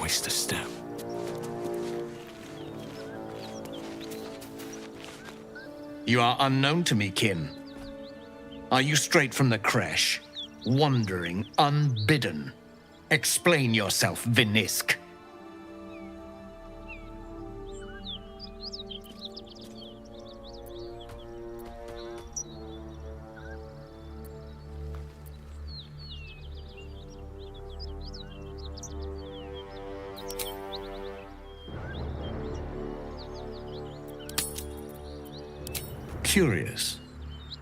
waste a step. You are unknown to me, kin. Are you straight from the creche? Wandering unbidden? Explain yourself, Vinisk. Curious.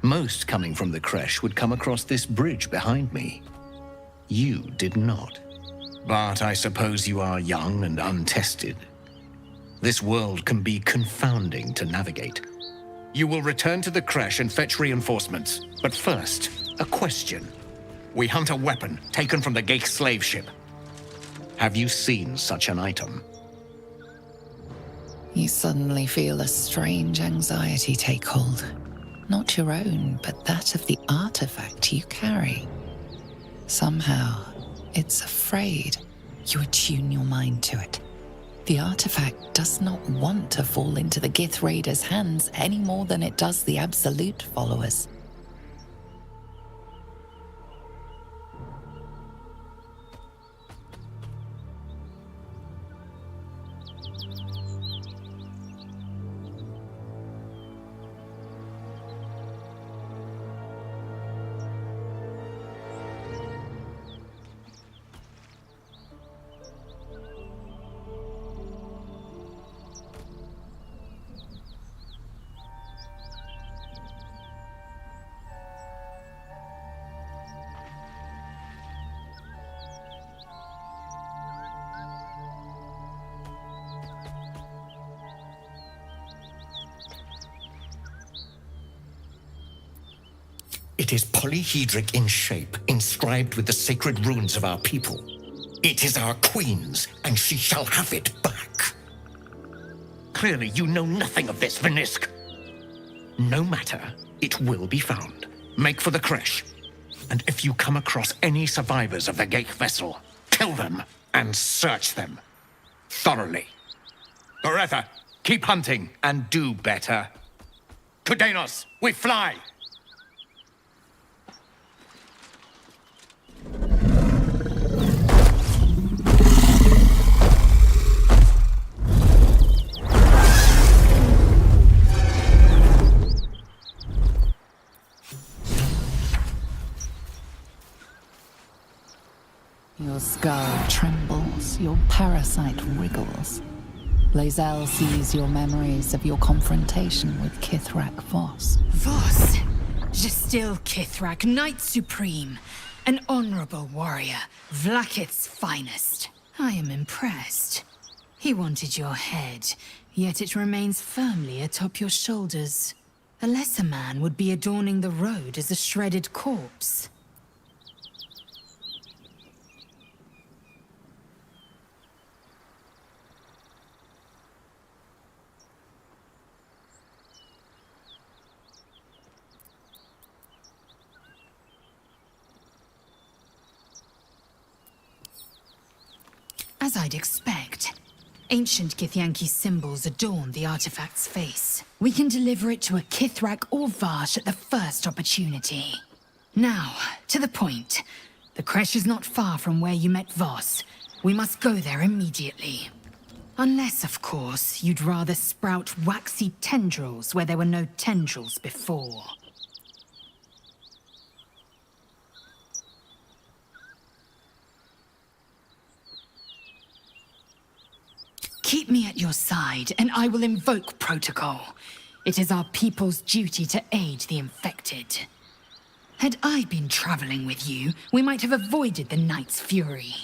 Most coming from the creche would come across this bridge behind me. You did not. But I suppose you are young and untested. This world can be confounding to navigate. You will return to the creche and fetch reinforcements. But first, a question. We hunt a weapon taken from the Gith slave ship. Have you seen such an item? You suddenly feel a strange anxiety take hold. Not your own, but that of the artifact you carry. Somehow, it's afraid. You attune your mind to it. The artifact does not want to fall into the Gith Raiders' hands any more than it does the Absolute followers. It is polyhedric in shape, inscribed with the sacred runes of our people. It is our queen's, and she shall have it back. Clearly, you know nothing of this, Vinisk. No matter, it will be found. Make for the creche. And if you come across any survivors of the Gate vessel, kill them and search them. Thoroughly. Beretta, keep hunting and do better. Kudenos, we fly! Your skull trembles, your parasite wriggles. Lae'zel sees your memories of your confrontation with Kithrak Voss. Voss? Justil Kithrak, Knight Supreme. An honorable warrior, Vlaakith's finest. I am impressed. He wanted your head, yet it remains firmly atop your shoulders. A lesser man would be adorning the road as a shredded corpse. As I'd expect, ancient Githyanki symbols adorn the artifact's face. We can deliver it to a Kithrak or Vash at the first opportunity. Now, to the point. The creche is not far from where you met Voss. We must go there immediately. Unless, of course, you'd rather sprout waxy tendrils where there were no tendrils before. Keep me at your side, and I will invoke protocol. It is our people's duty to aid the infected. Had I been traveling with you, we might have avoided the Knight's fury.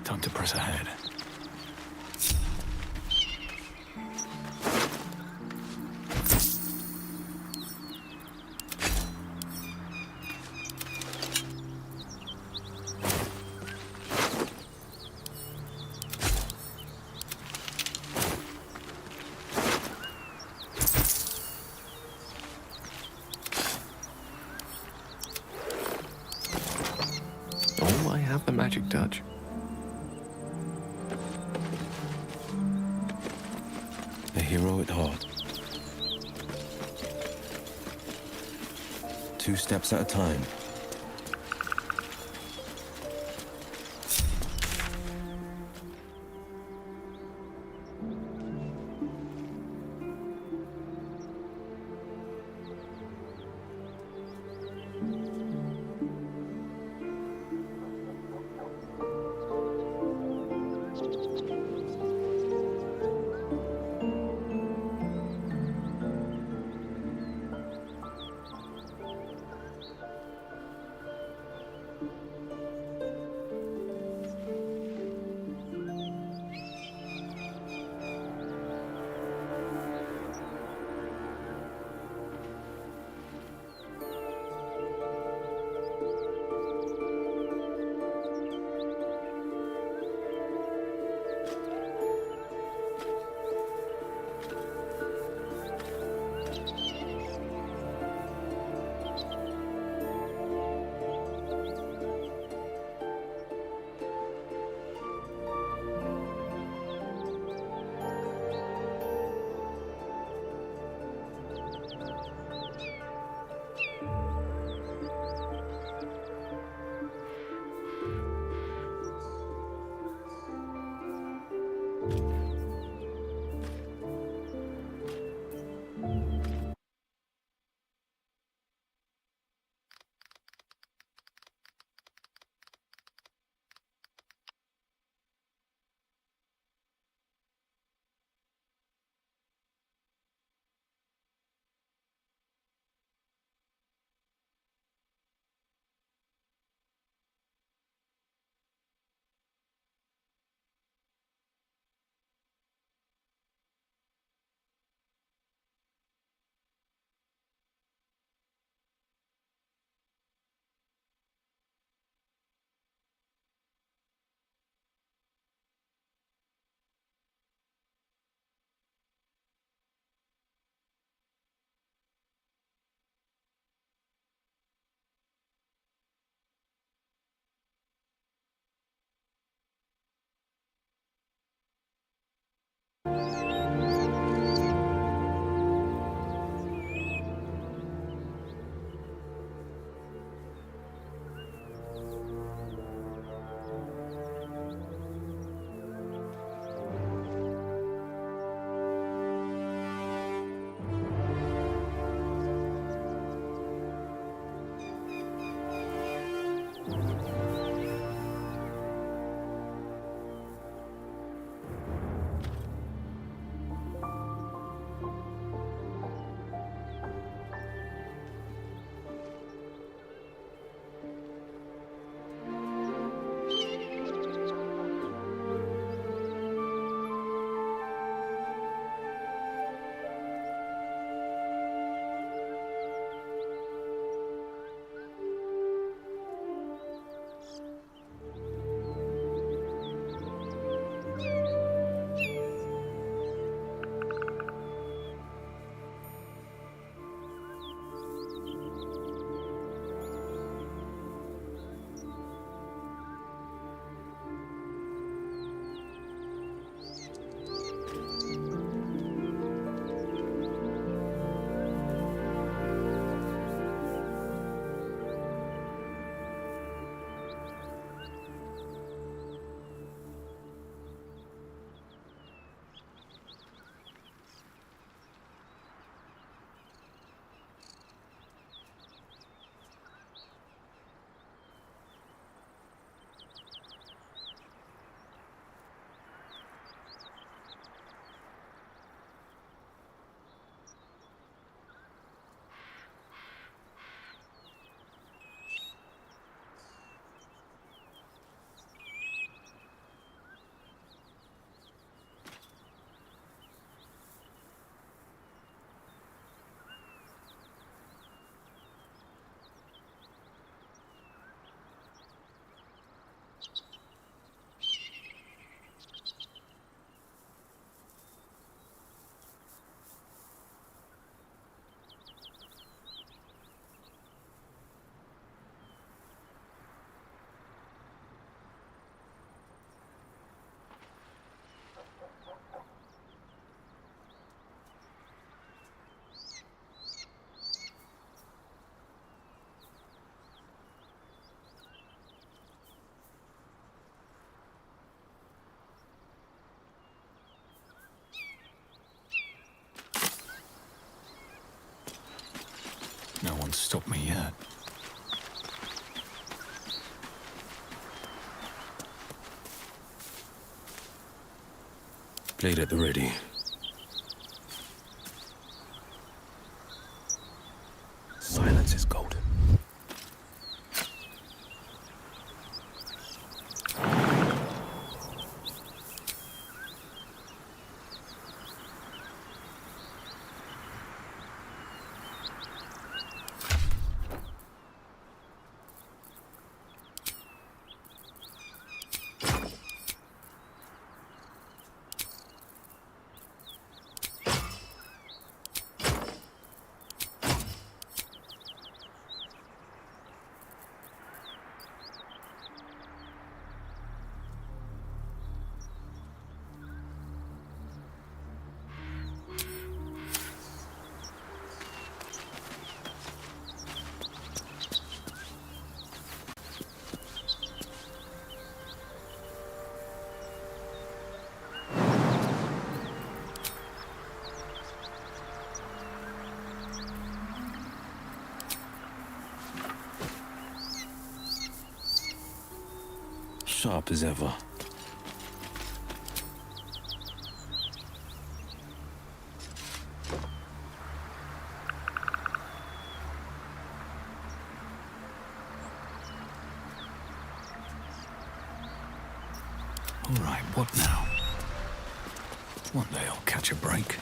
Time to press ahead. have the magic touch. A hero at heart. 2 steps at a time. won't stop me yet. Blade at the ready. Silence is golden. Sharp as ever. All right, what now? One day I'll catch a break.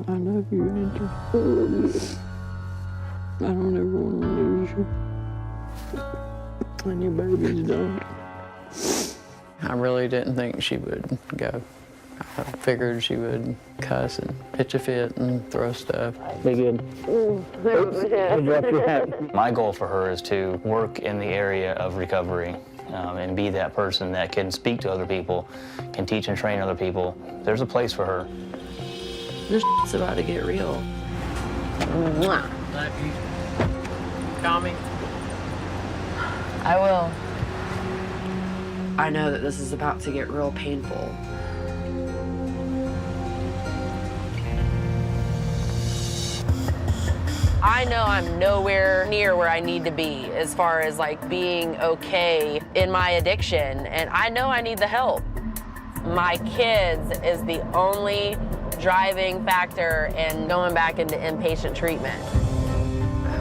I love you, Angel. I love you. I don't ever want to lose you. And your babies don't. I really didn't think she would go. I figured she would cuss and pitch a fit and throw stuff. Be good. My goal for her is to work in the area of recovery and be that person that can speak to other people, can teach and train other people. There's a place for her. This is about to get real. Mwah. Love you. Call me. I will. I know that this is about to get real painful. I know I'm nowhere near where I need to be as far as like being okay in my addiction, and I know I need the help. My kids is the only driving factor in going back into inpatient treatment.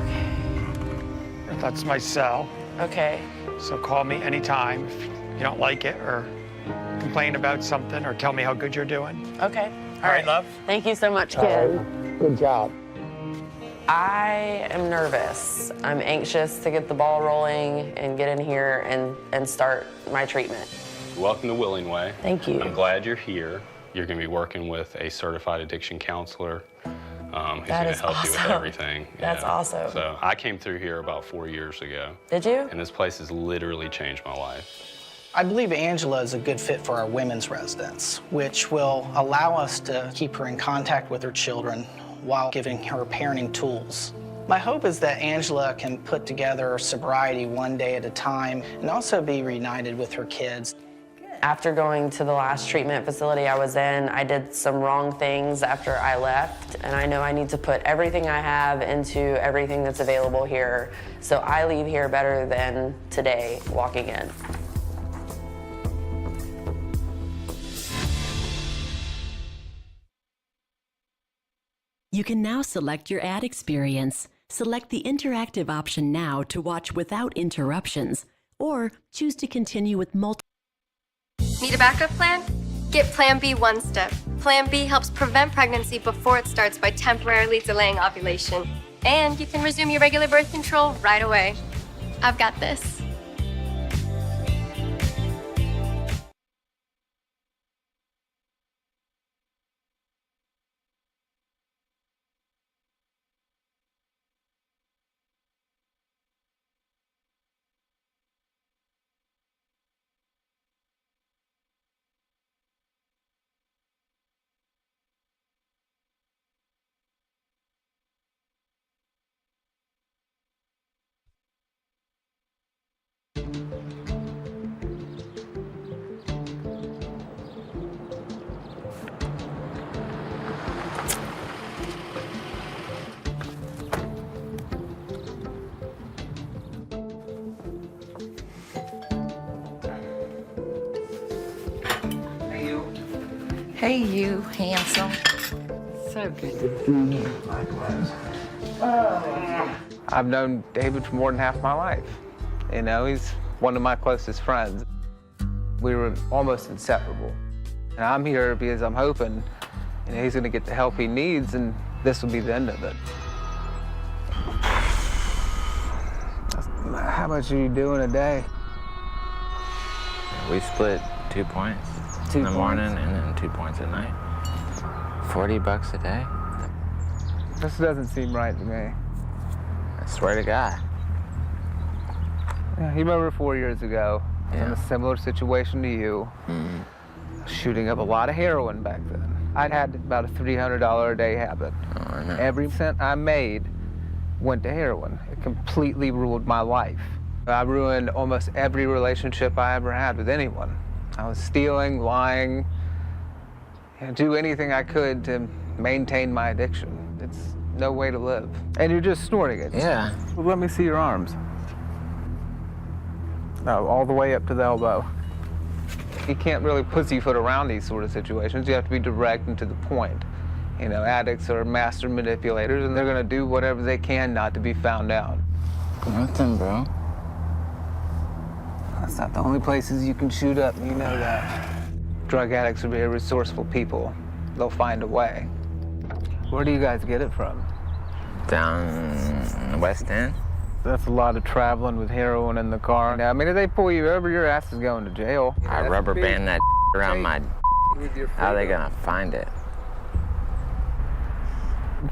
Okay. That's my cell. Okay. So call me anytime if you don't like it or complain about something or tell me how good you're doing. Okay. All right, love. Thank you so much, kid. Good job. I am nervous. I'm anxious to get the ball rolling and get in here and start my treatment. Welcome to Willing Way. Thank you. I'm glad you're here. You're going to be working with a certified addiction counselor who's going to help you with everything. That's awesome. So I came through here about 4 years ago. Did you? And this place has literally changed my life. I believe Angela is a good fit for our women's residence, which will allow us to keep her in contact with her children while giving her parenting tools. My hope is that Angela can put together sobriety one day at a time and also be reunited with her kids. After going to the last treatment facility I was in, I did some wrong things after I left, and I know I need to put everything I have into everything that's available here, so I leave here better than today walking in. You can now select your ad experience. Select the interactive option now to watch without interruptions, or choose to continue with multiple. Need a backup plan? Get Plan B one step. Plan B helps prevent pregnancy before it starts by temporarily delaying ovulation. And you can resume your regular birth control right away. I've got this. Hey, you handsome. So good to see you. Likewise. I've known David for more than half my life. You know, he's one of my closest friends. We were almost inseparable. And I'm here because I'm hoping he's going to get the help he needs, and this will be the end of it. How much are you doing a day? We split 2 points in the morning and then 2 points at night. $40 a day. This doesn't seem right to me. I swear to God. Yeah, you remember 4 years ago, I was in a similar situation to you, shooting up a lot of heroin back then. I'd had about a $300 a day habit. Oh, I know. Every cent I made went to heroin. It completely ruled my life. I ruined almost every relationship I ever had with anyone. I was stealing, lying, do anything I could to maintain my addiction. It's no way to live. And you're just snorting it. Yeah. Well, let me see your arms. No, all the way up to the elbow. You can't really pussyfoot around these sort of situations. You have to be direct and to the point. You know, addicts are master manipulators, and they're gonna do whatever they can not to be found out. Nothing, bro. That's not the only places you can shoot up, you know that. Drug addicts are very resourceful people. They'll find a way. Where do you guys get it from? Down West End. That's a lot of traveling with heroin in the car. Now, I mean, if they pull you over, your ass is going to jail. I rubber band that around my. How are they gonna find it?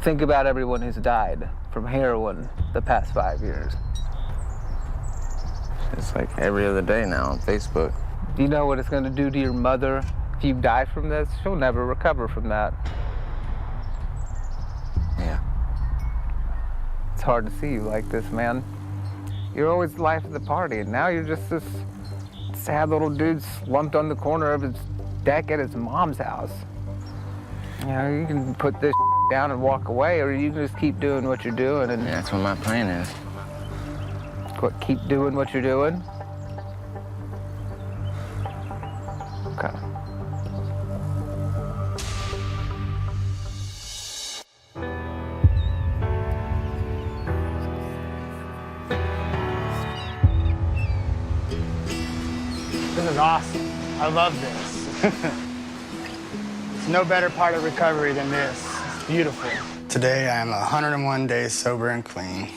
Think about everyone who's died from heroin the past 5 years. It's like every other day now on Facebook. Do you know what it's going to do to your mother if you die from this? She'll never recover from that. Yeah. It's hard to see you like this, man. You're always the life of the party, and now you're just this sad little dude slumped on the corner of his deck at his mom's house. You know, you can put this down and walk away, or you can just keep doing what you're doing. And yeah, that's what my plan is. What, keep doing what you're doing? Okay. This is awesome. I love this. There's no better part of recovery than this. It's beautiful. Today I am 101 days sober and clean.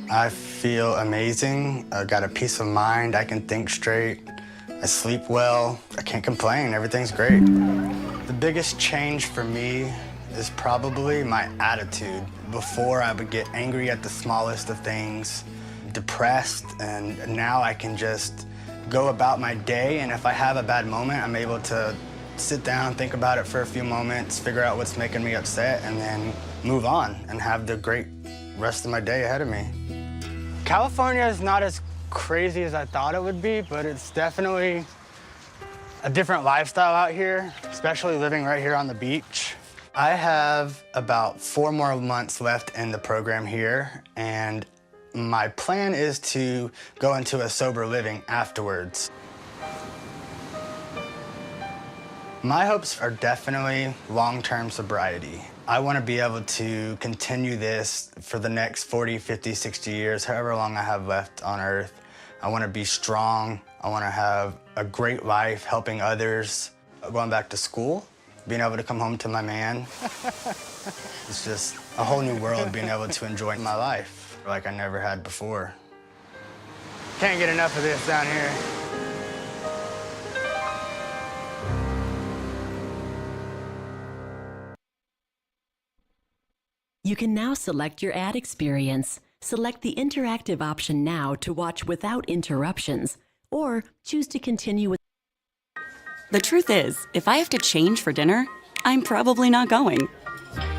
I feel amazing. I've got a peace of mind. I can think straight. I sleep well. I can't complain. Everything's great. The biggest change for me is probably my attitude. Before, I would get angry at the smallest of things, depressed, and now I can just go about my day, and if I have a bad moment, I'm able to sit down, think about it for a few moments, figure out what's making me upset, and then move on and have the great rest of my day ahead of me. California is not as crazy as I thought it would be, but it's definitely a different lifestyle out here, especially living right here on the beach. I have about 4 more months left in the program here, and my plan is to go into a sober living afterwards. My hopes are definitely long-term sobriety. I want to be able to continue this for the next 40, 50, 60 years, however long I have left on Earth. I want to be strong. I want to have a great life helping others. Going back to school, being able to come home to my man. It's just a whole new world being able to enjoy my life like I never had before. Can't get enough of this down here. You can now select your ad experience. Select the interactive option now to watch without interruptions, or choose to continue with. The truth is, if I have to change for dinner, I'm probably not going.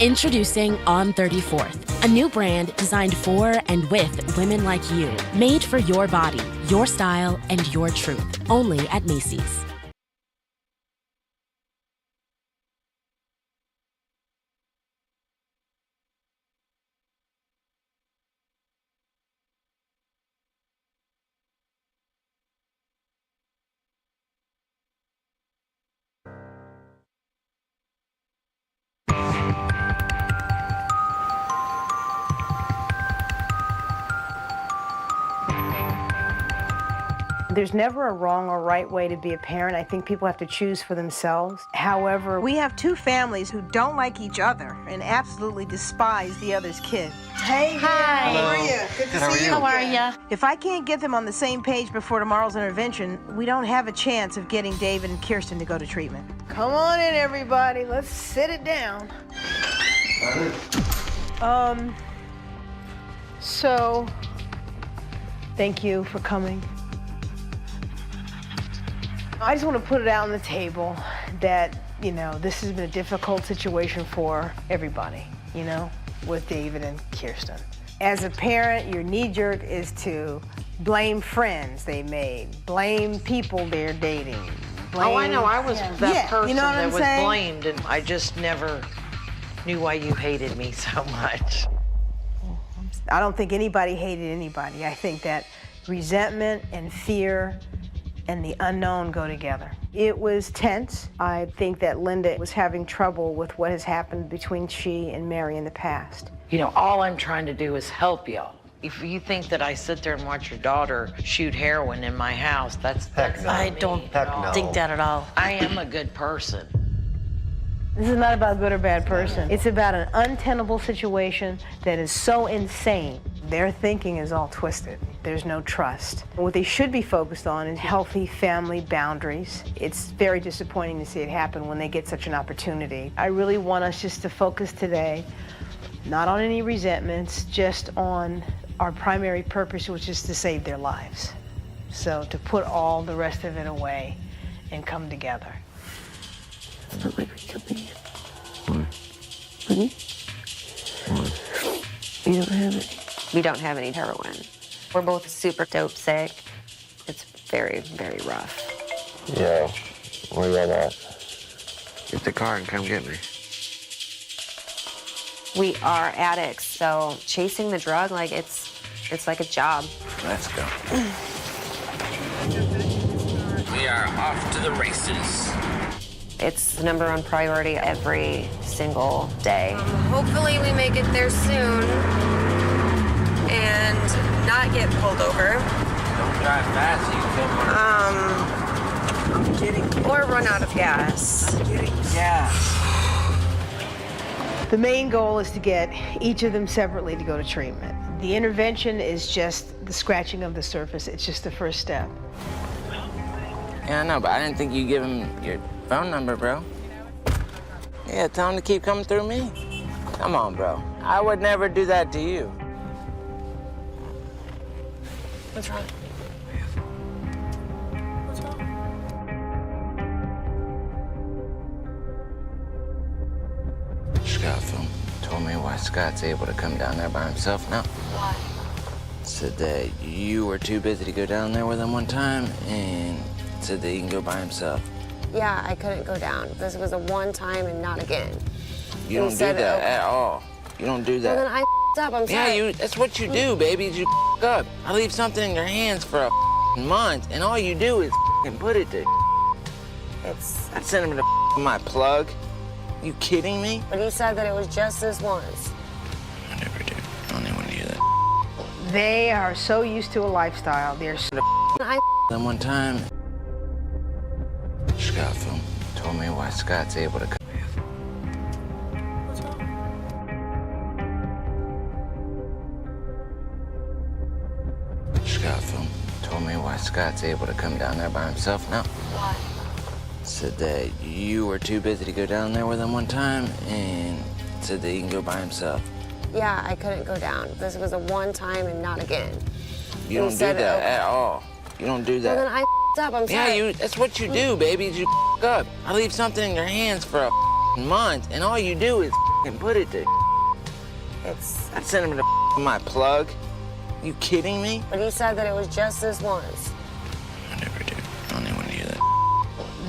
Introducing On 34th, a new brand designed for and with women like you. Made for your body, your style, and your truth. Only at Macy's. There's never a wrong or right way to be a parent. I think people have to choose for themselves. However, we have two families who don't like each other and absolutely despise the other's kid. Hey, hi. How are you? Good to see you. How are you? If I can't get them on the same page before tomorrow's intervention, we don't have a chance of getting David and Kirsten to go to treatment. Come on in, everybody. Let's sit it down. So, thank you for coming. I just want to put it out on the table that, you know, this has been a difficult situation for everybody, you know, with David and Kirsten. As a parent, your knee-jerk is to blame friends they made, blame people they're dating. Oh, I know. I was that person you know that was saying? blamed, and I just never knew why you hated me so much. I don't think anybody hated anybody. I think that resentment and fear and the unknown go together. It was tense. I think that Linda was having trouble with what has happened between she and Mary in the past. You know, all I'm trying to do is help y'all. If you think that I sit there and watch your daughter shoot heroin in my house, that's no. I don't Heck no. think that at all. I am a good person. This is not about good or bad person. It's about an untenable situation that is so insane. Their thinking is all twisted. There's no trust. What they should be focused on is healthy family boundaries. It's very disappointing to see it happen when they get such an opportunity. I really want us just to focus today, not on any resentments, just on our primary purpose, which is to save their lives. So to put all the rest of it away and come together. It's not like we could be. Why? Honey? Why? You don't have any. We don't have any heroin. We're both super dope sick. It's very, very rough. Yo, where y'all at? Get the car and come get me. We are addicts, so chasing the drug, like it's like a job. Let's go. We are off to the races. It's the #1 priority every single day. Hopefully we make it there soon and not get pulled over. Don't drive fast, so you can kill one. Or run out of gas. Yeah. The main goal is to get each of them separately to go to treatment. The intervention is just the scratching of the surface. It's just the first step. Yeah, I know, but I didn't think you'd give him your phone number, bro. Yeah, tell him to keep coming through me. Come on, bro. I would never do that to you. What's wrong? What's wrong? Scott told me why Scott's able to come down there by himself now. Why? Said that you were too busy to go down there with him one time, and said that he can go by himself. Yeah, I couldn't go down. This was a one time and not again. You don't do that at all. You don't do that. Well, then I up. I'm sorry. Yeah, that's what you do, baby, is you up. I leave something in your hands for a month, and all you do is put it to I sent him to my plug. You kidding me? But he said that it was just this once. I never do. I don't even want to hear that. They are so used to a lifestyle. They're so Then one time, Scott told me why Scott's able to come. What's wrong? Scott told me why Scott's able to come down there by himself now. Why? Said that you were too busy to go down there with him one time, and said that he can go by himself. Yeah, I couldn't go down. This was a one time and not again. You don't do that at all. You don't do that. Well, then I up. I'm sorry. Yeah, that's what you do, baby, is you up. I leave something in your hands for a month, and all you do is put it to I sent him to my plug. You kidding me? But he said that it was just this once. I never do. I don't even want to hear that.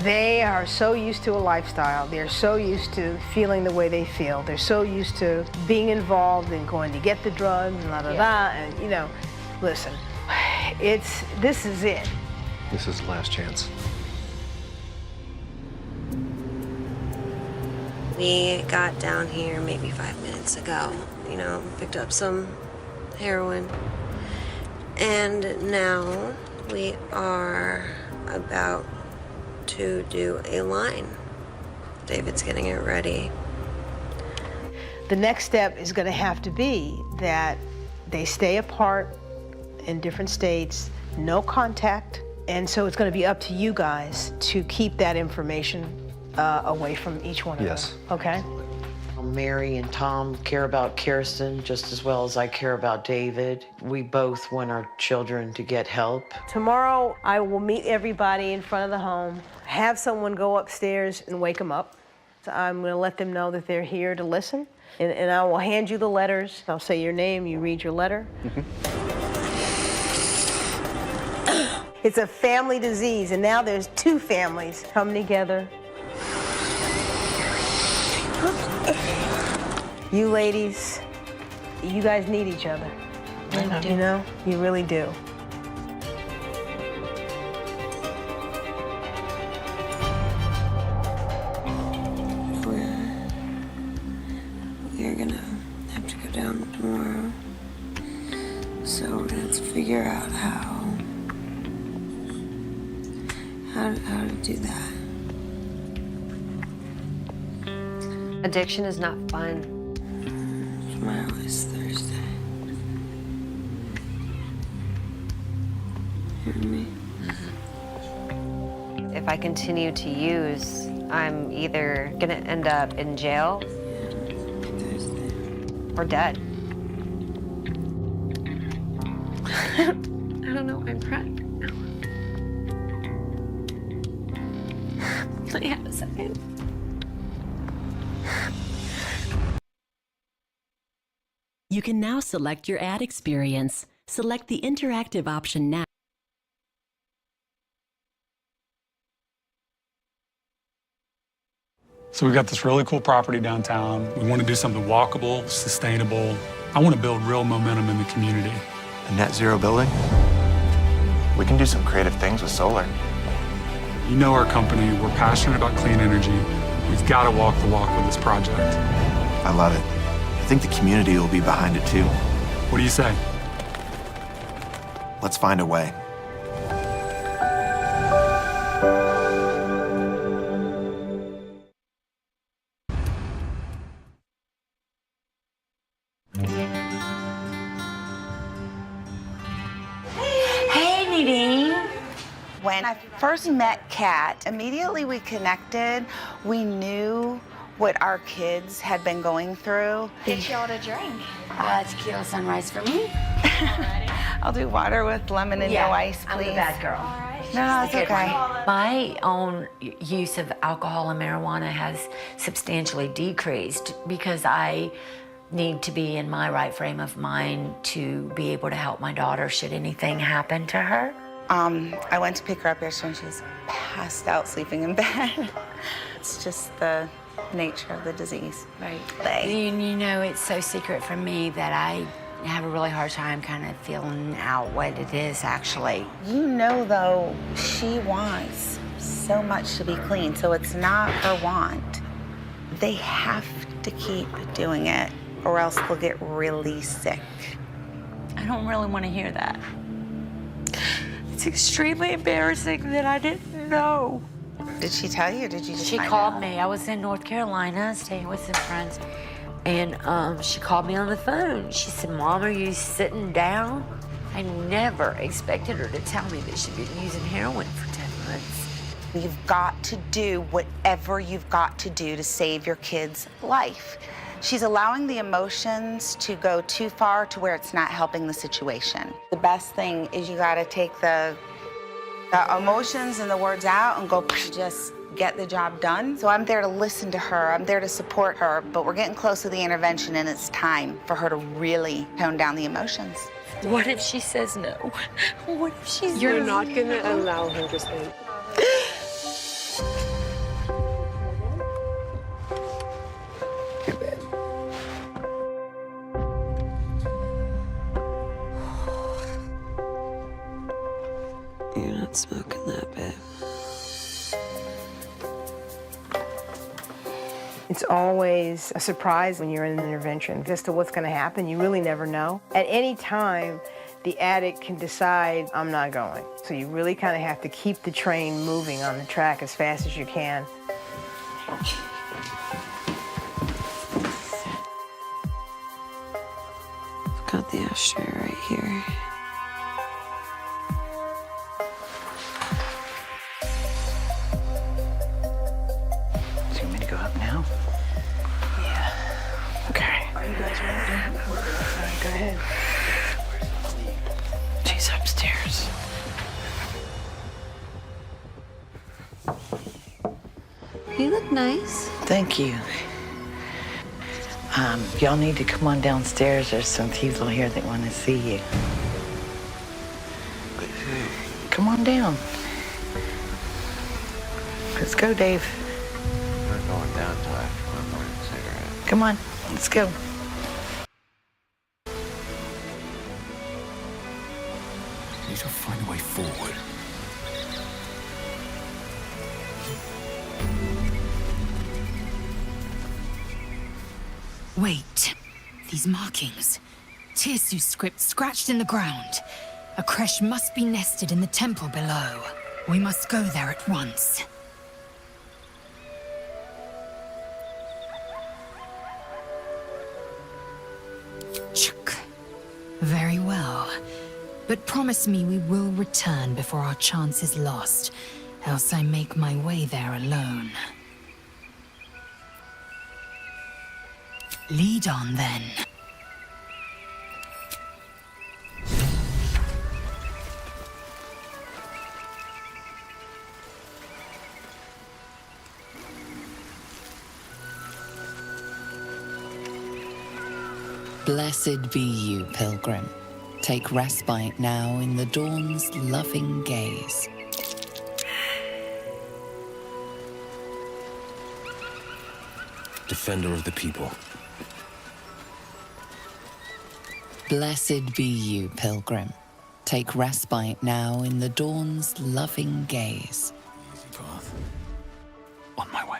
They are so used to a lifestyle. They're so used to feeling the way they feel. They're so used to being involved and going to get the drugs and la da da. And you know, listen, this is it. This is the last chance. We got down here maybe 5 minutes ago. You know, picked up some heroin. And now we are about to do a line. David's getting it ready. The next step is going to have to be that they stay apart in different states, no contact, and so it's going to be up to you guys to keep that information away from each one of them. Okay? Mary and Tom care about Kirsten just as well as I care about David. We both want our children to get help. Tomorrow, I will meet everybody in front of the home, have someone go upstairs and wake them up. So I'm going to let them know that they're here to listen, and I will hand you the letters. I'll say your name, you read your letter. It's a family disease, and now there's two families coming together. You ladies, you guys need each other. You know, you really do. We're gonna have to go down tomorrow. So we're gonna have to figure out how to do that. Addiction is not fun. Tomorrow is Thursday. Hear me? If I continue to use, I'm either gonna end up in jail or dead. I don't know why I'm crying right now. Let me have a second. You can now select your ad experience. Select the interactive option now. So we've got this really cool property downtown. We want to do something walkable, sustainable. I want to build real momentum in the community. A net zero building? We can do some creative things with solar. You know our company, we're passionate about clean energy. We've got to walk the walk with this project. I love it. I think the community will be behind it too. What do you say? Let's find a way. When I first met Kat, immediately we connected. We knew what our kids had been going through. Get you all to drink. Tequila sunrise for me. I'll do water with lemon and no ice, please. I'm the bad girl. No, it's okay. My own use of alcohol and marijuana has substantially decreased because I need to be in my right frame of mind to be able to help my daughter should anything happen to her. I went to pick her up yesterday and she was passed out sleeping in bed. It's just the nature of the disease. Right. You know, it's so secret from me that I have a really hard time kind of feeling out what it is actually. You know, though, she wants so much to be clean, so it's not her want. They have to keep doing it or else they'll get really sick. I don't really want to hear that. It's extremely embarrassing that I didn't know. Did she tell you or did you just She find called out? me. I was in North Carolina staying with some friends. And she called me on the phone. She said, Mom, are you sitting down? I never expected her to tell me that she'd been using heroin for 10 months. You've got to do whatever you've got to do to save your kid's life. She's allowing the emotions to go too far to where it's not helping the situation. The best thing is you gotta take the emotions and the words out and go just get the job done. So I'm there to listen to her, I'm there to support her, but we're getting close to the intervention and it's time for her to really tone down the emotions. What if she says no? What if she says You're not gonna no? allow her to say. You're not smoking that, babe. It's always a surprise when you're in an intervention as to what's going to happen. You really never know. At any time, the addict can decide, I'm not going. So you really kind of have to keep the train moving on the track as fast as you can. I've got the ashtray right here. Do you want me to go up now? Yeah. Okay. Are you guys ready? Go ahead. She's upstairs. You look nice. Thank you. Y'all need to come on downstairs. There's some people here that want to see you. Come on down. Let's go, Dave. I'm not going down till after my morning cigarette. Come on, let's go. Need to find a way forward. Wait. These markings. Tirsu's script scratched in the ground. A creche must be nested in the temple below. We must go there at once. But promise me we will return before our chance is lost, else I make my way there alone. Lead on, then. Blessed be you, pilgrim. Take respite now in the dawn's loving gaze. Defender of the people. Blessed be you, pilgrim. Take respite now in the dawn's loving gaze. Easy path. On my way.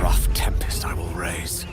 Rough tempest I will raise.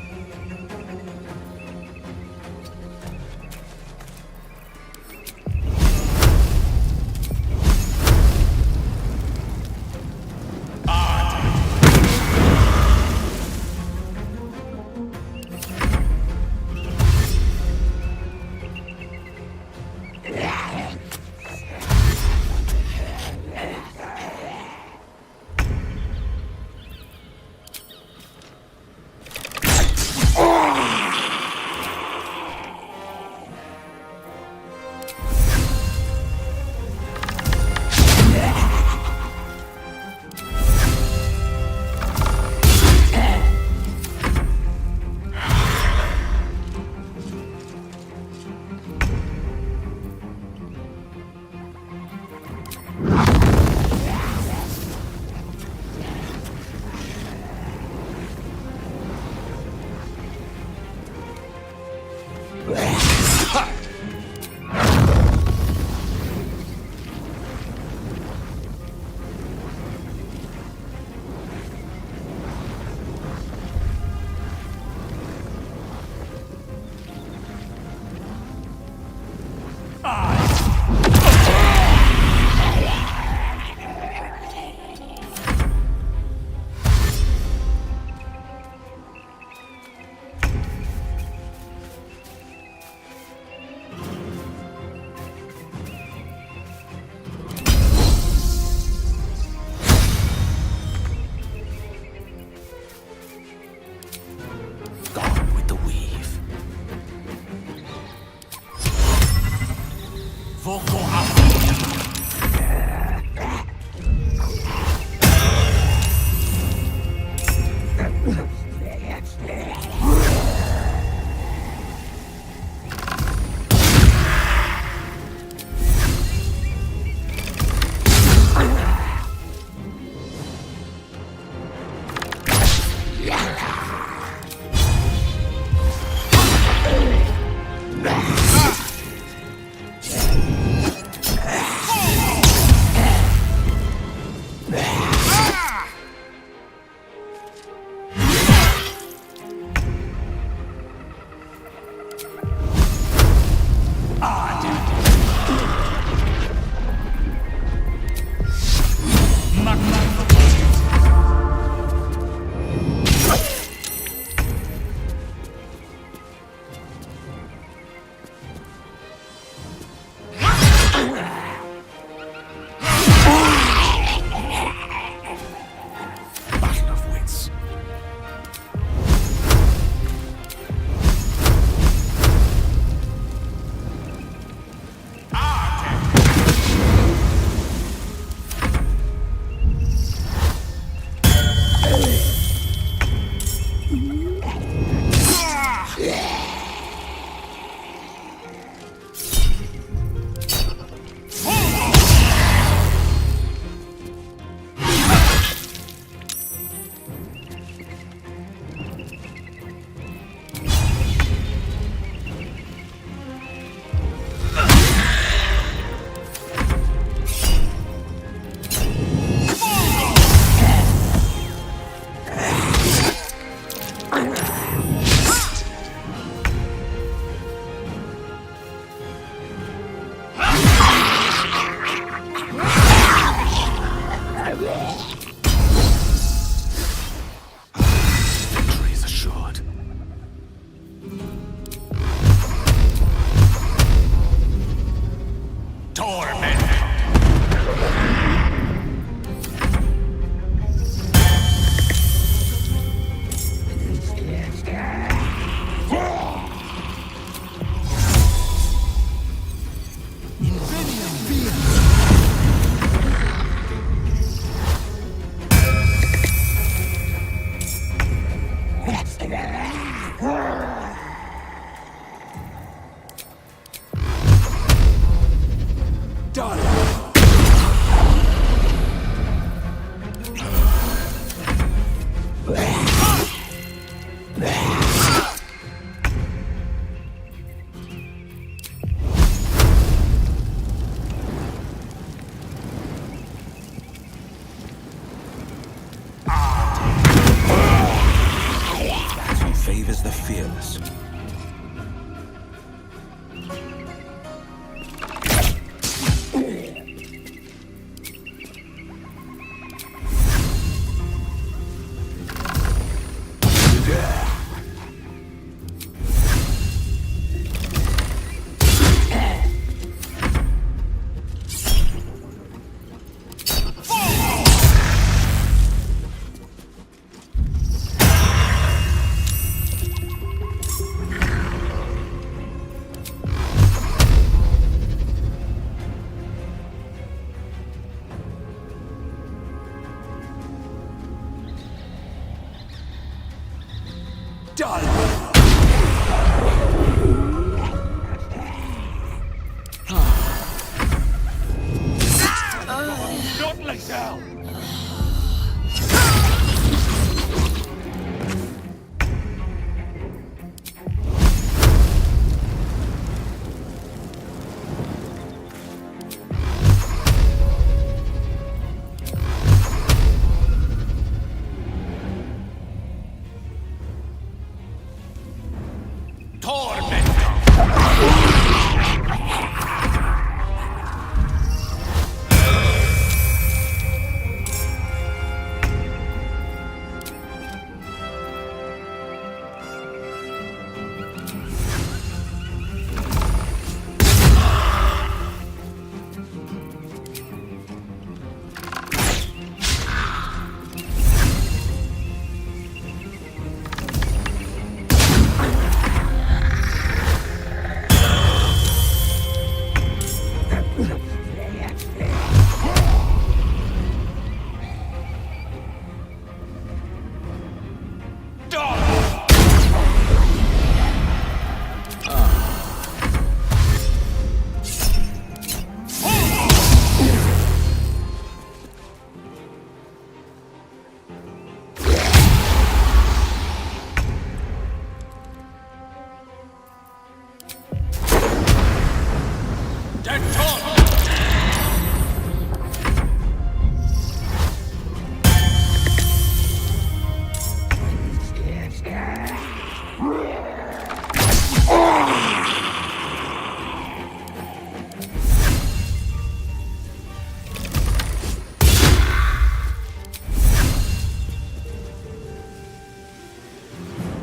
He favors the fearless. Not Lae'zel!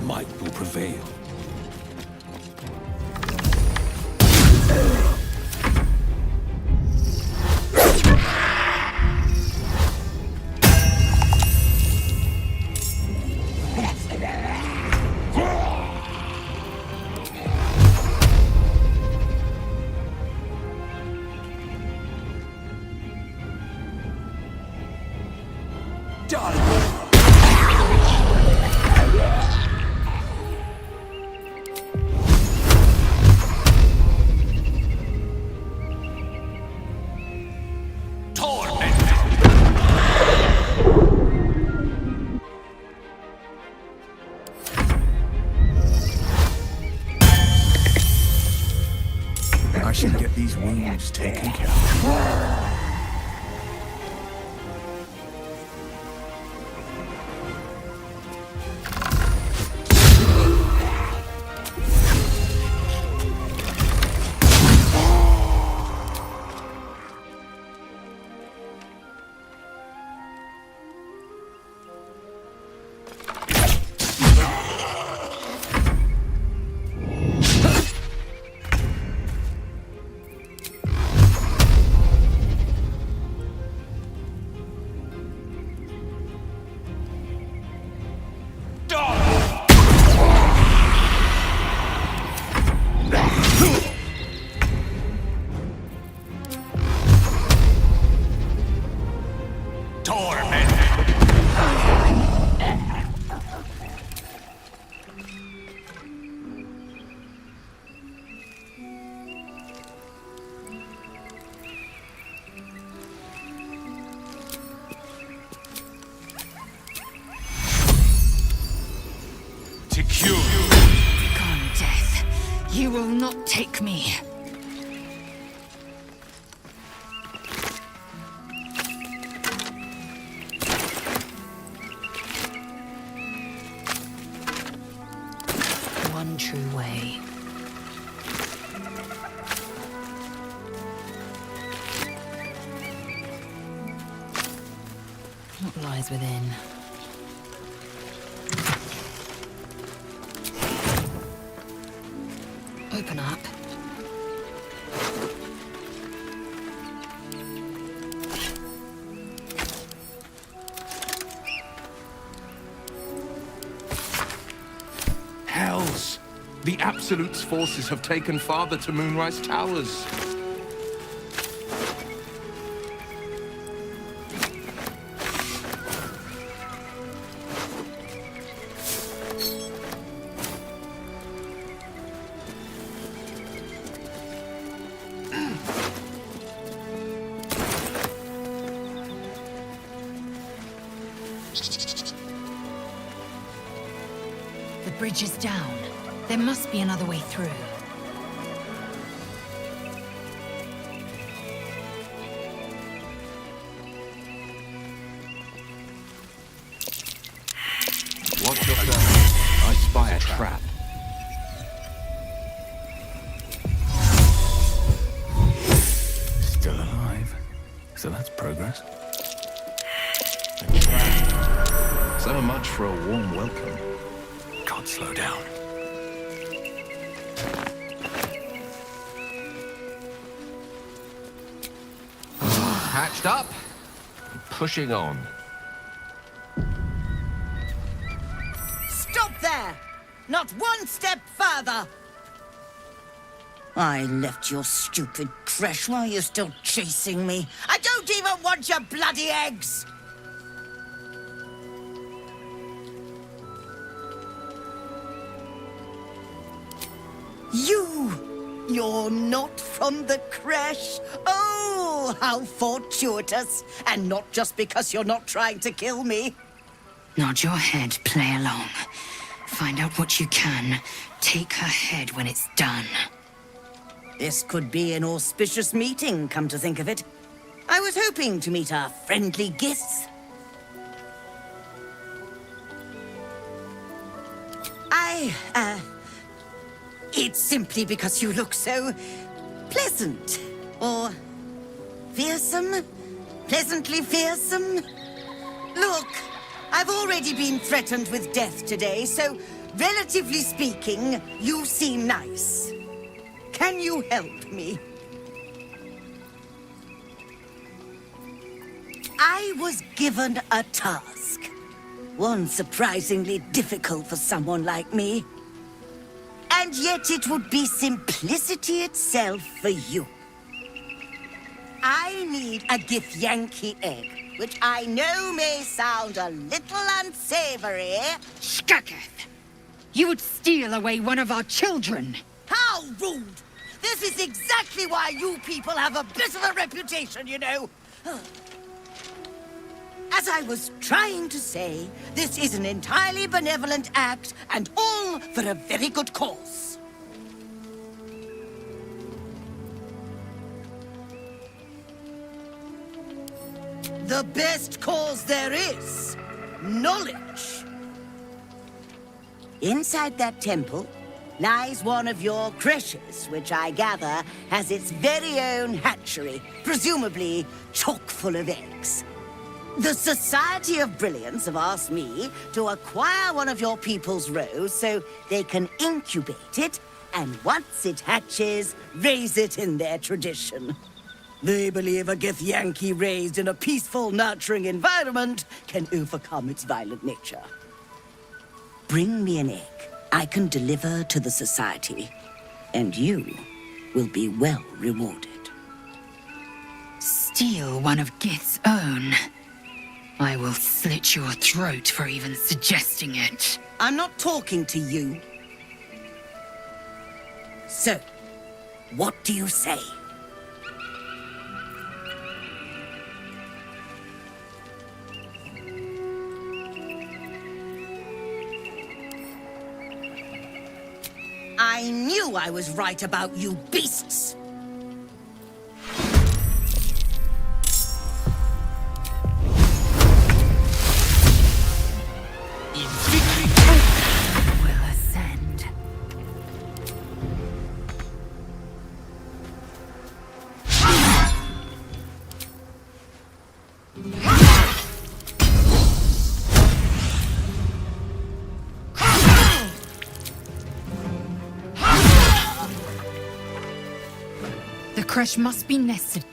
Might will prevail. I should get these wounds taken care of. not take me. One true way. What lies within? Open up. Hells! The Absolute's forces have taken Father to Moonrise Towers. The bridge is down. There must be another way through. Watch yourself. I spy a trap. Still alive. So that's progress. So much for a warm welcome. Can't slow down. Hatched up. Pushing on. Stop there! Not one step further! I left your stupid creche while you're still chasing me. I don't even want your bloody eggs! You're not from the creche? Oh, how fortuitous! And not just because you're not trying to kill me. Nod your head, play along. Find out what you can. Take her head when it's done. This could be an auspicious meeting, come to think of it. I was hoping to meet our friendly Gith. It's simply because you look so pleasant. Or fearsome? Pleasantly fearsome? Look, I've already been threatened with death today, so relatively speaking, you seem nice. Can you help me? I was given a task. One surprisingly difficult for someone like me. And yet it would be simplicity itself for you. I need a Gith egg, which I know may sound a little unsavory. Skaketh! You would steal away one of our children! How rude! This is exactly why you people have a bit of a reputation, you know. As I was trying to say, this is an entirely benevolent act, and all for a very good cause. The best cause there is, knowledge. Inside that temple lies one of your creches, which I gather has its very own hatchery, presumably chock full of eggs. The Society of Brilliance have asked me to acquire one of your people's rows so they can incubate it, and once it hatches, raise it in their tradition. They believe a Gith raised in a peaceful, nurturing environment can overcome its violent nature. Bring me an egg I can deliver to the Society, and you will be well rewarded. Steal one of Gith's own? I will slit your throat for even suggesting it. I'm not talking to you. So, what do you say? I I knew I was right about you beasts! Will ascend. The crash must be nested.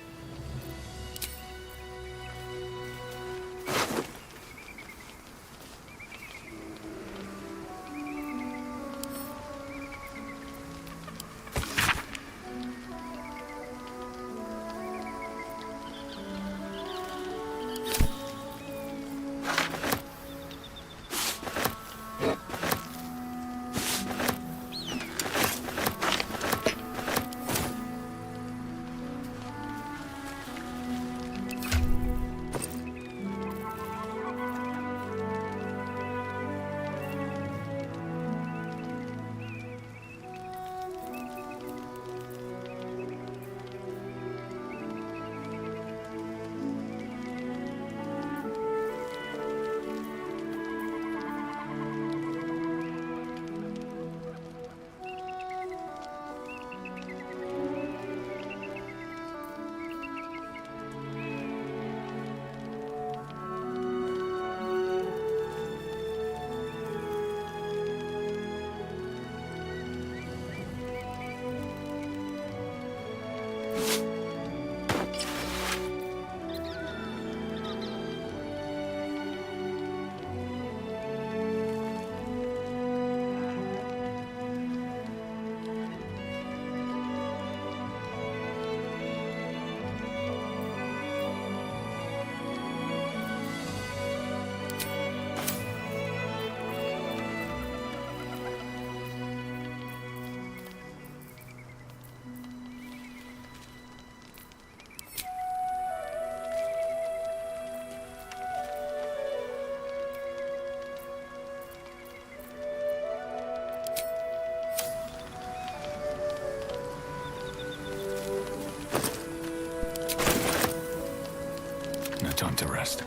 No time to rest.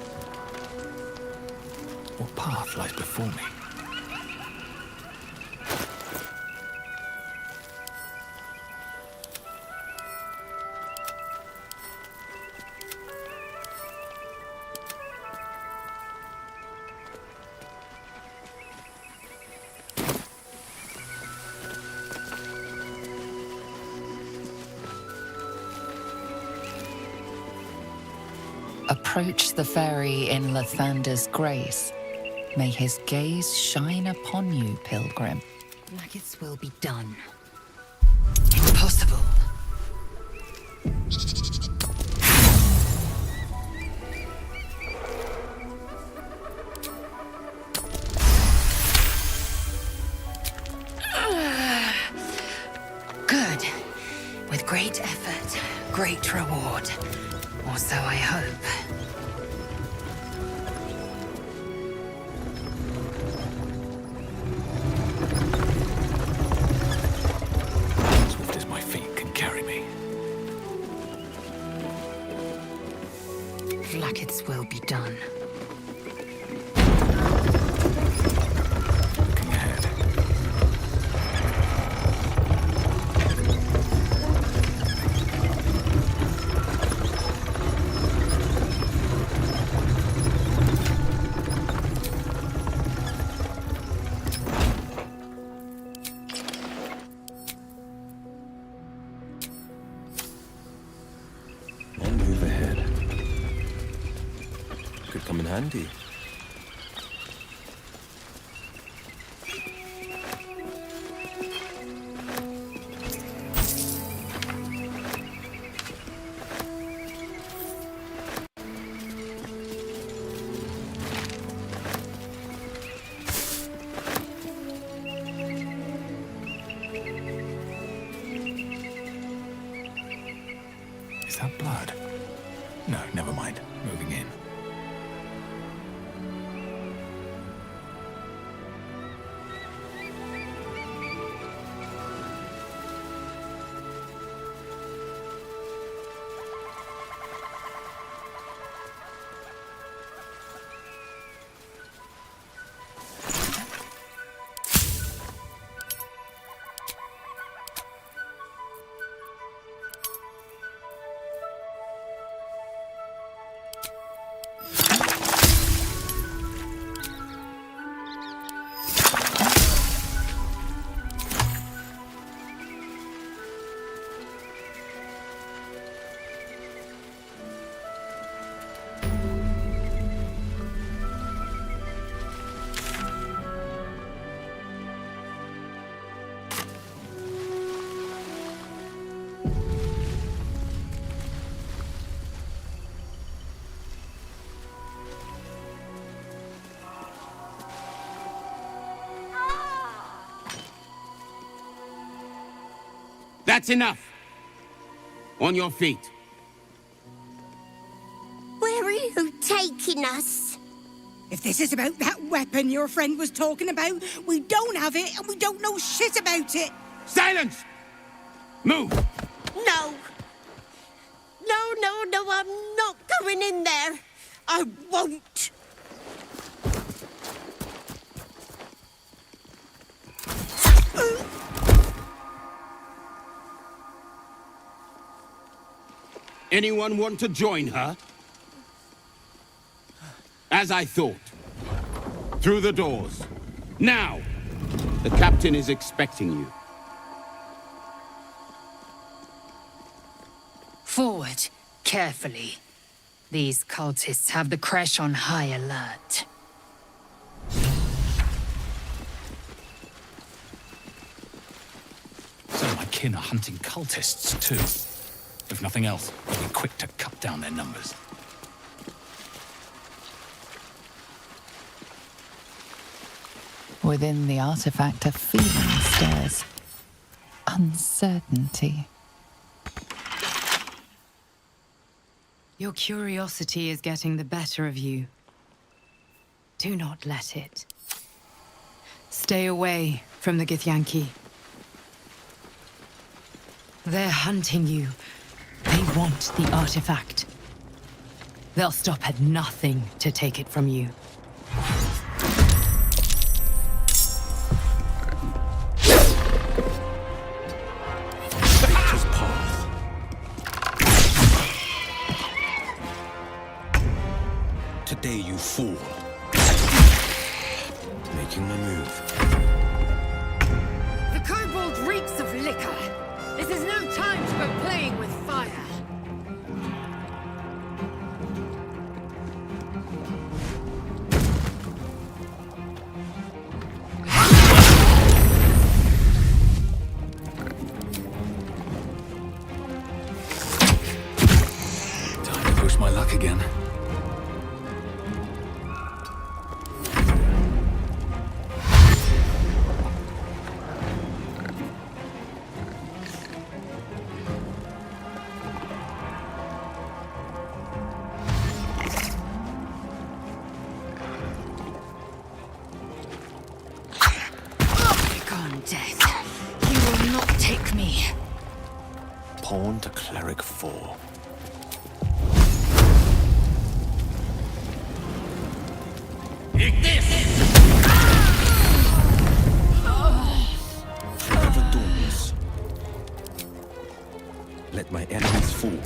What path lies before me? Approach the ferry in Lathander's grace. May his gaze shine upon you, pilgrim. Maggots will be done. Impossible. Good. With great effort, great reward. Or so I hope. Swift as my feet can carry me. Maggots will be done. Looking ahead. And move ahead. Could come in handy. Is that blood? No, never mind. Moving in. That's enough. On your feet. Where are you taking us? If this is about that weapon your friend was talking about, we don't have it and we don't know shit about it. Silence! Move! No. No, I'm not going in there. I won't. Anyone want to join her? As I thought. Through the doors. Now! The captain is expecting you. Forward, carefully. These cultists have the Kresh on high alert. Some of my kin are hunting cultists, too. If nothing else, they'll be quick to cut down their numbers. Within the artifact, a feeling stirs. Uncertainty. Your curiosity is getting the better of you. Do not let it. Stay away from the Githyanki. They're hunting you. They want the artifact. They'll stop at nothing to take it from you. Satan's path. Today you fall. Making my move. The kobold reeks of liquor. This is no time to go playing with fire. Time to push my luck again. Death. You will not take me. Pawn to Cleric 4. Forever dawns. Let my enemies fall.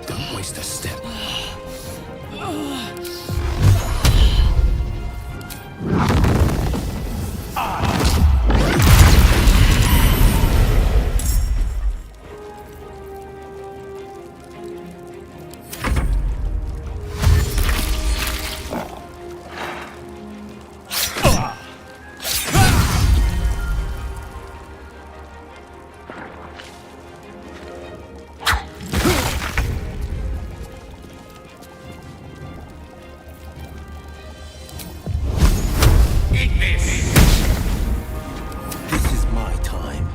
Don't waste a step. This is my time.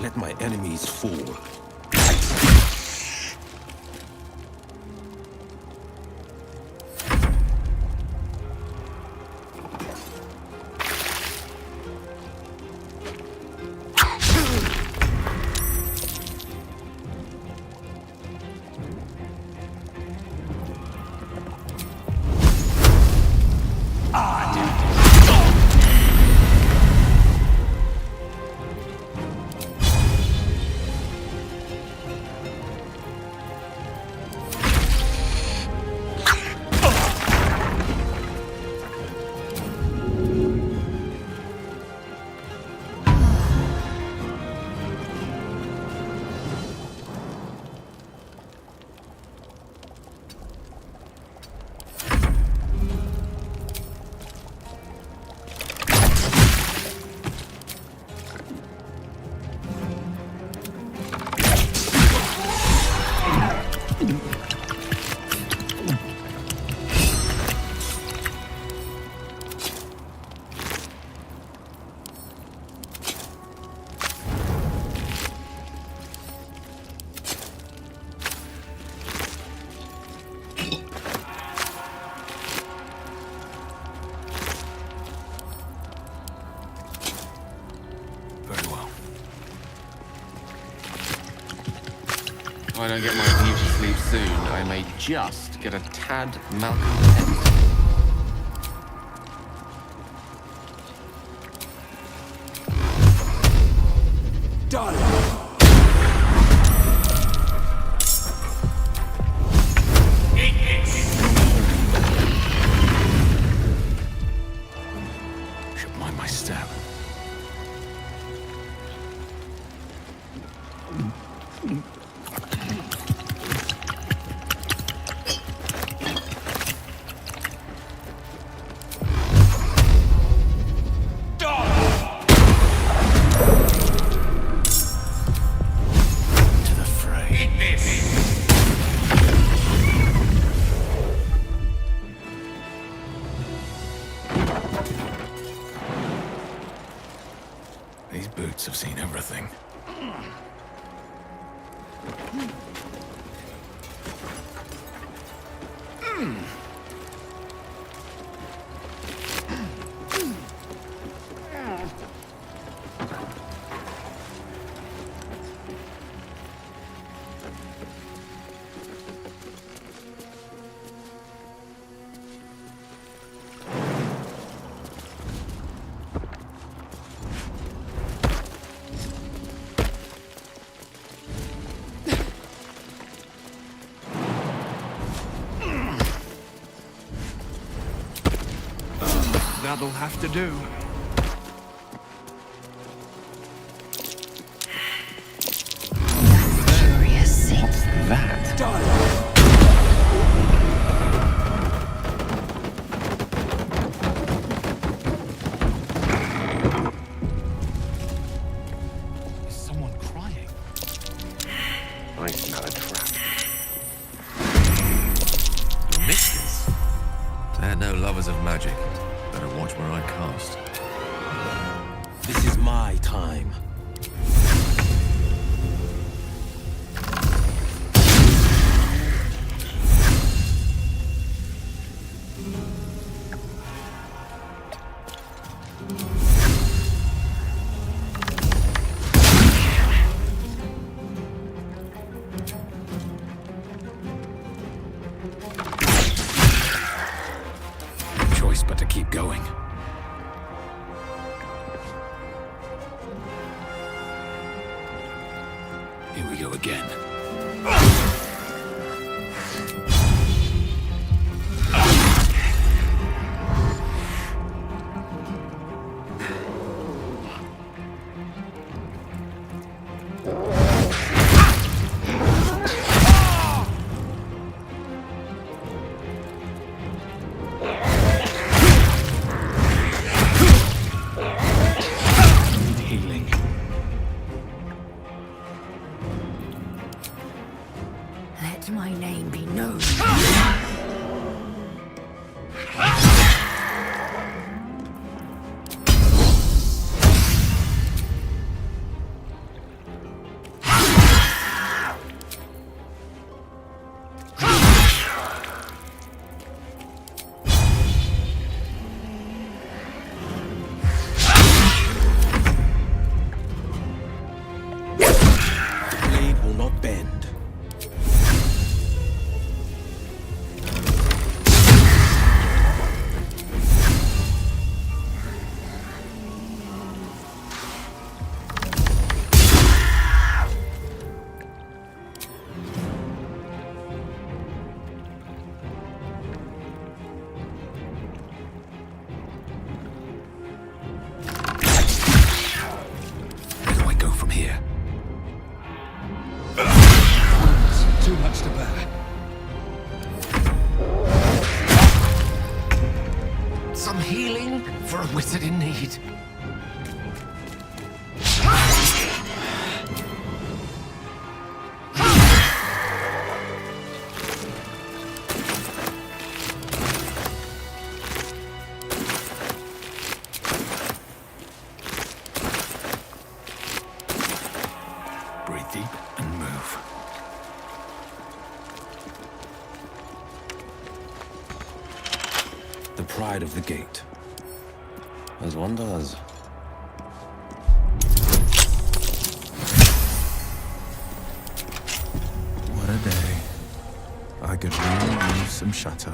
Let my enemies fall. don't get my beauty sleep soon, I may just get a tad malcontent. Should mind my step. To the fray. These boots have seen everything. That'll have to do. Curious. What's that? Is someone crying? I smell a trap. Misters? They're no lovers of magic. Better watch where I cast. This is my time. No choice but to keep going. Here we go again. Need healing. Let my name be known. Blade will not bend. Where do I go from here? Too much to bear. Some healing for a wizard in need. Breathe deep and move. The pride of the gate. As one does. I could really use some chateau.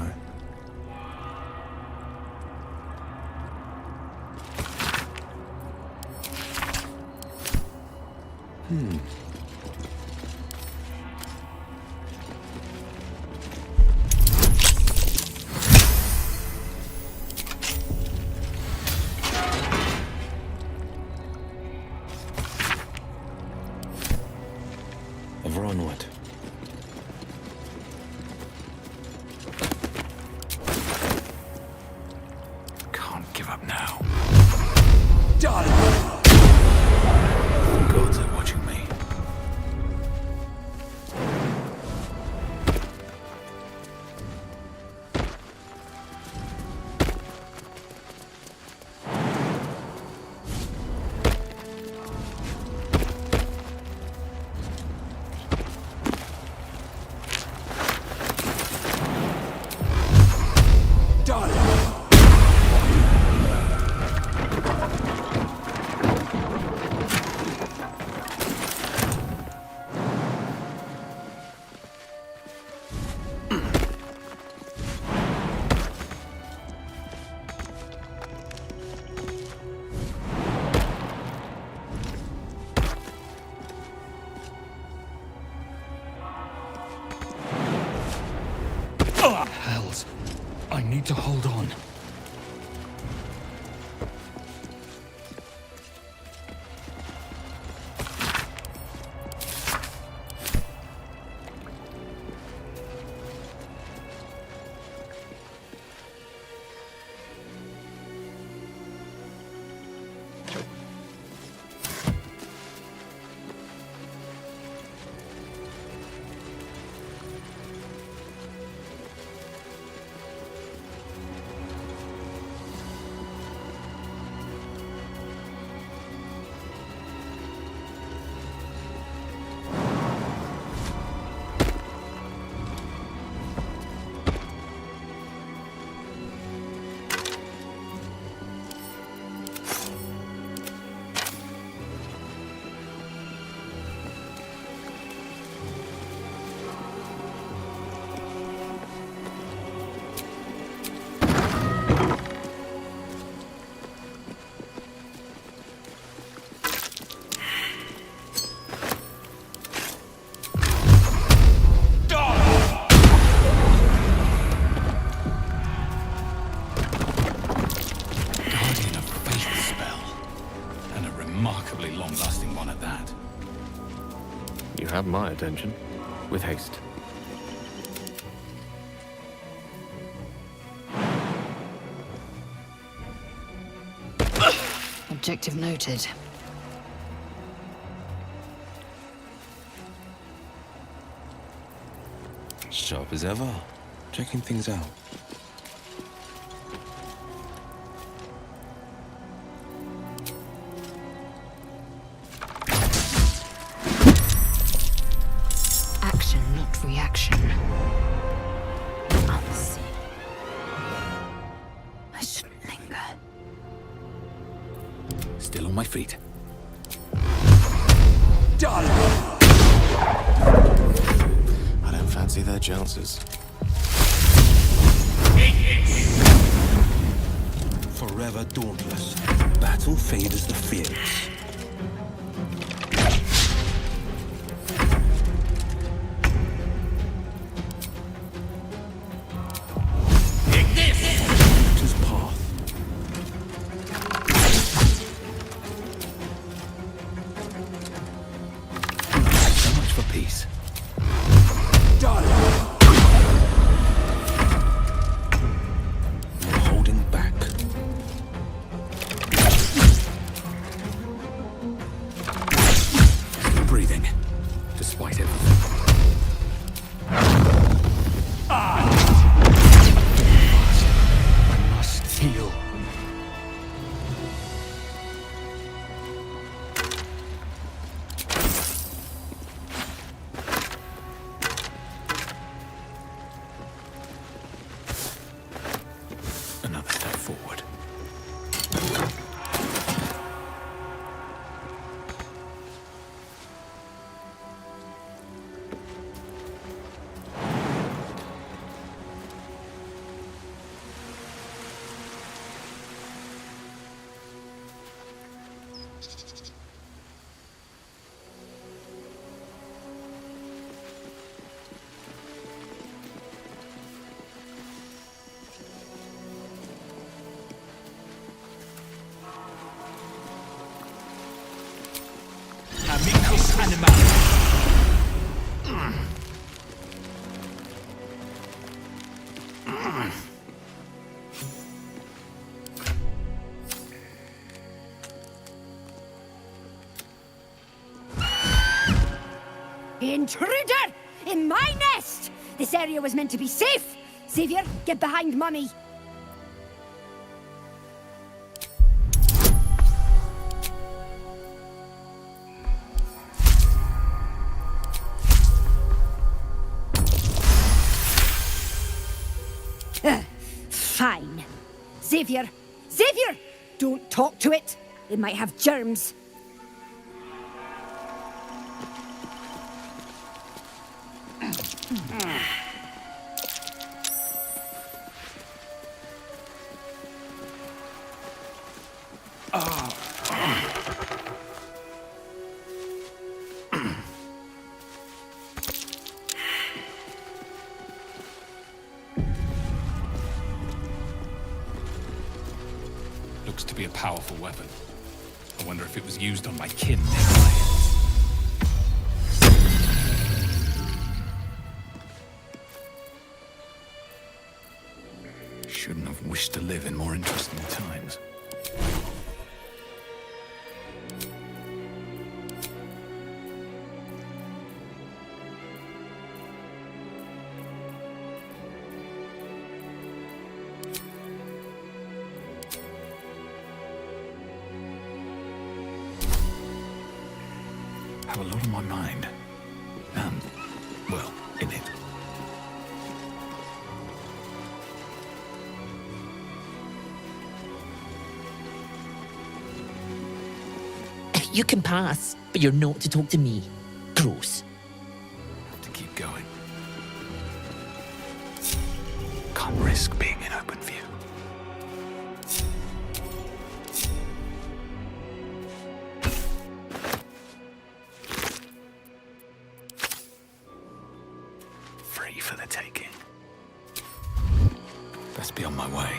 Ever onward. Can't give up now. Done! Gods are watching me. Hells. I need to hold on. Remarkably long-lasting one at that. You have my attention. With haste. Objective noted. Sharp as ever. Checking things out. Action, not reaction. Unseen. I shouldn't linger. Still on my feet. Done! I don't fancy their chances. Forever dauntless. Battle favors the fearless. His path. So much for peace. Done! No holding back. animal! Intruder! In my nest! This area was meant to be safe! Xavier, get behind Mummy! Fine. Xavier! Xavier! Don't talk to it! It might have germs. Looks to be a powerful weapon. I wonder if it was used on my kin. Shouldn't have wished to live in more interesting times. Have a lot on my mind. Well, in it. You can pass, but you're not to talk to me. Gross. Have to keep going. Can't risk being in open view. Free for the taking. Best be on my way.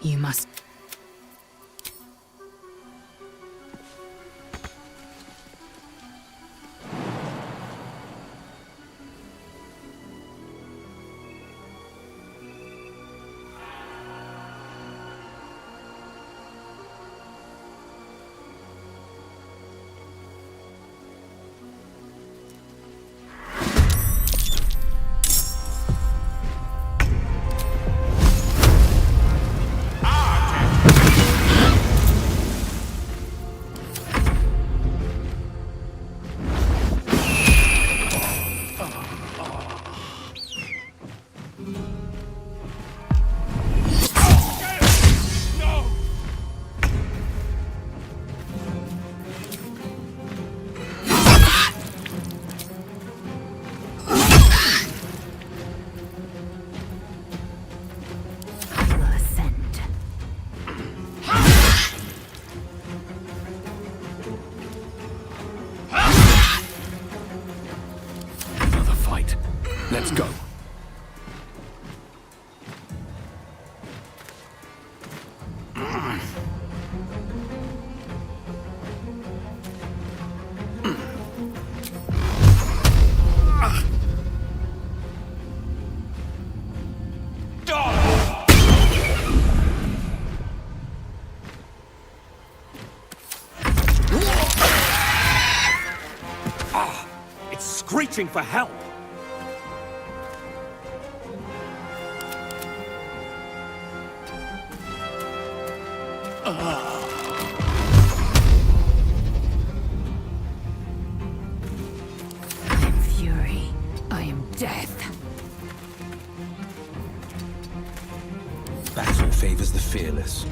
You must... Let's go. screeching for help. I am fury. I am death. Battle favors the fearless.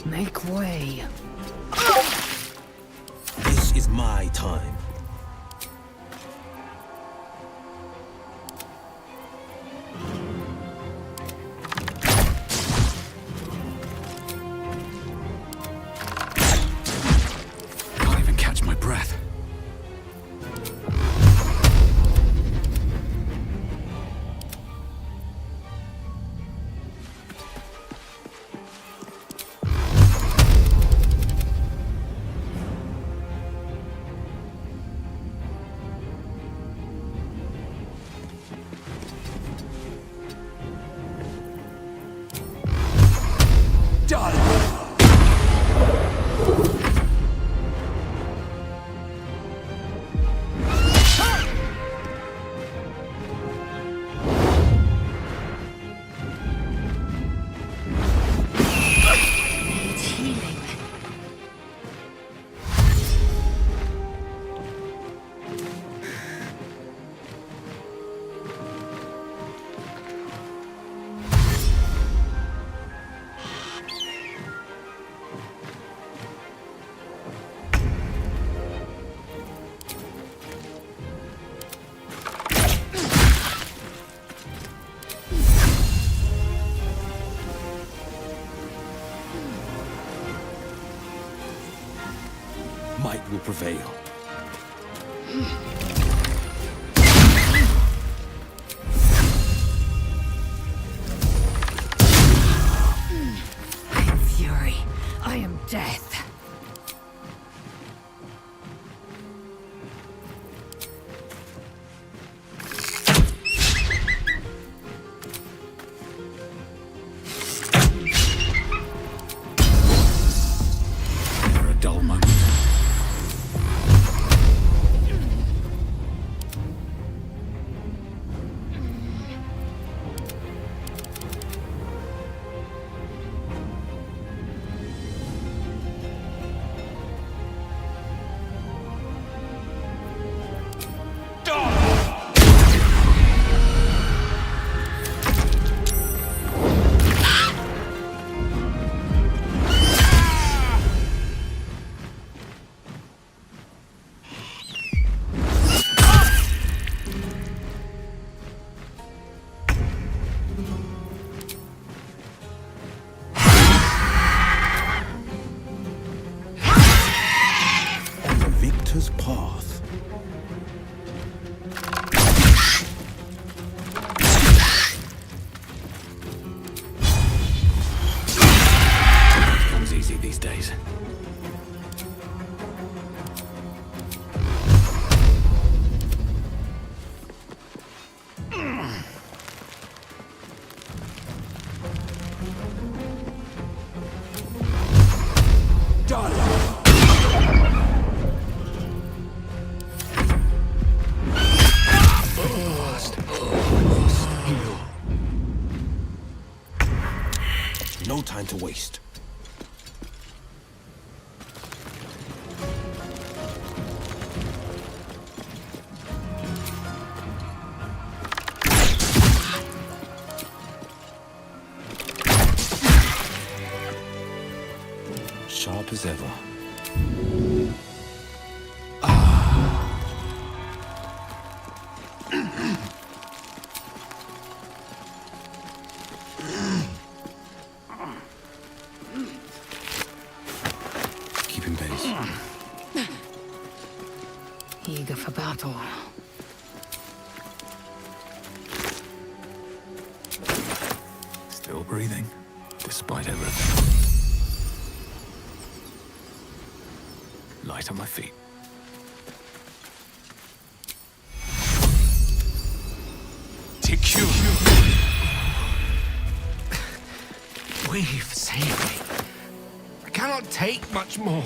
Make way. This is my time. Can't even catch my breath. Might will prevail. I am fury. I am death. Never a dull moment. On the victor's path. Comes easy these days. No time to waste. Sharp as ever. Keeping pace. Eager for battle. get on my feet. Secure. We've saved me. I cannot take much more.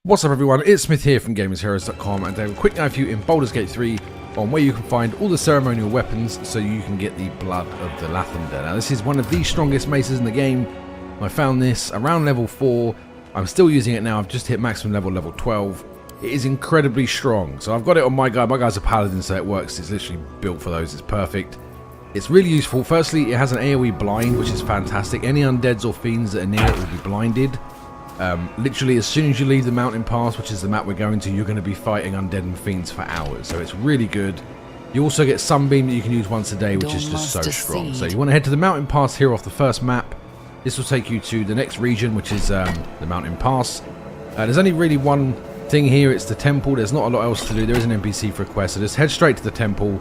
What's up everyone, it's Smith here from GamersHeroes.com, and a quick note for you in Baldur's Gate 3 on where you can find all the ceremonial weapons so you can get the Blood of the Lathander. Now this is one of the strongest maces in the game. I found this around level 4, I'm still using it now, I've just hit maximum level 12. It is incredibly strong, so I've got it on my guy's a paladin so it works, it's literally built for those, it's perfect. It's really useful. Firstly, it has an AoE blind, which is fantastic. Any undeads or fiends that are near it will be blinded. Literally, as soon as you leave the mountain pass, which is the map we're going to, you're going to be fighting undead and fiends for hours. So it's really good. You also get Sunbeam that you can use once a day, which is just so strong. So you want to head to the mountain pass here off the first map. This will take you to the next region, which is the mountain pass. There's only really one thing here. It's the temple. There's not a lot else to do. There is an NPC for a quest. So just head straight to the temple.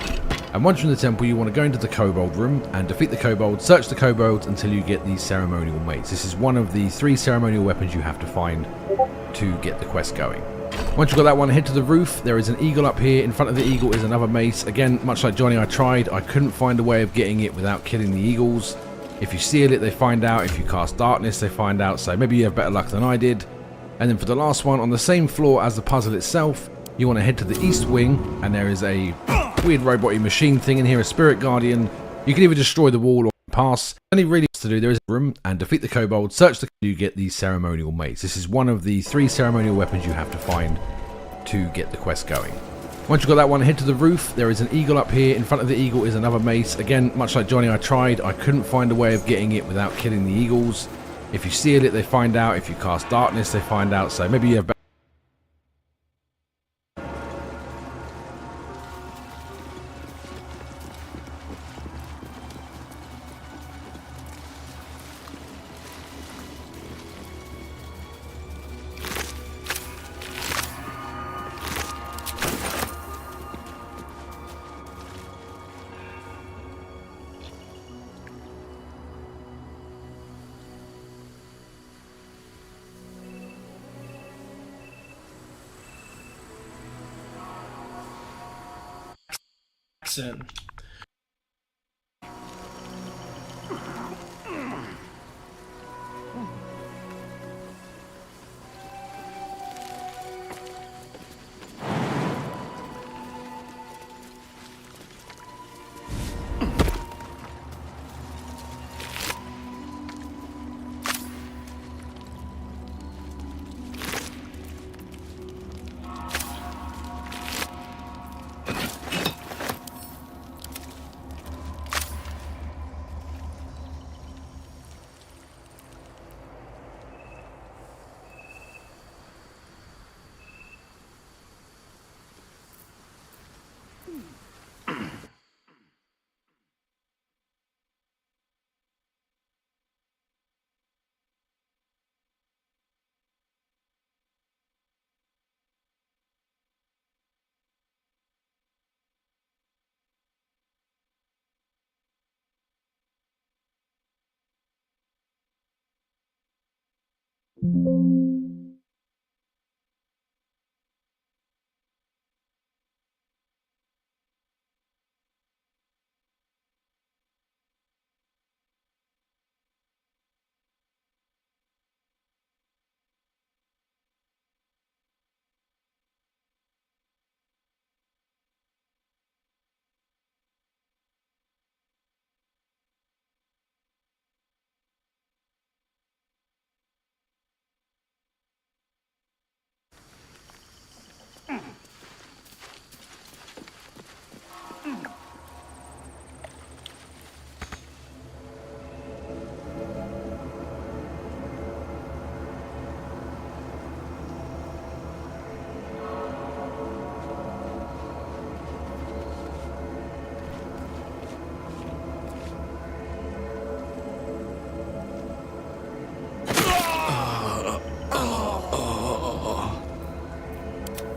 And once you're in the temple, you want to go into the kobold room and defeat the kobold, search the kobolds until you get these ceremonial mates. This is one of the 3 ceremonial weapons you have to find to get the quest going. Once you've got that one, head to the roof. There is an eagle up here. In front of the eagle is another mace. Again, much like Johnny, I tried. I couldn't find a way of getting it without killing the eagles. If you seal it, they find out. If you cast darkness, they find out. So maybe you have better luck than I did. And then for the last one, on the same floor as the puzzle itself, you want to head to the east wing, and there is a weird robot-y machine thing in here, a spirit guardian. You can either destroy the wall or pass. Only really to do, there is a room and defeat the kobold, search the you get these ceremonial mates. This is one of the 3 ceremonial weapons you have to find to get the quest going. Once you've got that one, head to the roof. There is an eagle up here. In front of the eagle is another mace. Again, much like Johnny, I tried. I couldn't find a way of getting it without killing the eagles. If you seal it, they find out. If you cast darkness, they find out. So maybe you have better. In.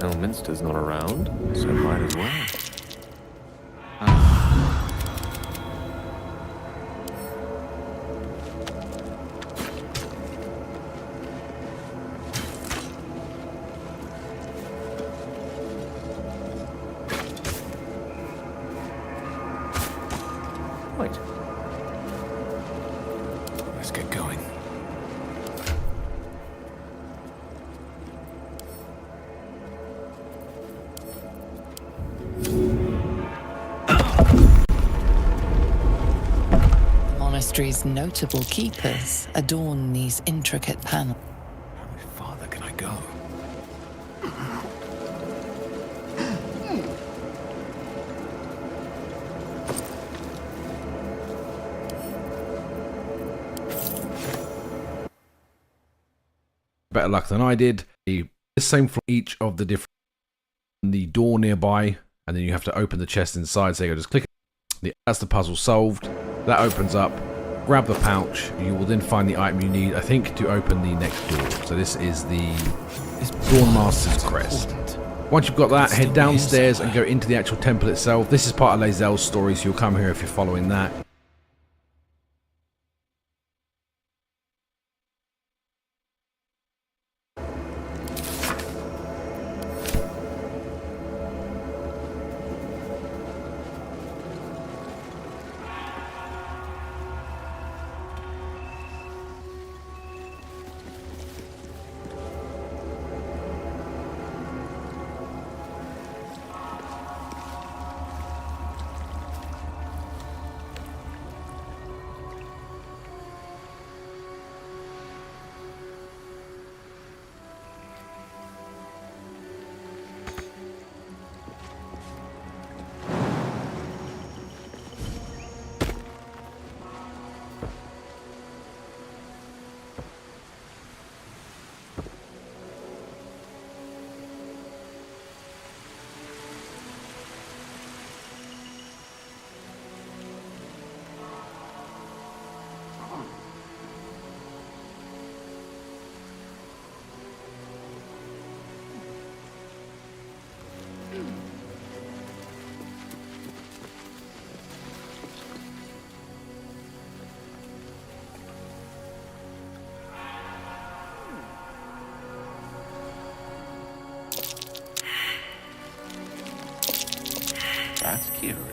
Elminster's not around, so might as well. Right. Let's get going. The monastery's notable keepers adorn these intricate panels. How much farther can I go? Better luck than I did. The same for each of the different the door nearby, and then you have to open the chest inside. So you go just click it. That's the puzzle solved. That opens up. Grab the pouch. You will then find the item you need, I think, to open the next door. So this is the Dawnmaster's Crest. Once you've got that, head downstairs and go into the actual temple itself. This is part of Lae'zel's story, so you'll come here if you're following that. That's curious.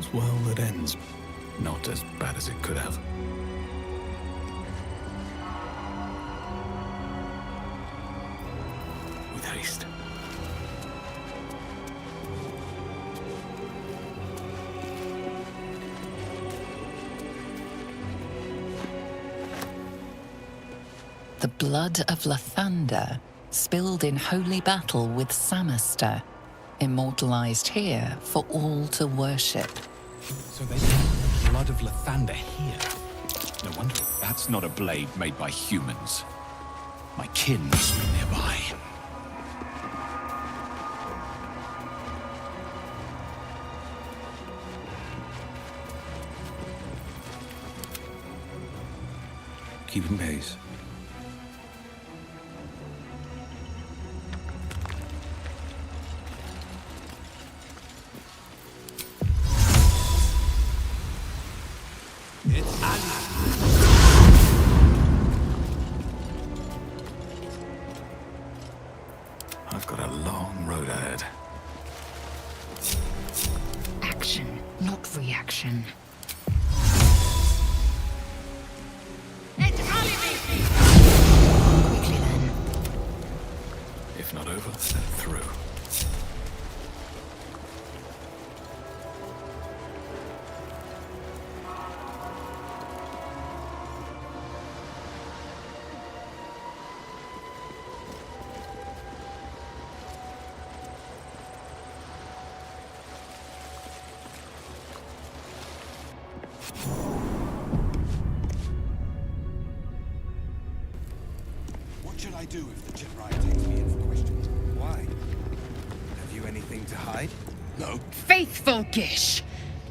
all's well that ends. Not as bad as it could have. With haste. The blood of Lathander, spilled in holy battle with Samaster, immortalized here for all to worship. So they found the blood of Lathander here. No wonder that's not a blade made by humans. My kin must be nearby. Keeping pace. I've got a long road ahead. Action, not reaction. Quickly then. If not over, then through. What should I do if the Jedi takes me in for questions? Why? Have you anything to hide? No. Faithful Gish!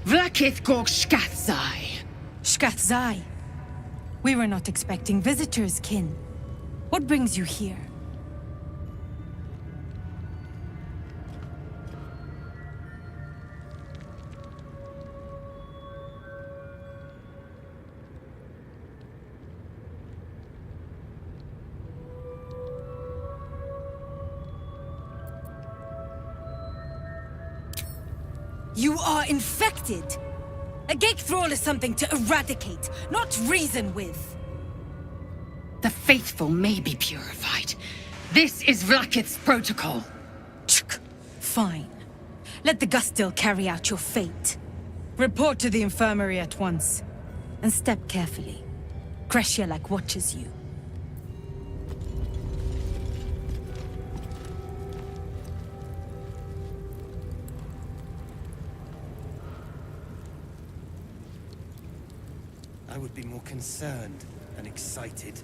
Vlakith Gorg Shkathzai! Shkathzai. We were not expecting visitors, kin. What brings you here? You are infected! A Gith thrall is something to eradicate, not reason with. The faithful may be purified. This is Vlakith's protocol. Fine. Let the Gustil carry out your fate. Report to the infirmary at once. And step carefully. Kreshia like watches you. I would be more concerned than excited.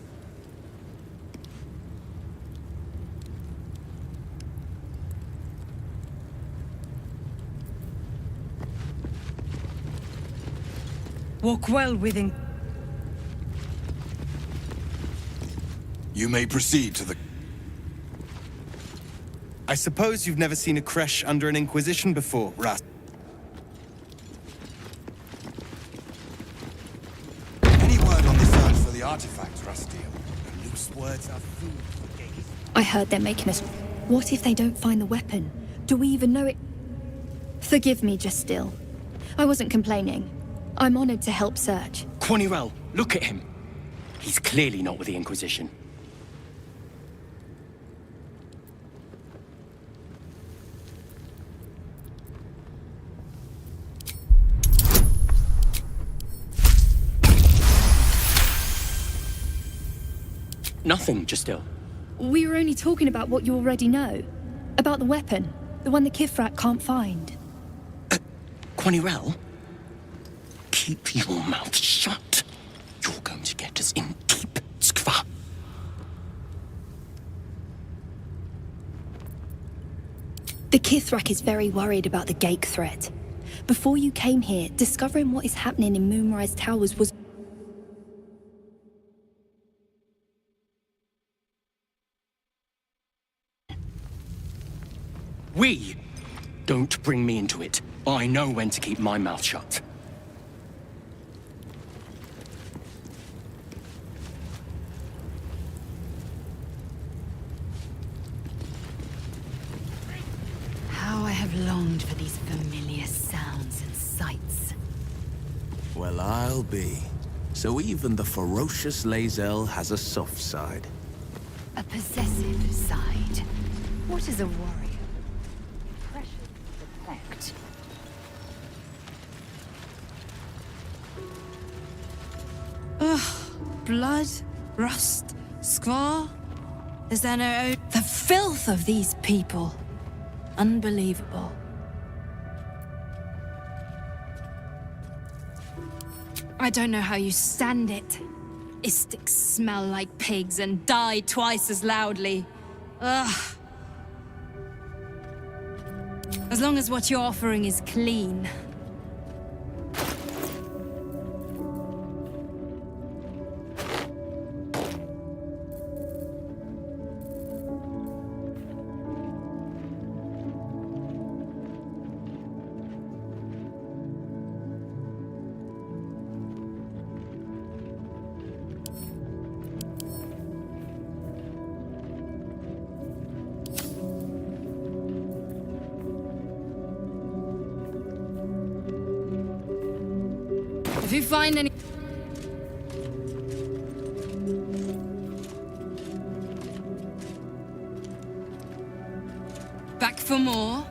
Walk well within. You may proceed to the... I suppose you've never seen a creche under an Inquisition before, Ras. Any word on this search for the artifacts, Rastiel? Loose words are food for Gith. I heard they're making us... What if they don't find the weapon? Do we even know it? Forgive me, just still. I wasn't complaining. I'm honored to help search. Quanirel, look at him. He's clearly not with the Inquisition. Nothing, Justil. We were only talking about what you already know. About the weapon. The one the Kithrak can't find. Quanirel? Keep your mouth shut. You're going to get us in deep, Skva. The Kithrak is very worried about the Gate threat. Before you came here, discovering what is happening in Moonrise Towers was... We! Don't bring me into it. I know when to keep my mouth shut. How I have have longed for these familiar sounds and sights. Well, I'll be. So even the ferocious Lae'zel has a soft side. A possessive side. What is a warrior? Pressure to protect. Ugh. Blood, rust, scar. Is there no... The filth of these people. Unbelievable. I don't know how you stand it. Istics smell like pigs and die twice as loudly. Ugh. As long as what you're offering is clean. If you find any... Back for more?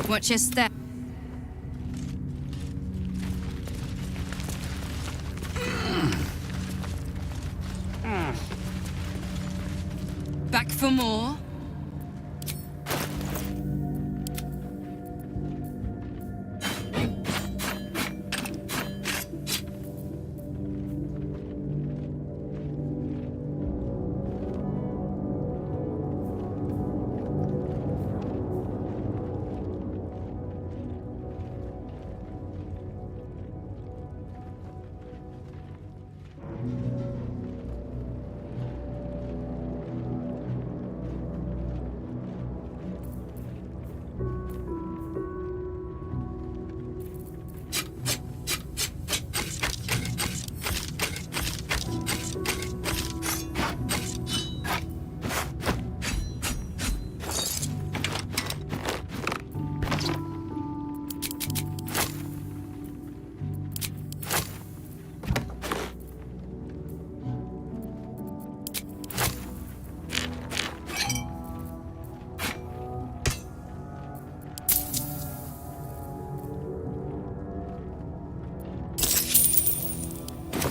Watch your step. Back for more?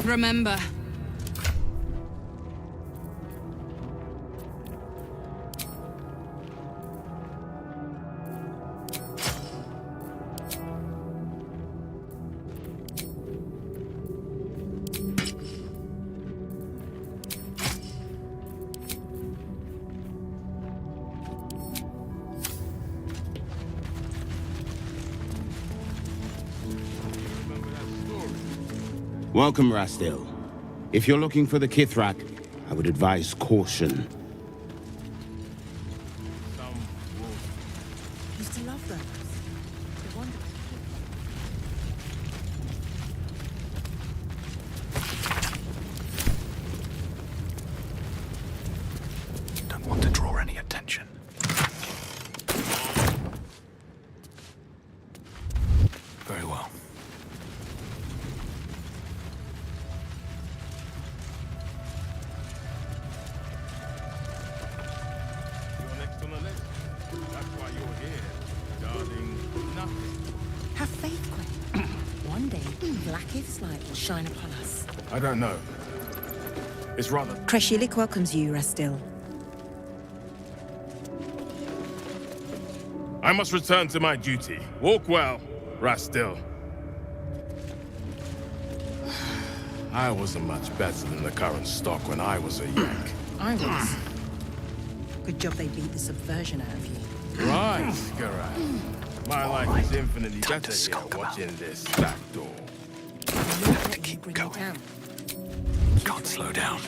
Remember. Welcome, Rastil. If you're looking for the Kithrak, I would advise caution. Used to love them. They're wonderful. Don't want to draw any attention. Very well. Have faith, Gwen. One day, Blackith's light will shine upon us. I don't know. It's rather... Kreshilik welcomes you, Rastil. I must return to my duty. Walk well, Rastil. I wasn't much better than the current stock when I was a Yank. I was. Good job they beat the subversion out of you. Right, Garat. My life is infinitely better here watching this back door. Have to keep going. Can't slow down.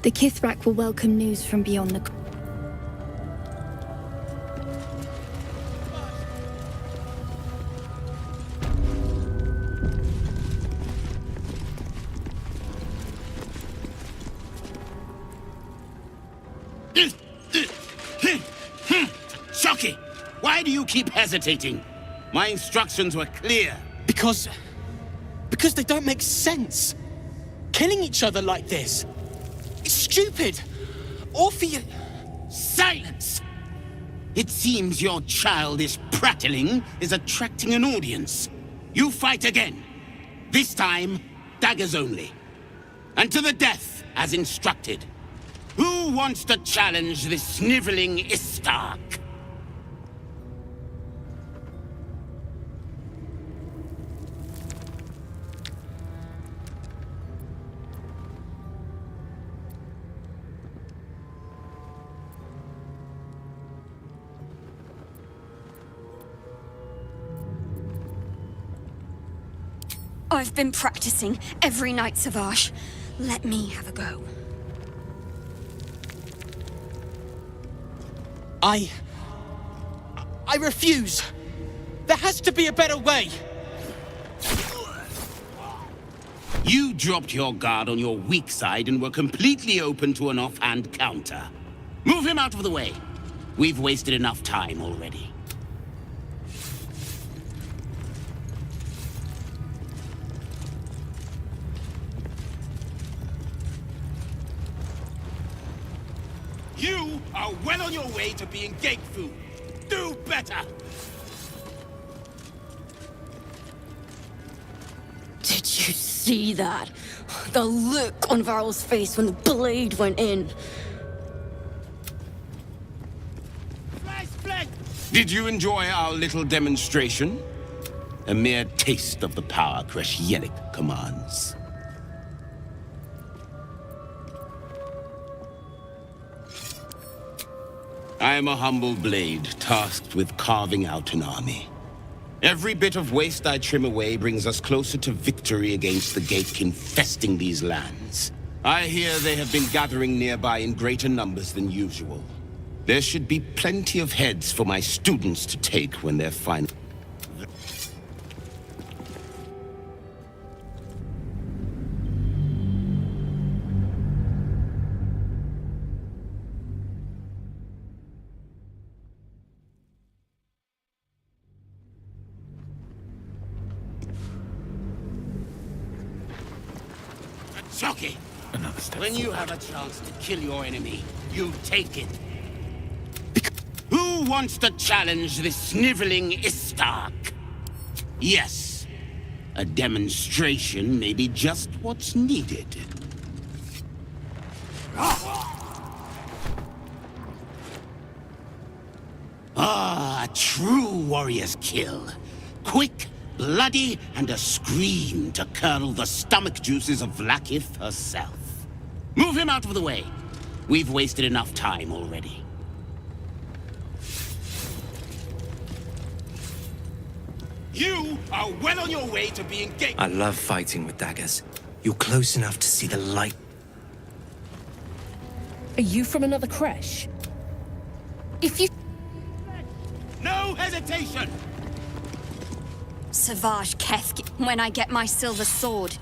The Kithrak will welcome news from beyond the... Shocky! Why do you keep hesitating? My instructions were clear. Because they don't make sense. Killing each other like this. It's stupid. Or for you... Silence! It seems your childish prattling is attracting an audience. You fight again. This time, daggers only. And to the death, as instructed. Who wants to challenge this sniveling Istark? I've been practicing every night, Savage. Let me have a go. I refuse. There has to be a better way. You dropped your guard on your weak side and were completely open to an offhand counter. Move him out of the way. We've wasted enough time already. You are well on your way to being gate food. Do better! Did you see that? The look on Varl's face when the blade went in. Did you enjoy our little demonstration? A mere taste of the power Kresh Yelik commands. I am a humble blade, tasked with carving out an army. Every bit of waste I trim away brings us closer to victory against the Gate infesting these lands. I hear they have been gathering nearby in greater numbers than usual. There should be plenty of heads for my students to take when they're final. Shocky! Another step When you have a chance to kill your enemy, you take it. Who wants to challenge this sniveling Istark? Yes, a demonstration may be just what's needed. Ah, a true warrior's kill. Quick, bloody, and a scream to curdle the stomach juices of Vlakith herself. Move him out of the way. We've wasted enough time already. You are well on your way to being gay. I love fighting with daggers. You're close enough to see the light. Are you from another Kresh? If you... No hesitation! Savage Keth when I get my silver sword.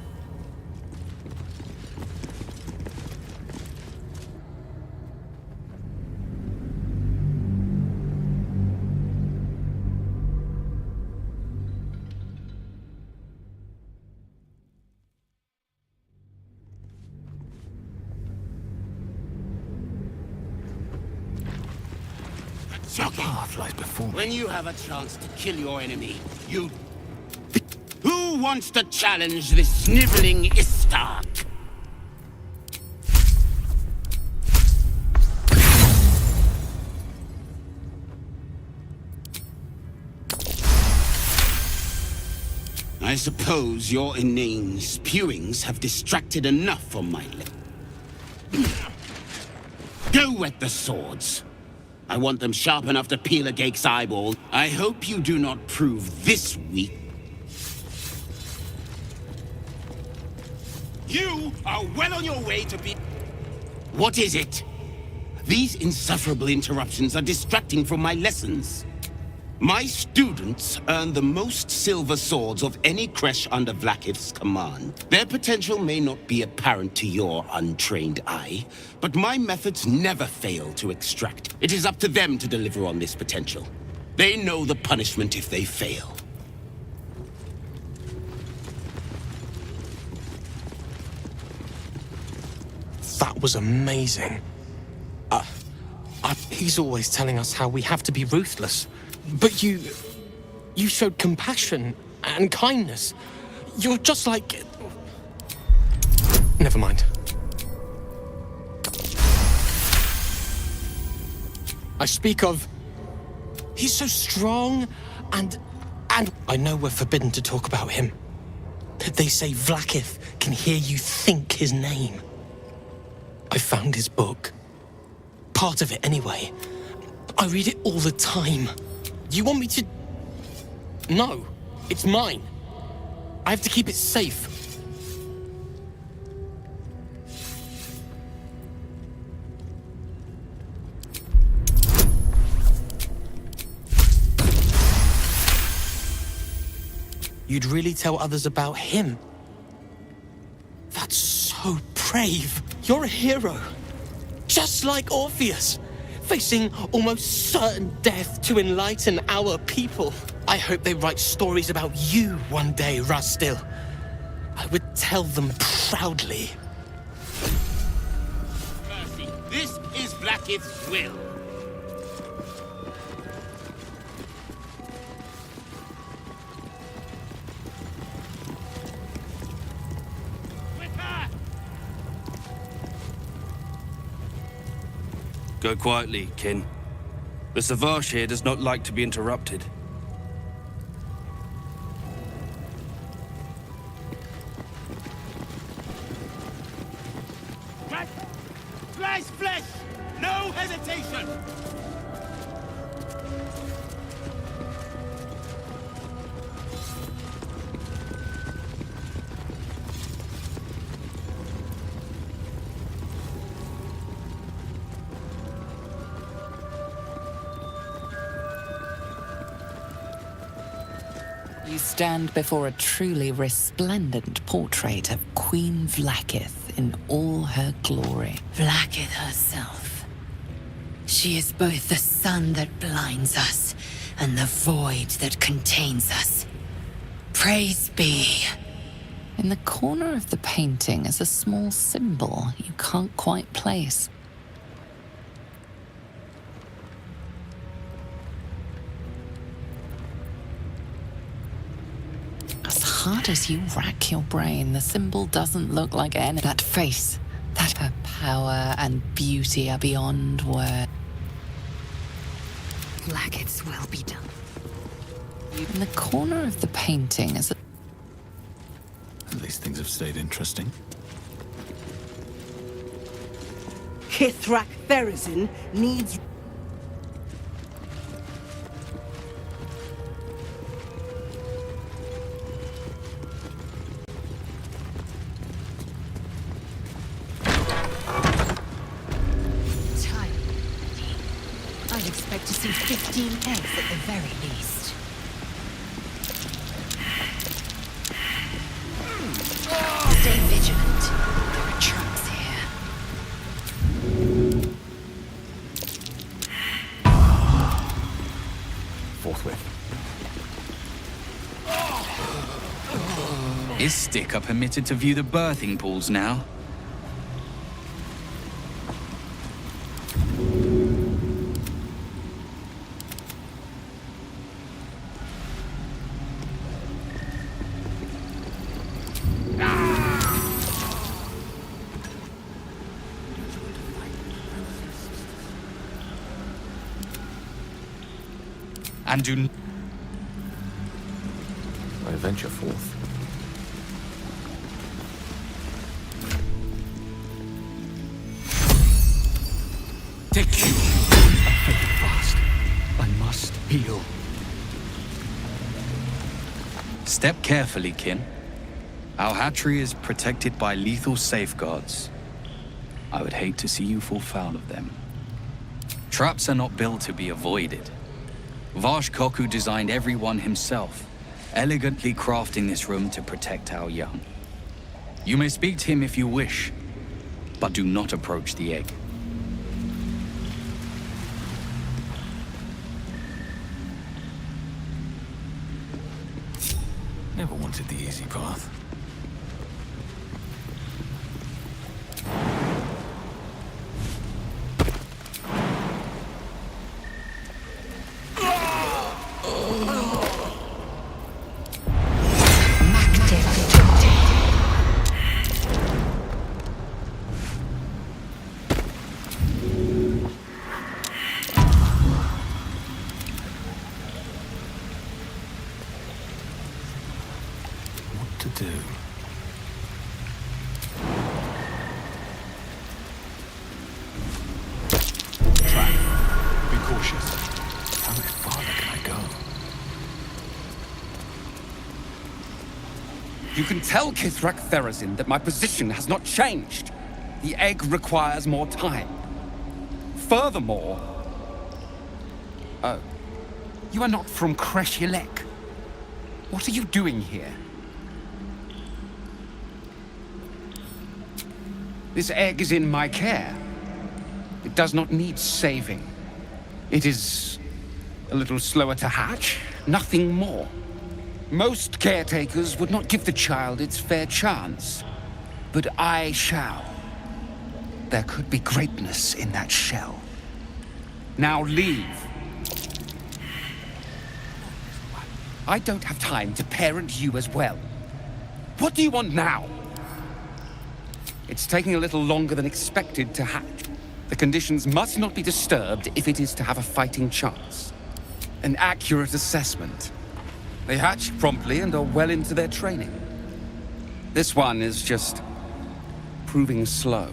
Shocking! Path lies before me. When you have a chance to kill your enemy, you... Who wants to challenge this sniveling Istark? I suppose your inane spewings have distracted enough from my Go wet the swords. I want them sharp enough to peel a Gake's eyeball. I hope you do not prove this weak. You are well on your way to be... What is it? These insufferable interruptions are distracting from my lessons. My students earn the most silver swords of any Kresh under Vlakith's command. Their potential may not be apparent to your untrained eye, but my methods never fail to extract. It is up to them to deliver on this potential. They know the punishment if they fail. That was amazing. He's always telling us how we have to be ruthless. But you showed compassion and kindness. You're just like... Never mind. I speak of... He's so strong, and I know we're forbidden to talk about him. They say Vlakith can hear you think his name. I found his book. Part of it, anyway. I read it all the time. You want me to... No, it's mine. I have to keep it safe. You'd really tell others about him? That's so brave. You're a hero. Just like Orpheus, facing almost certain death to enlighten our people. I hope they write stories about you one day, Rastil. I would tell them proudly. Mercy, this is Blackith's will. Go quietly, kin. The Savage here does not like to be interrupted. Slice flesh! No hesitation! You stand before a truly resplendent portrait of Queen Vlakith in all her glory. Vlakith herself. She is both the sun that blinds us and the void that contains us. Praise be. In the corner of the painting is a small symbol you can't quite place. As hard as you rack your brain, the symbol doesn't look like any. That face, that her power and beauty are beyond word. Blackith's will be done. In the corner of the painting is a... At least things have stayed interesting. Hithrak Therazin needs... I'd expect to see 15 eggs at the very least. Stay vigilant. There are traps here. Forthwith. Is Sticker permitted to view the birthing pools now? And do... I venture forth. Take you! Fast. I must heal. Step carefully, kin. Our hatchery is protected by lethal safeguards. I would hate to see you fall foul of them. Traps are not built to be avoided. Vash Koku designed every one himself, elegantly crafting this room to protect our young. You may speak to him if you wish, but do not approach the egg. Never wanted the easy path. To do. Track. Be cautious. How much farther can I go? You can tell Kithrak Therazin that my position has not changed. The egg requires more time. Furthermore... Oh. You are not from Kreshilek. What are you doing here? This egg is in my care. It does not need saving. It is a little slower to hatch, nothing more. Most caretakers would not give the child its fair chance, but I shall. There could be greatness in that shell. Now leave. I don't have time to parent you as well. What do you want now? It's taking a little longer than expected to hatch. The conditions must not be disturbed if it is to have a fighting chance. An accurate assessment. They hatch promptly and are well into their training. This one is just proving slow.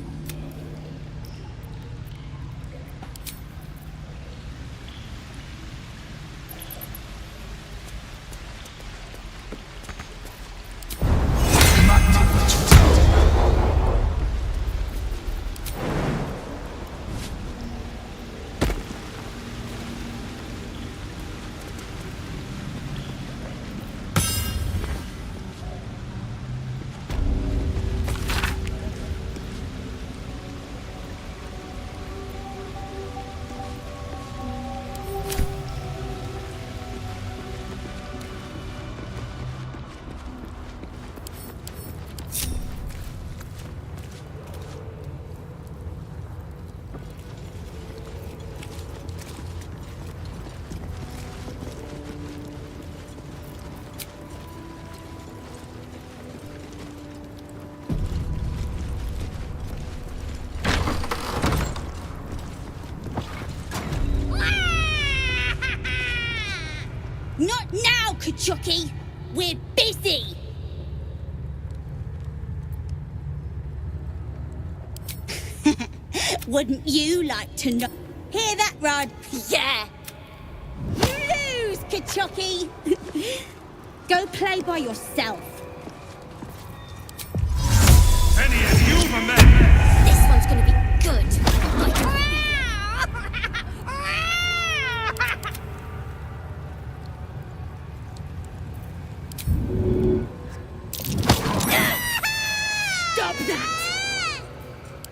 Not now, Kachuki! We're busy! Wouldn't you like to know? Hear that, Rod? Yeah! You lose, Kachuki! Go play by yourself. Any of you men! This one's gonna be good. Stop that!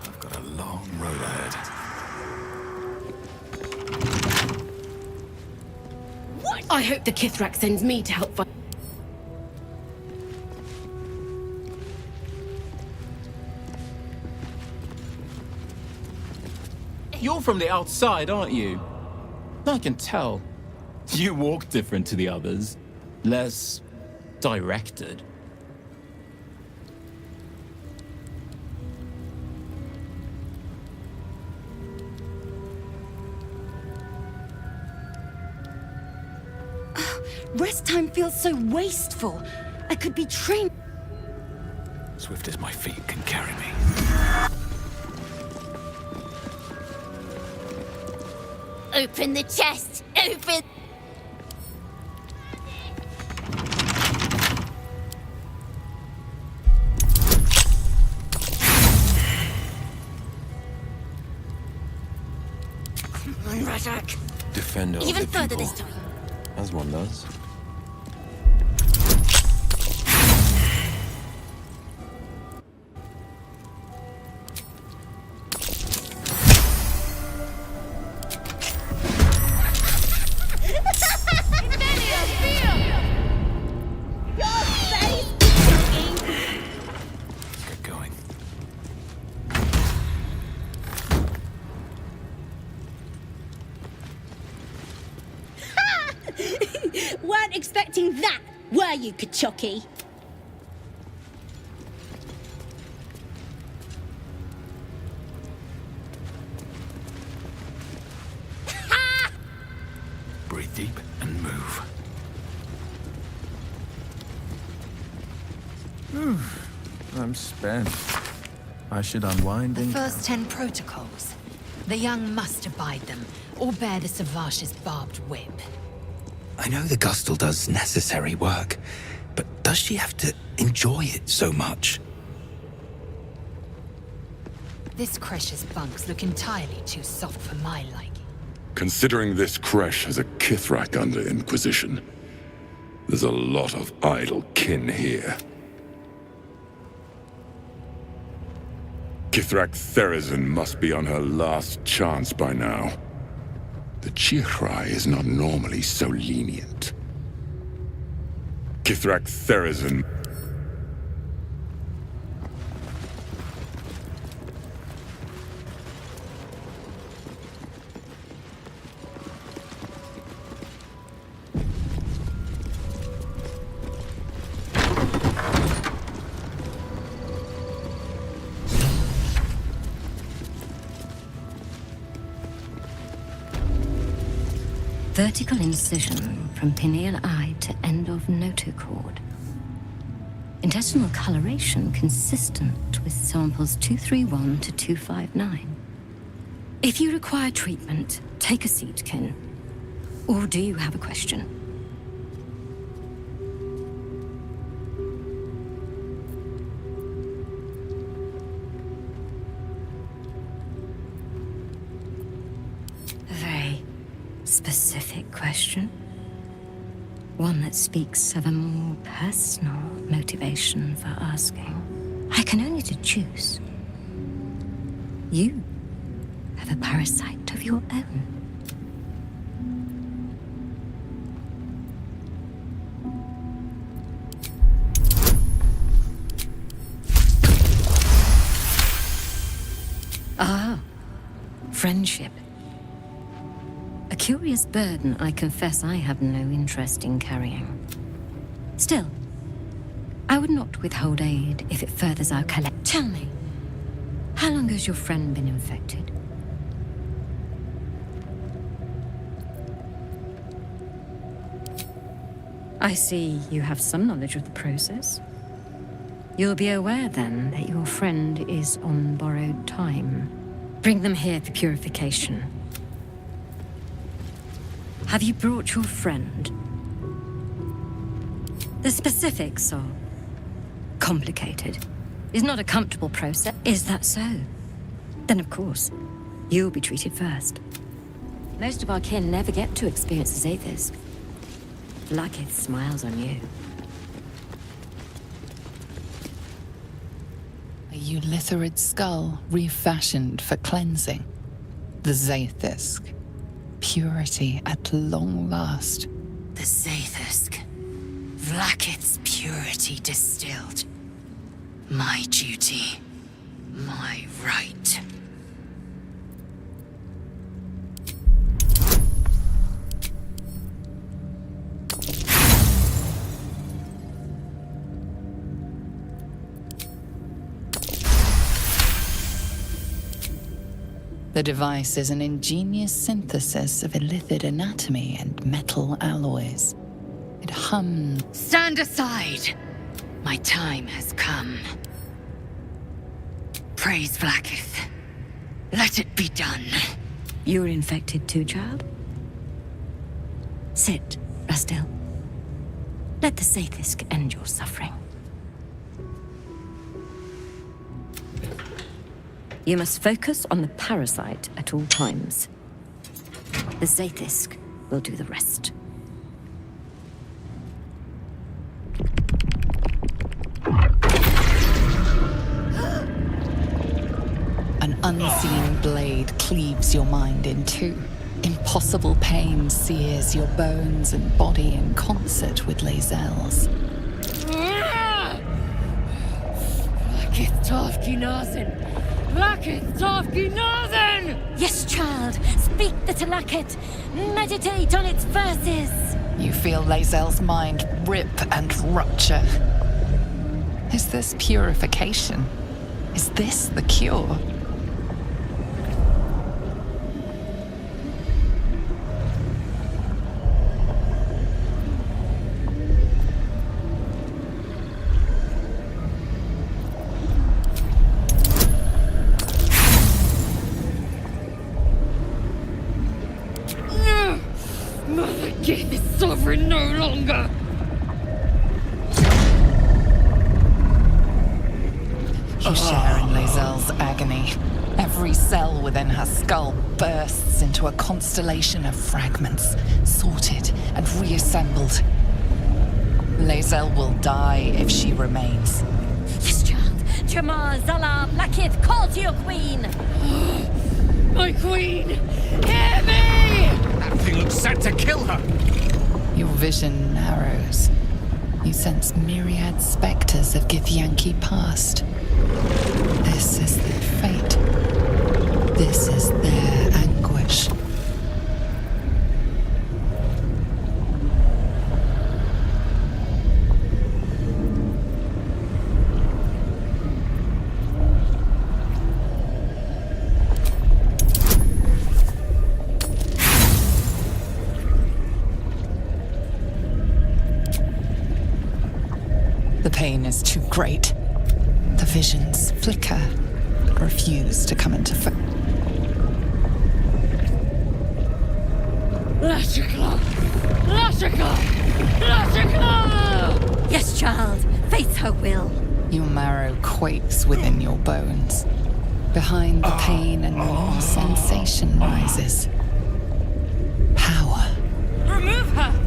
I've got a long road ahead. What? I hope the Kithrak sends me to help fight. You're from the outside, aren't you? I can tell. You walk different to the others. Less directed. Rest time feels so wasteful. I could be trained. Swift as my feet can carry me. Open the chest! Open! Come on, Razak. Defender Even of the further people, this time. as one does. Get going. Weren't expecting that, were you, Kachoki? Breathe deep and move. I'm spent. I should unwind The in first 10 protocols. The young must abide them, or bear the Savash's barbed whip. I know the Gustle does necessary work, but does she have to enjoy it so much? This Cresh's bunks look entirely too soft for my liking. Considering this Kresh has a Kithrak under Inquisition, there's a lot of idle kin here. Kithrak Therazin must be on her last chance by now. The Chihrai is not normally so lenient. Kithrak Therazin... Vertical incision from pineal eye to end of notochord. Intestinal coloration consistent with samples 231 to 259. If you require treatment, take a seat, Kin. Or do you have a question? Specific question. One that speaks of a more personal motivation for asking. I can only deduce. You have a parasite of your own. Ah, friendship. A curious burden I confess I have no interest in carrying. Still, I would not withhold aid if it furthers our collect. Tell me, how long has your friend been infected? I see you have some knowledge of the process. You'll be aware then that your friend is on borrowed time. Bring them here for purification. Have you brought your friend? The specifics are complicated. It's not a comfortable process. Is that so? Then of course, you'll be treated first. Most of our kin never get to experience the Zathis. Lakith smiles on you. A Eulitharid skull refashioned for cleansing. The Zathisk. Purity at long last. The Zathisk. Vlakith's purity distilled. My duty. My right. The device is an ingenious synthesis of illithid anatomy and metal alloys. It hums. Stand aside! My time has come. Praise Vlakith. Let it be done. You're infected too, child? Sit, Rastil. Let the Zathisk end your suffering. You must focus on the parasite at all times. The Zathisk will do the rest. An unseen blade cleaves your mind in two. Impossible pain sears your bones and body in concert with Lae'zel's. Vlakith Tavki Nazin! Vlakith Tavki Nazin! Yes, child. Speak the Talakit. Meditate on its verses. You feel Lae'zel's mind rip and rupture. Is this purification? Is this the cure? Mother Gith is sovereign no longer! You share in Lae'zel's agony. Every cell within her skull bursts into a constellation of fragments, sorted and reassembled. Lae'zel will die if she remains. Yes, child. Jamar, Zala, Blackith, call to your queen! My queen! Hear me! That thing looks set to kill her! Your vision narrows. You sense myriad specters of Githyanki past. This is their fate. This is their anguish. The pain is too great. The visions flicker, refuse to come into focus. Lashikla! Lashikla! Lashikla! Yes, child. Face her will. Your marrow quakes within your bones. Behind the pain, a new sensation rises. Power. Remove her!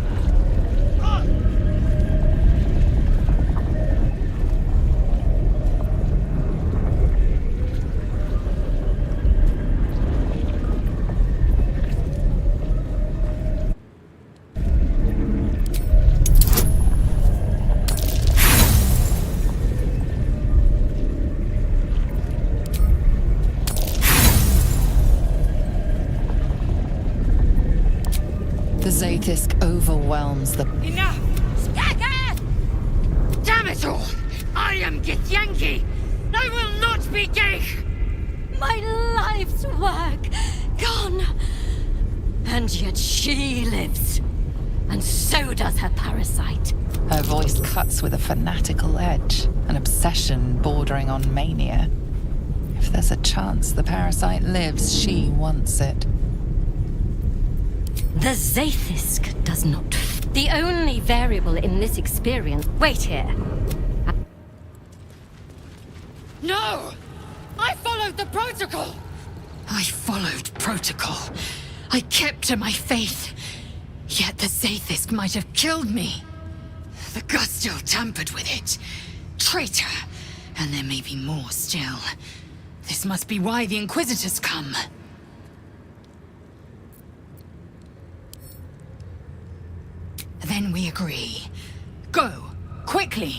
The Zaith'isk overwhelms the... Enough! Skaka! Damn it all! I am Githyanki! I will not be Gith! My life's work gone! And yet she lives. And so does her parasite. Her voice cuts with a fanatical edge, an obsession bordering on mania. If there's a chance the parasite lives, she wants it. The Zaith'isk does not. The only variable in this experience. Wait here. No! I followed the protocol! I followed protocol. I kept to my faith. Yet the Zaith'isk might have killed me. The Gustil tampered with it. Traitor. And there may be more still. This must be why the Inquisitors come. Then we agree. Go, quickly!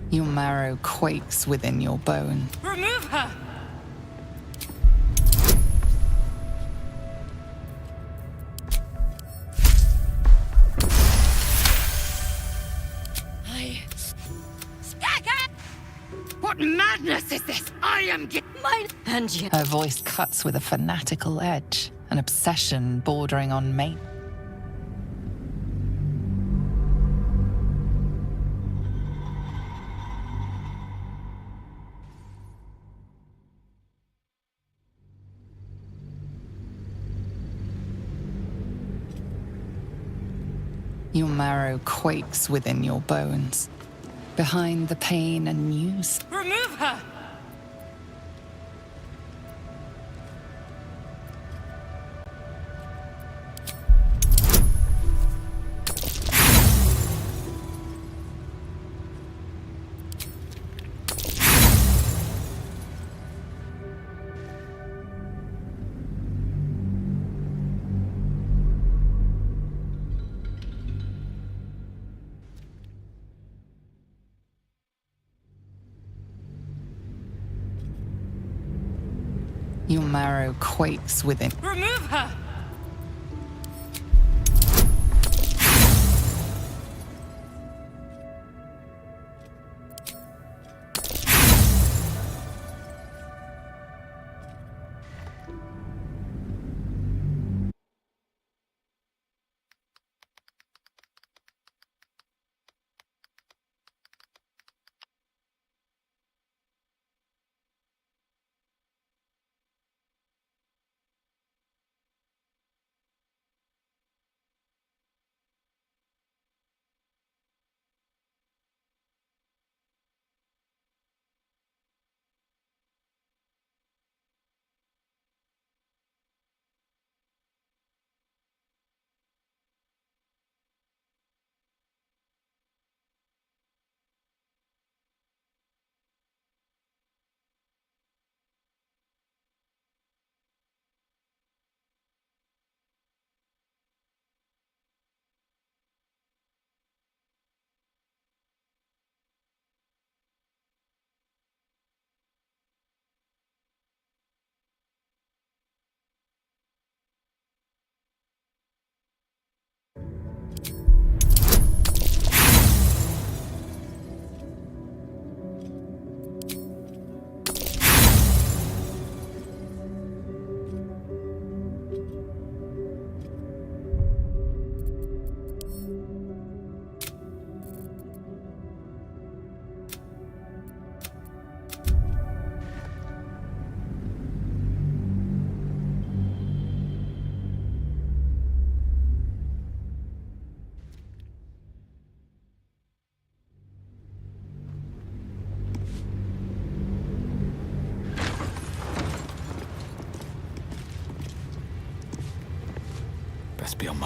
Your marrow quakes within your bone. Remove her! What madness is this? I am mine. And yet... Her voice cuts with a fanatical edge, an obsession bordering on mate. Your marrow quakes within your bones. Behind the pain, a news. Remove her! Your marrow quakes within. Remove her!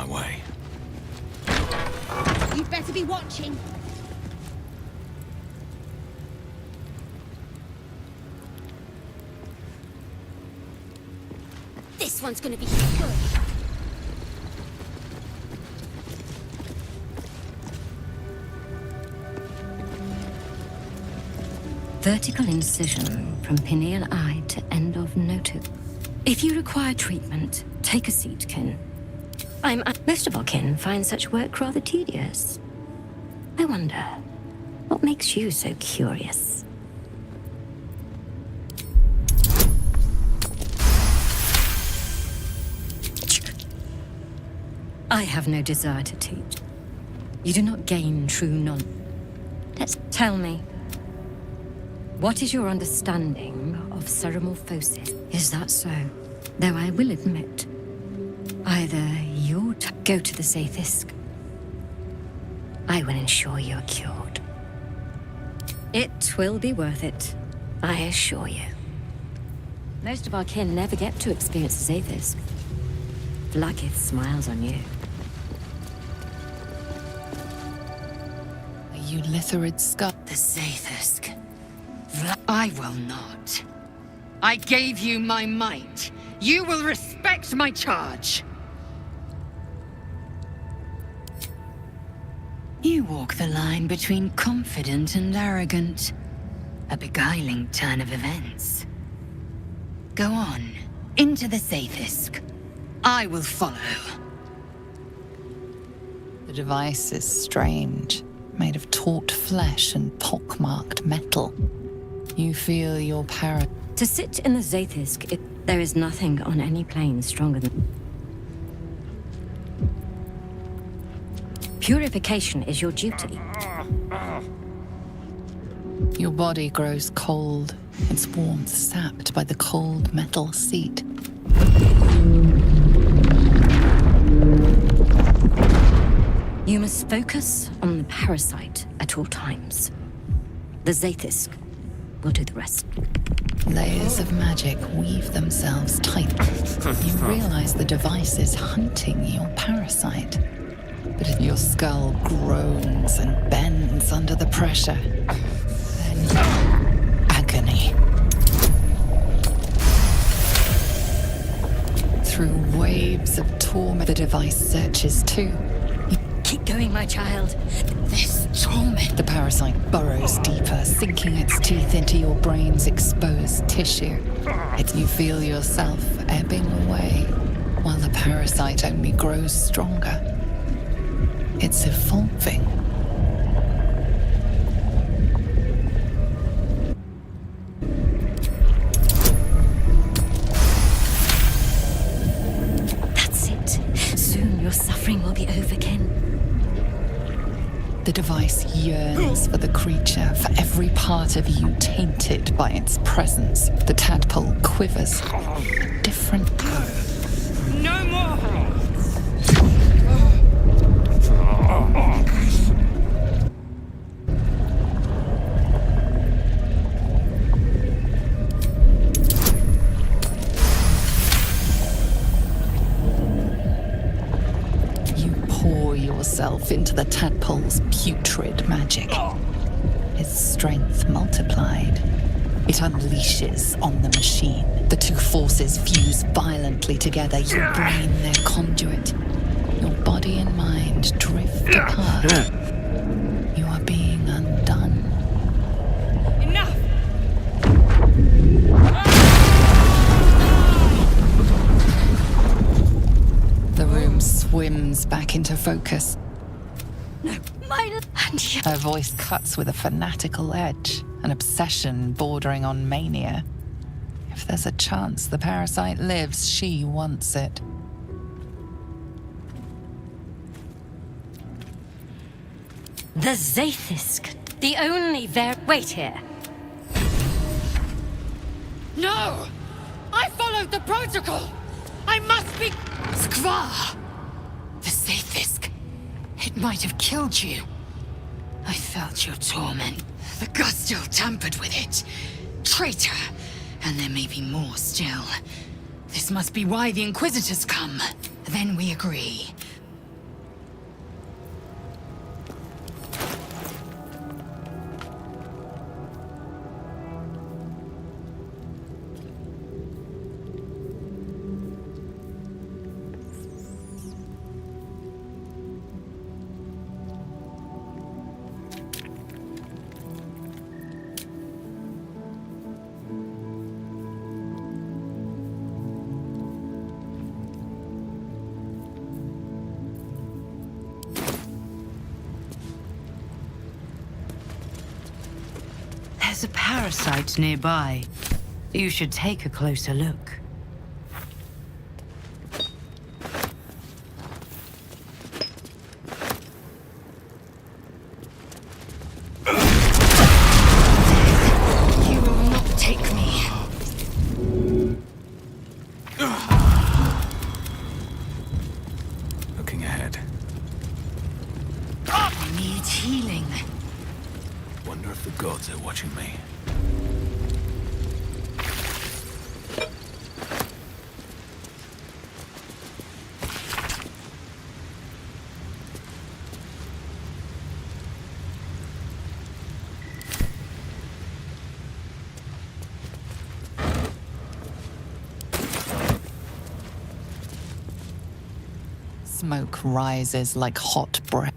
my way. You'd better be watching. This one's gonna be good. Vertical incision from pineal eye to end of notochord. If you require treatment, take a seat, kin. Most of our kin find such work rather tedious. I wonder, what makes you so curious? I have no desire to teach. You do not gain true knowledge. Tell me, what is your understanding of ceremorphosis? Is that so? Though I will admit, either you go to the Zaithisk, I will ensure you are cured. It will be worth it, I assure you. Most of our kin never get to experience the Zaithisk. Vlakith smiles on you. You Lithorid skull. The Zaithisk. I will not. I gave you my might. You will respect my charge. You walk the line between confident and arrogant. A beguiling turn of events. Go on, into the Zaithisk. I will follow. The device is strange, made of taut flesh and pockmarked metal. You feel your power. To sit in the Zaithisk, there is nothing on any plane stronger than... Purification is your duty. Your body grows cold, its warmth sapped by the cold metal seat. You must focus on the parasite at all times. The Zaithisk will do the rest. Layers of magic weave themselves tight. You realize the device is hunting your parasite. But your skull groans and bends under the pressure. Then agony. Through waves of torment, the device searches too. Keep going, my child. This torment. The parasite burrows deeper, sinking its teeth into your brain's exposed tissue. You feel yourself ebbing away, while the parasite only grows stronger. It's evolving. That's it. Soon your suffering will be over, kin. The device yearns for the creature, for every part of you tainted by its presence. The tadpole quivers. Different. No more! Yourself into the tadpole's putrid magic. Its strength multiplied. It unleashes on the machine. The two forces fuse violently together. Your brain, their conduit. Your body and mind drift apart. You are being undone. Enough! The room swims back into focus. No, Her voice cuts with a fanatical edge, an obsession bordering on mania. If there's a chance the parasite lives, she wants it. The Zaithisk, the only Wait here. No! I followed the protocol! I must be... Skvar! The Zaithisk. It might have killed you. I felt your torment. The Gustil tampered with it. Traitor. And there may be more still. This must be why the Inquisitors come. Then we agree. There's a parasite nearby. You should take a closer look. You will not take me. Looking ahead. I need healing. Wonder if the gods are watching me. Smoke rises like hot breath.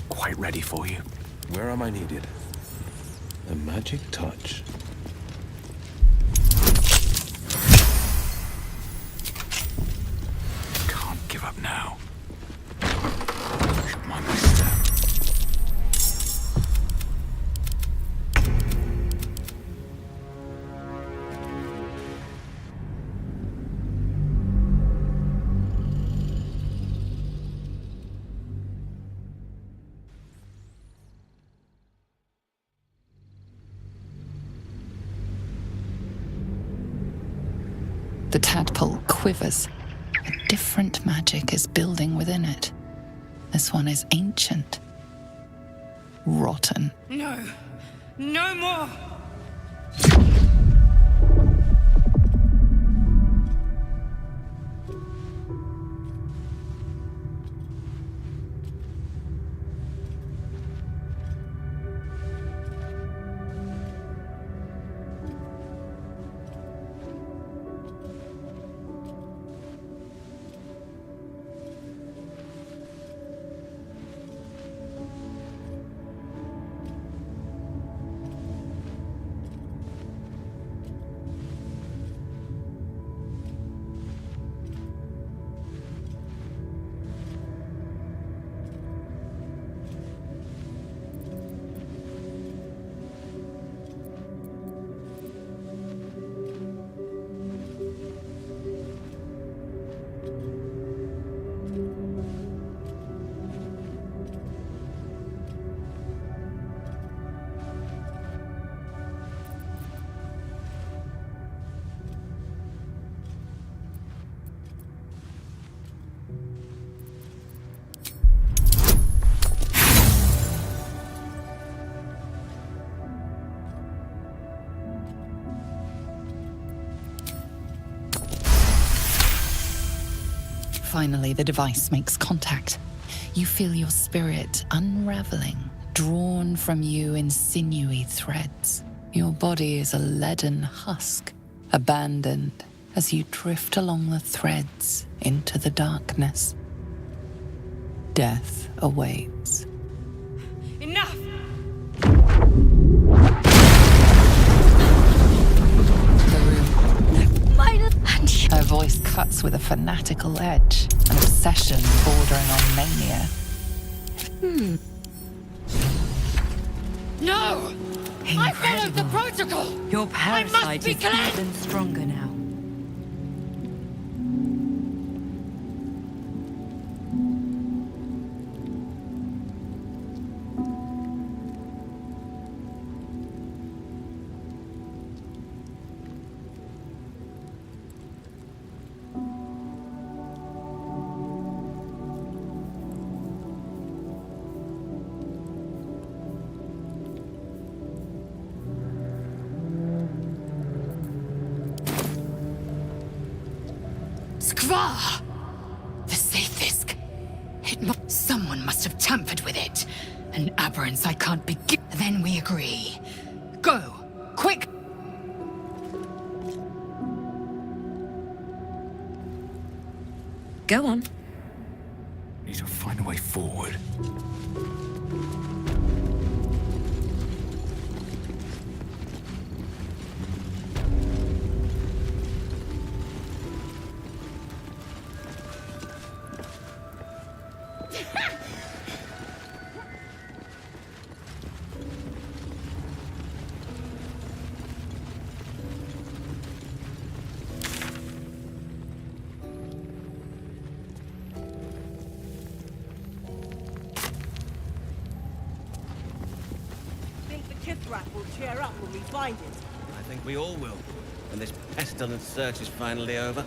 Quite ready for you. Where am I needed? A magic touch. Can't give up now. Mind my step. The tadpole quivers. A different magic is building within it. This one is ancient. Rotten. No. No more. Finally, the device makes contact. You feel your spirit unraveling, drawn from you in sinewy threads. Your body is a leaden husk, abandoned as you drift along the threads into the darkness. Death awaits. Enough! Her voice cuts with a fanatical edge, an obsession bordering on mania. No! I followed the protocol! Your I must parasite be is cleansed! even stronger now. Skvar! The Sathisk. Someone must have tampered with it. An aberrance I can't begin. Then we agree. Go! Quick! Go on. Need to find a way forward. Githrak will cheer up when we find it. I think we all will, when this pestilent search is finally over.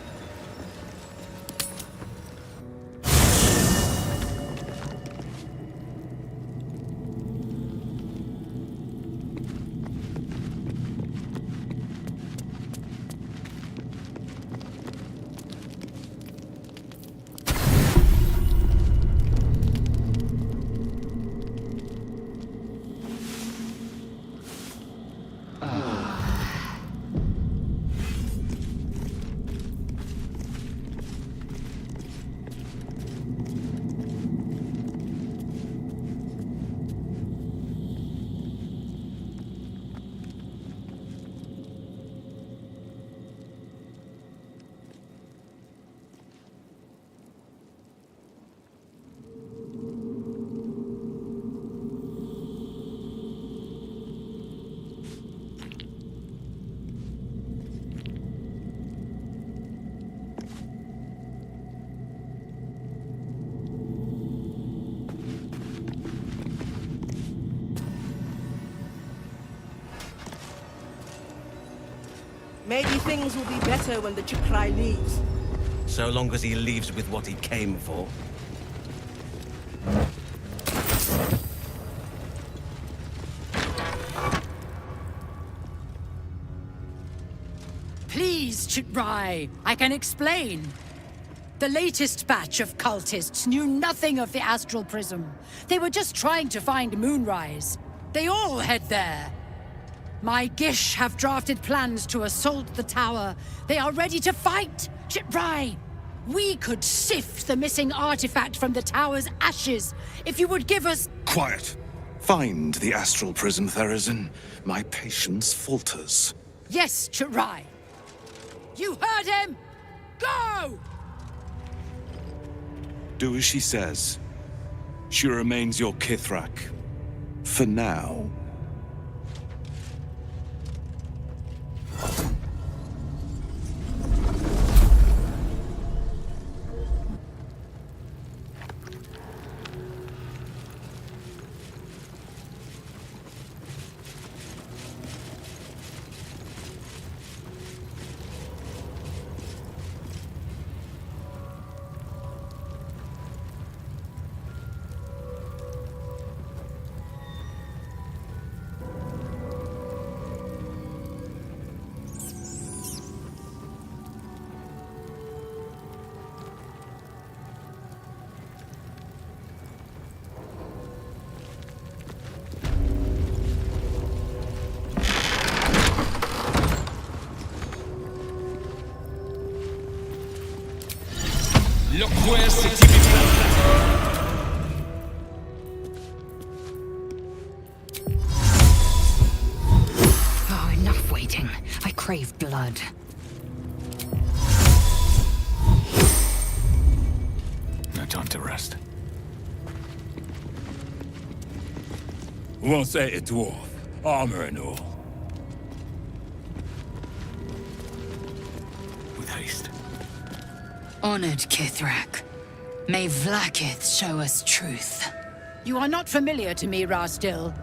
Maybe things will be better when the Chikrai leaves. So long as he leaves with what he came for. Please, Chitrai, I can explain. The latest batch of cultists knew nothing of the Astral Prism. They were just trying to find Moonrise. They all head there. My Gish have drafted plans to assault the tower. They are ready to fight! Chitrai! We could sift the missing artifact from the tower's ashes if you would give us— Quiet. Find the Astral Prism, Therazin. My patience falters. Yes, Chitrai. You heard him! Go! Do as she says. She remains your Kithrak. For now. Oh, enough waiting. I crave blood. No time to rest. Won't say a dwarf, armor and all. With haste. Honored Kithrak. May Vlaakith show us truth. You are not familiar to me, Rastil.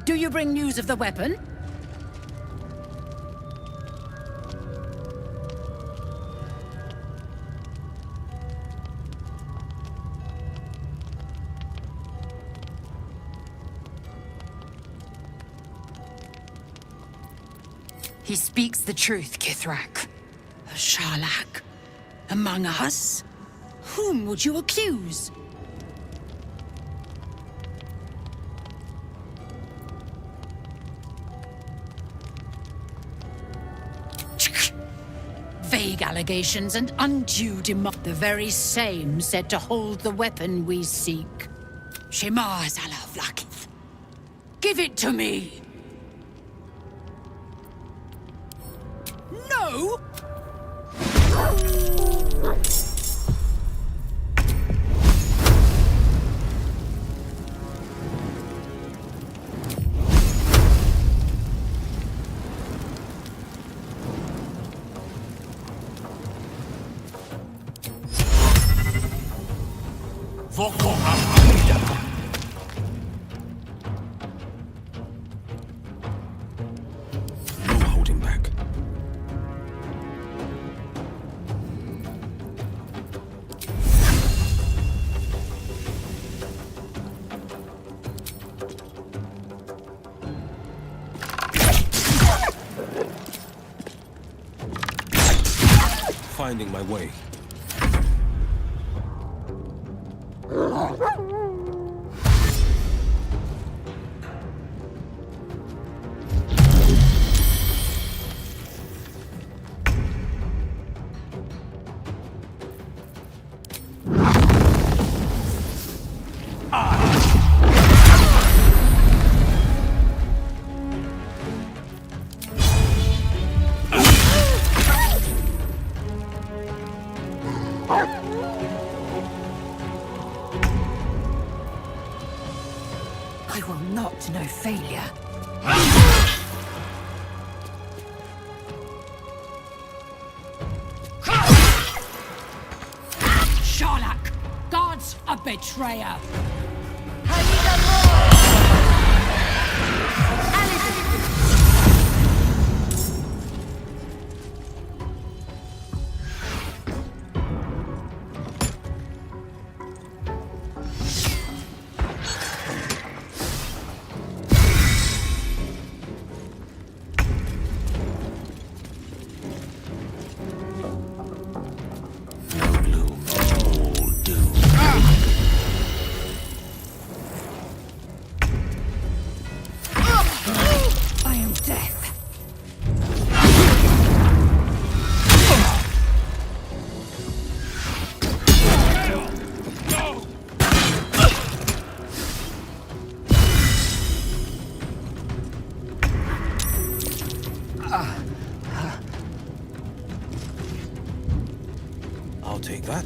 Do you bring news of the weapon? He speaks the truth, Kithrak. A Sharlak. Among us? Whom would you accuse? Vague allegations and undue demand. The very same said to hold the weapon we seek. Shema Zala Vlaakith. Give it to me! No! Voko Amida. finding my way. I will not know failure. Sharlak! God's a betrayer! I am death. I'll take that.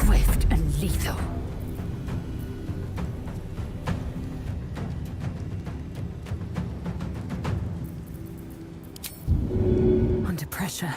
Swift and lethal. Under pressure.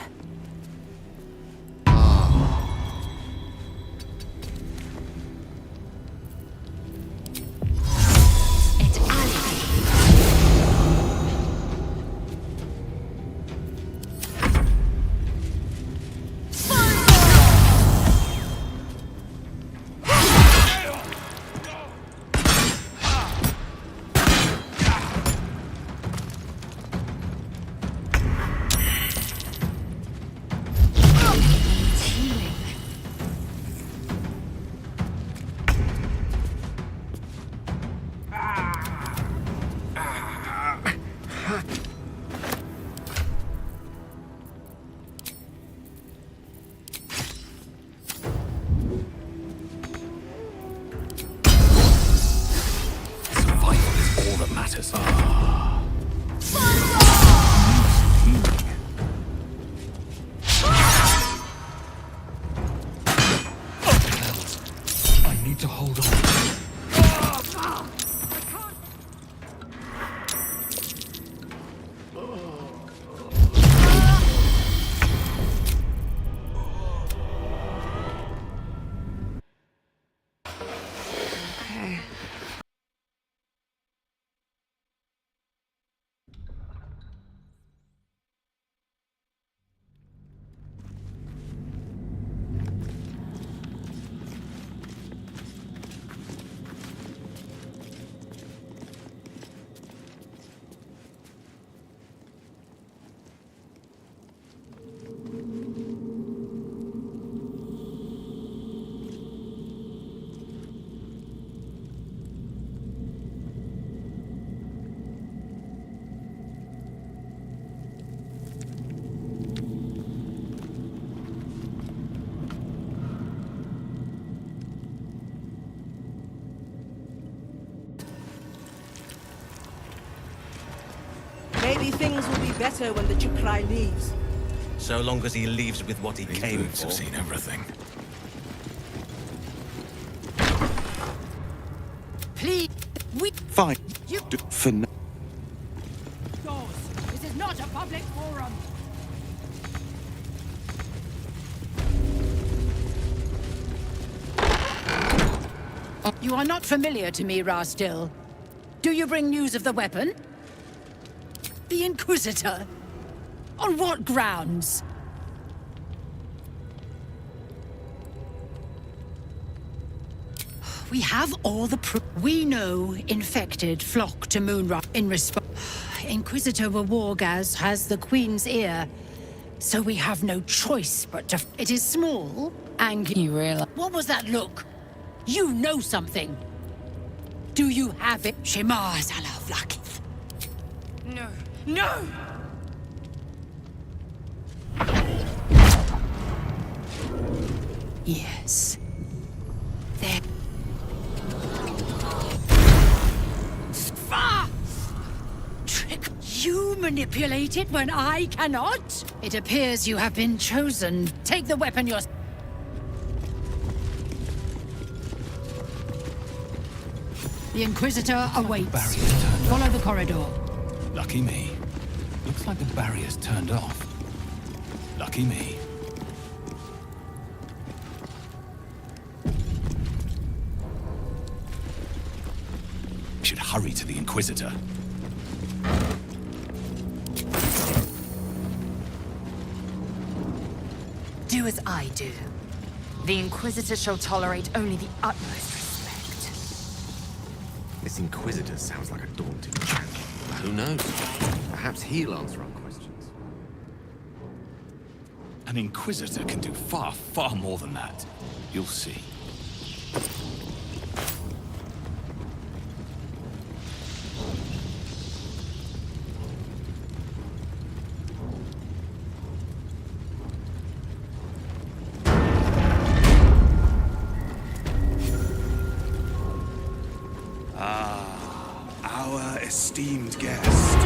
To hold on. things will be better when the Chukrai leaves. So long as he leaves with what he came Boots for. have seen everything. Please, we... Fine. You... For now. This is not a public forum. You are not familiar to me, Rastil. Do you bring news of the weapon? The Inquisitor? On what grounds? We have all the proof. We know infected flock to Moonrise in response. Inquisitor Wargaz has the Queen's ear, so we have no choice but to... It is small, and you realize... What was that look? You know something. Do you have it? Shema Zalavlakith. No. No! Yes. There. Trick. You manipulate it when I cannot? It appears you have been chosen. Take the weapon yourself. The Inquisitor awaits. Follow the corridor. Lucky me. Looks like the barrier's turned off. Lucky me. We should hurry to the Inquisitor. Do as I do. The Inquisitor shall tolerate only the utmost respect. This Inquisitor sounds like a daunting challenge. Who knows? Perhaps he'll answer our questions. An Inquisitor can do far, far more than that. You'll see. Esteemed guest,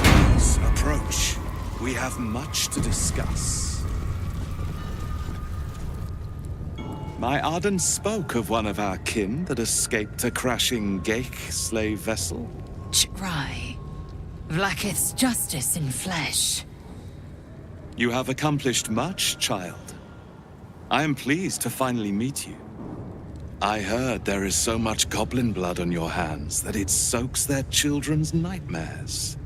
please approach. We have much to discuss. My Arden spoke of one of our kin that escaped a crashing Gith slave vessel. Ch'rai. Vlakith's justice in flesh. You have accomplished much, child. I am pleased to finally meet you. I heard there is so much goblin blood on your hands that it soaks their children's nightmares.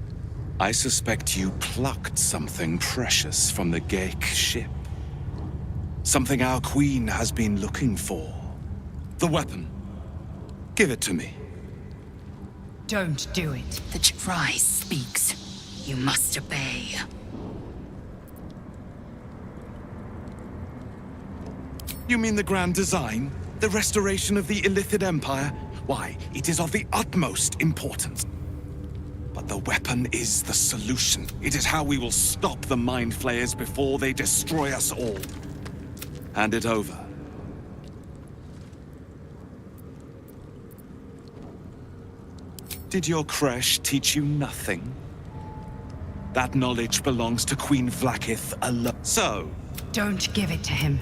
I suspect you plucked something precious from the Gith ship. Something our queen has been looking for. The weapon. Give it to me. Don't do it. The Ch'rai speaks. You must obey. You mean the grand design? The restoration of the Illithid Empire? Why, it is of the utmost importance. But the weapon is the solution. It is how we will stop the Mind Flayers before they destroy us all. Hand it over. Did your creche teach you nothing? That knowledge belongs to Queen Vlakith alone. So... Don't give it to him.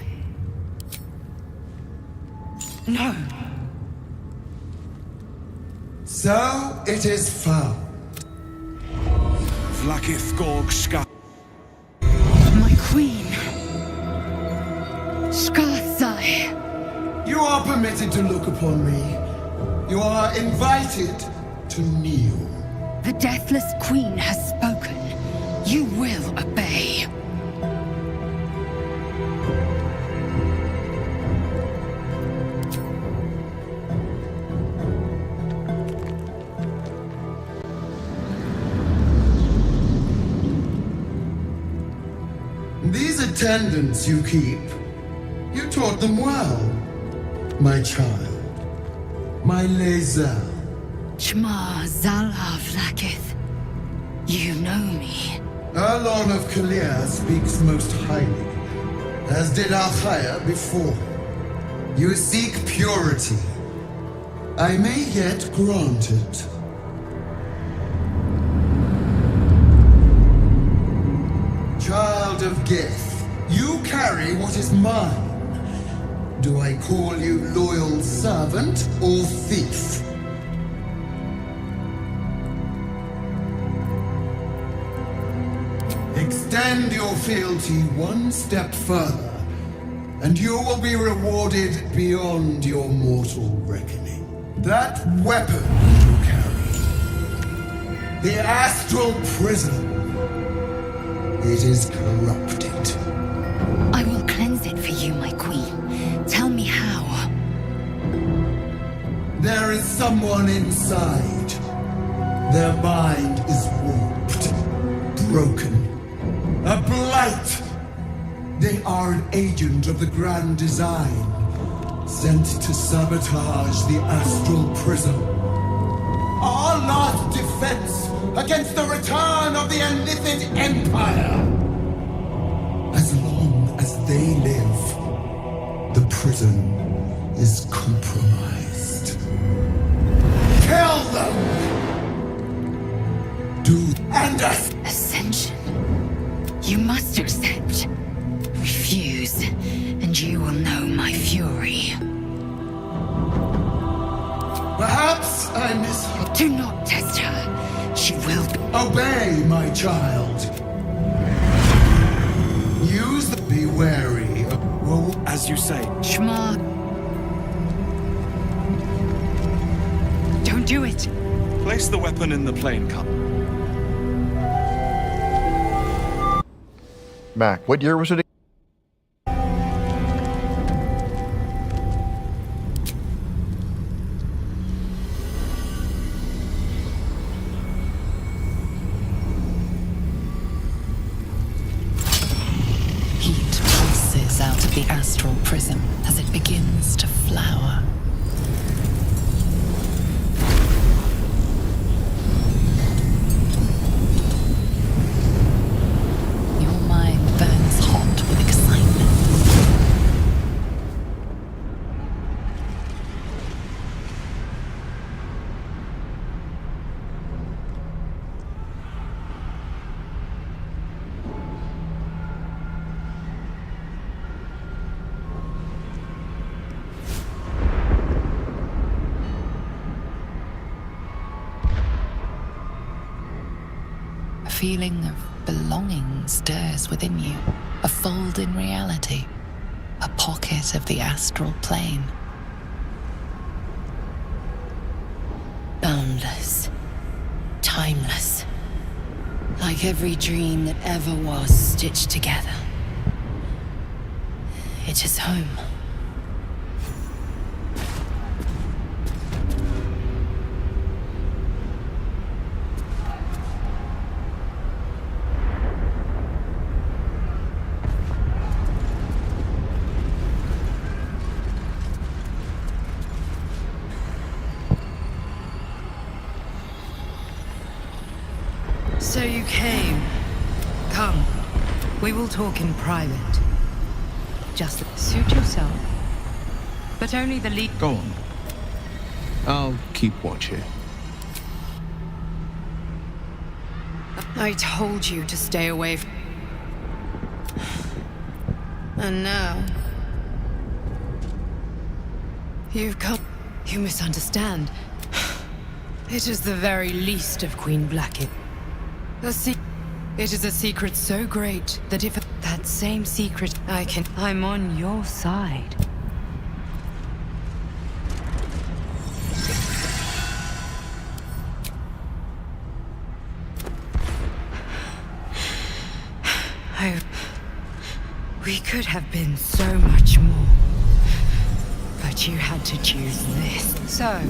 No. So it is found. Vlakith Gorgshka. My queen. Skathai. You are permitted to look upon me. You are invited to kneel. The Deathless Queen has spoken. You will obey. These attendants you keep, you taught them well, my child, my Lae'zel. Shema Zala Vlakith. You know me. Erlon of Kalir speaks most highly, as did Alchaya before. You seek purity. I may yet grant it. blood of Gith. You carry what is mine. Do I call you loyal servant or thief? Extend your fealty one step further, and you will be rewarded beyond your mortal reckoning. That weapon you carry, the astral prism, it is corrupted. I will cleanse it for you, my queen. Tell me how. There is someone inside. Their mind is warped, broken, a blight. They are an agent of the Grand Design, sent to sabotage the astral prism. Our last defense against the return of the Illithid Empire. As long as they live, the prison is compromised. Kill them! Do and us! Ascension. You must accept. Refuse, and you will know my fury. Perhaps I misheard. Do not test her. She will be. Obey, my child. Use the... Be wary of... Well, as you say. Shma. Don't do it. Place the weapon in the plane cup. Mac, what year was it? Heat pulses out of the astral prism as it begins to flower. Your mind burns hot with excitement. A feeling of belonging stirs within you, a fold in reality, a pocket of the astral plane. Boundless. Timeless. Like every dream that ever was stitched together. It is home. So you came. Come. We will talk in private. Just suit yourself. But only the lead. Go on. I'll keep watch here. I told you to stay away from... And now... You've come... You misunderstand. It is the very least of Queen Blackett. It is a secret so great that if that same secret I'm on your side. We could have been so much more. But you had to choose this. So,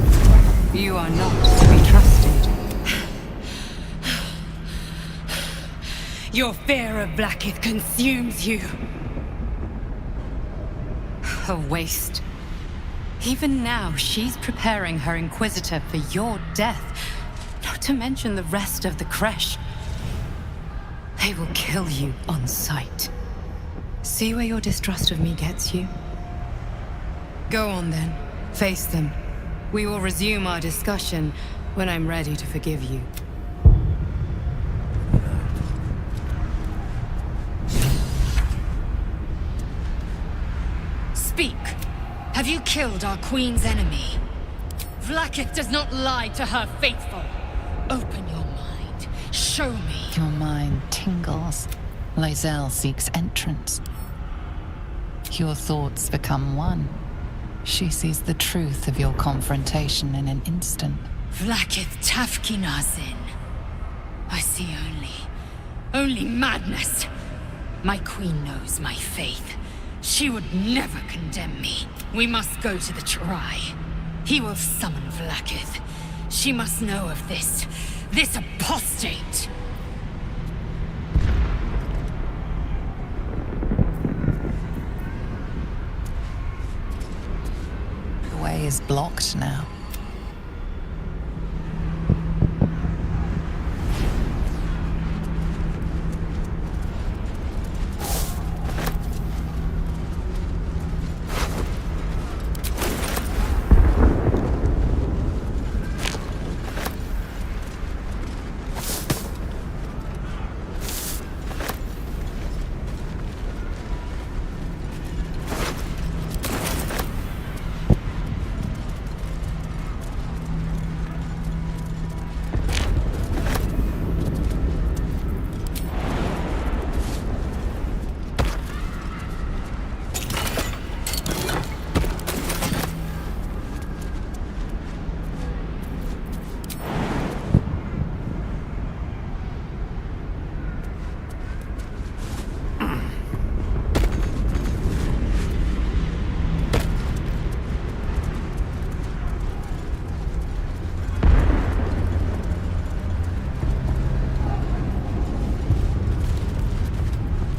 you are not to be trusted. Your fear of Blackith consumes you. A waste. Even now, she's preparing her Inquisitor for your death. Not to mention the rest of the Kresh. They will kill you on sight. See where your distrust of me gets you? Go on then. Face them. We will resume our discussion when I'm ready to forgive you. Speak. Have you killed our queen's enemy? Vlaakith does not lie to her faithful. Open your mind. Show me. Your mind tingles. Lae'zel seeks entrance. Your thoughts become one. She sees the truth of your confrontation in an instant. Vlaakith Tafkinazin. I see only madness. My queen knows my faith. She would never condemn me. We must go to the Trai. He will summon Vlaakith. She must know of this apostate. The way is blocked now.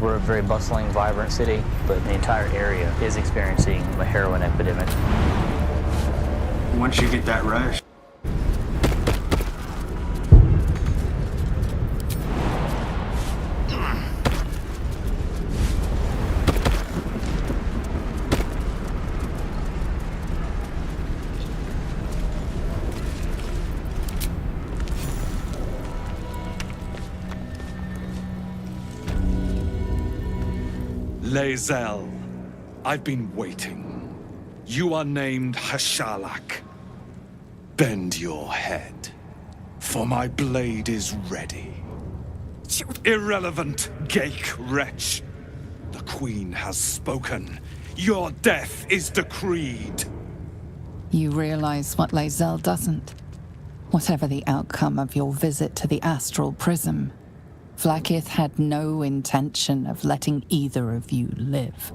We're a very bustling, vibrant city, but the entire area is experiencing a heroin epidemic. Once you get that rush, Lae'zel, I've been waiting. You are named Hashalak. Bend your head, for my blade is ready. Irrelevant, Ghaik wretch. The Queen has spoken. Your death is decreed. You realize what Lae'zel doesn't. Whatever the outcome of your visit to the Astral Prism, Vlaakith had no intention of letting either of you live.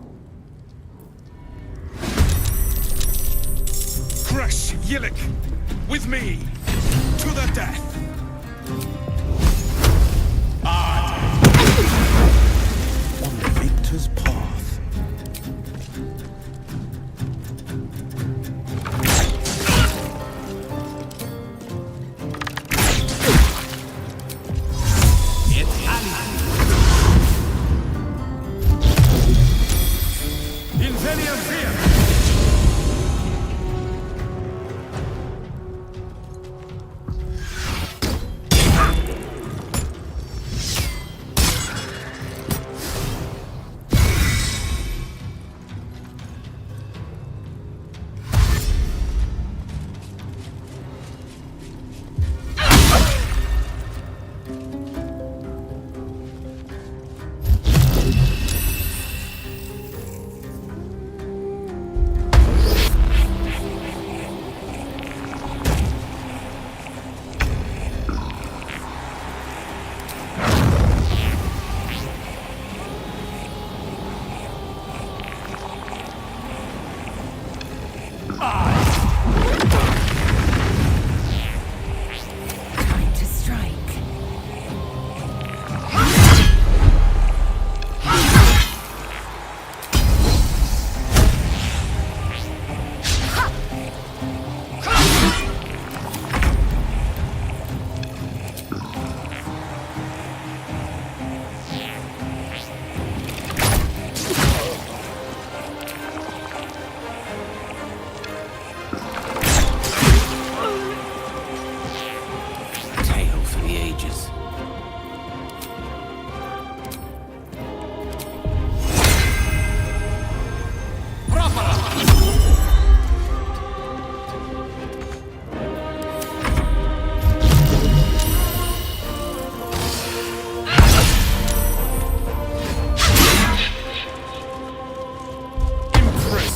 Crush Yillik, with me, to the death. On the victor's path.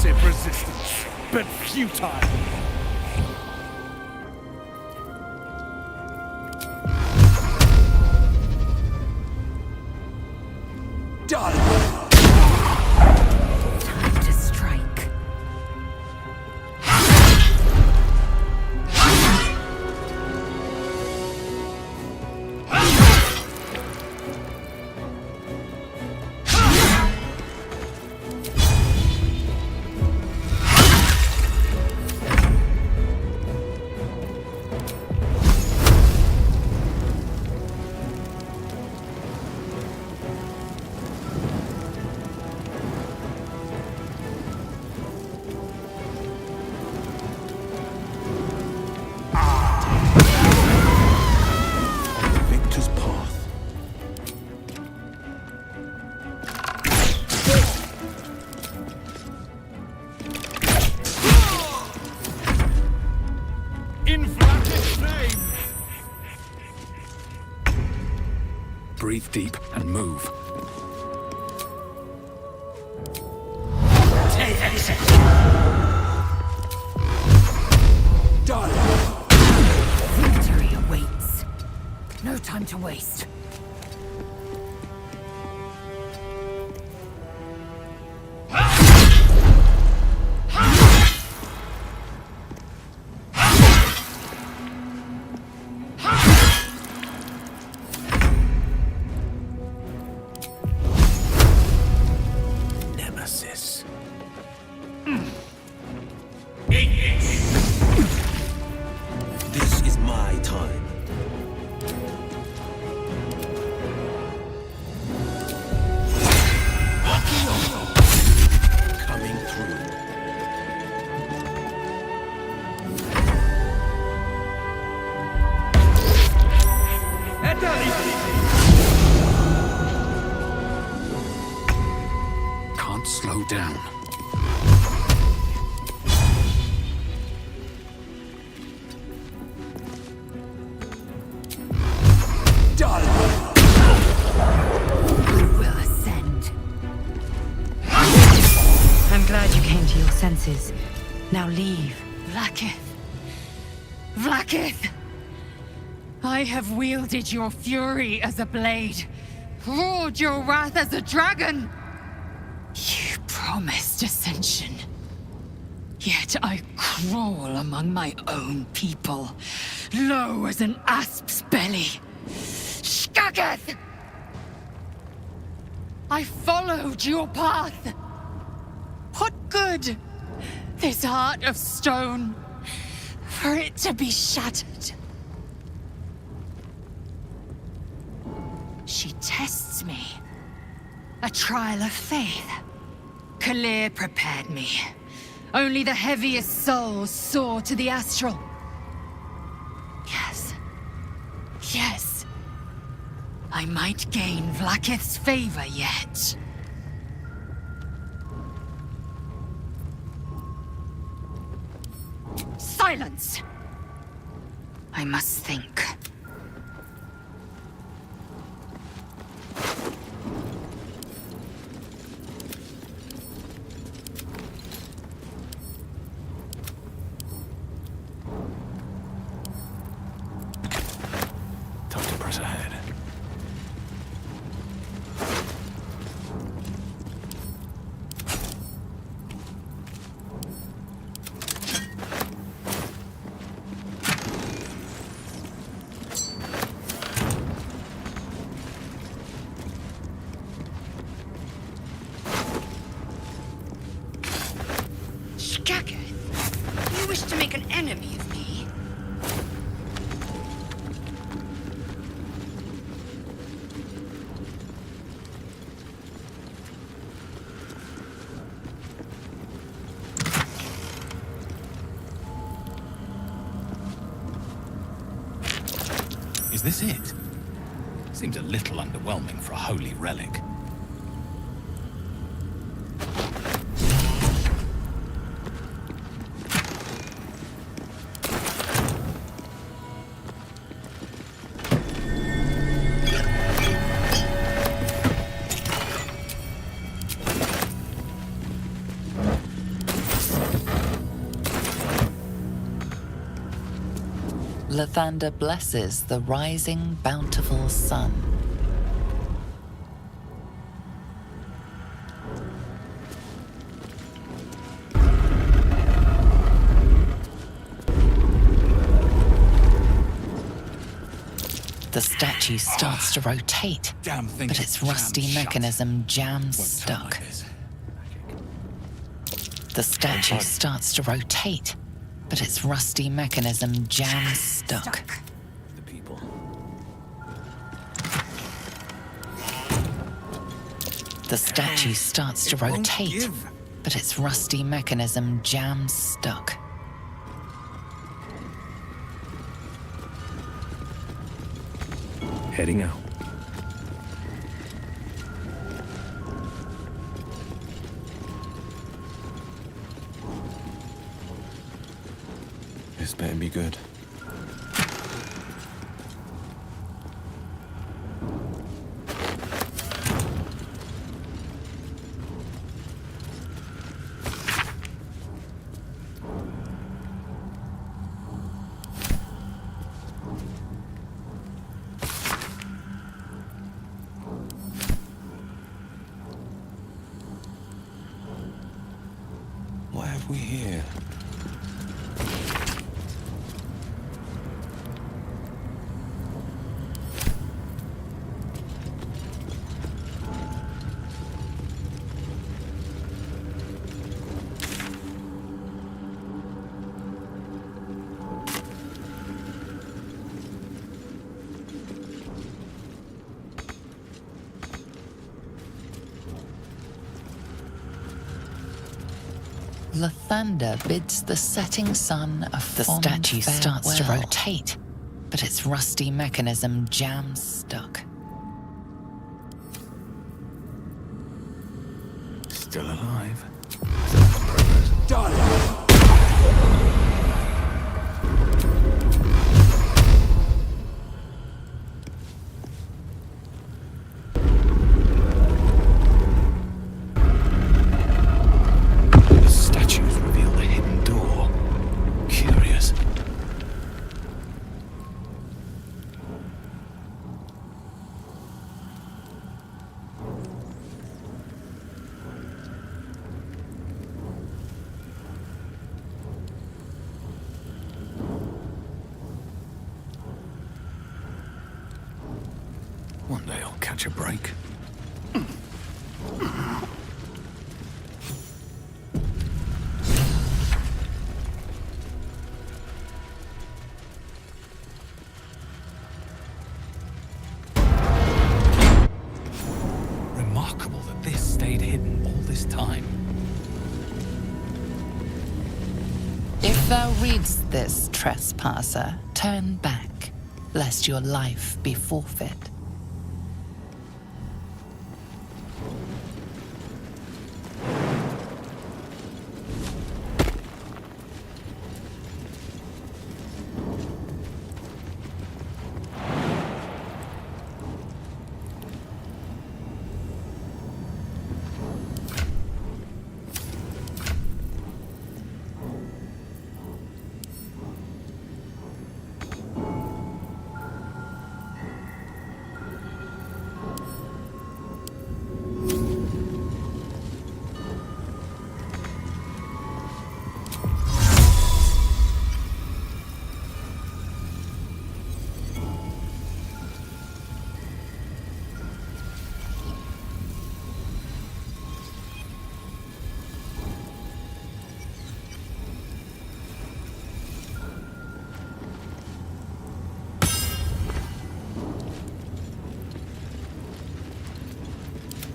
Massive resistance, but futile. Done! Time to strike. Victor's path. In Vlakith's name! Breathe deep and move. Done! Victory awaits. No time to waste. Nemesis. This is my time. Coming through. Can't slow down. Done! I will ascend. I'm glad you came to your senses. Now leave. Vlakith. Vlakith! I have wielded your fury as a blade, roared your wrath as a dragon. You promised ascension. Yet I crawl among my own people, low as an asp's belly. Shkageth! I followed your path. What good? This heart of stone, for it to be shattered. She tests me. A trial of faith. Kalir prepared me. Only the heaviest souls soar to the astral. Yes. Yes. I might gain Vlakith's favor yet. Silence! I must think. Time to press ahead. Shkageth, you wish to make an enemy of me? Is this it? Seems a little underwhelming for a holy relic. Lathander blesses the rising, bountiful sun. The statue starts to rotate, Damn thing but is its rusty jammed shut. mechanism jams Won't turn stuck. like this. The statue starts to rotate, but its rusty mechanism jams stuck. The people. The statue starts to rotate, but its rusty mechanism jams stuck. Heading out. This better be good. What have we here? Lathander bids the setting sun a fond farewell. The statue starts to rotate, but its rusty mechanism jams stuck. Still alive. The statues reveal the hidden door. Curious. One day I'll catch a break. Remarkable that this stayed hidden all this time. If thou readst this, trespasser, turn back, lest your life be forfeit.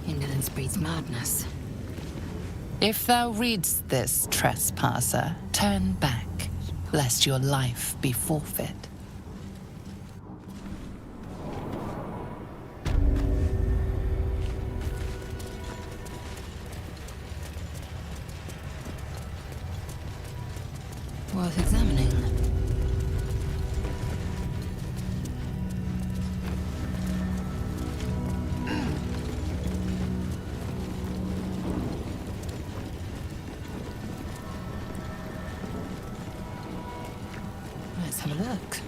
Indolence breeds madness. If thou readst this, trespasser, turn back, lest your life be forfeit. Worth examining. Let's have a look.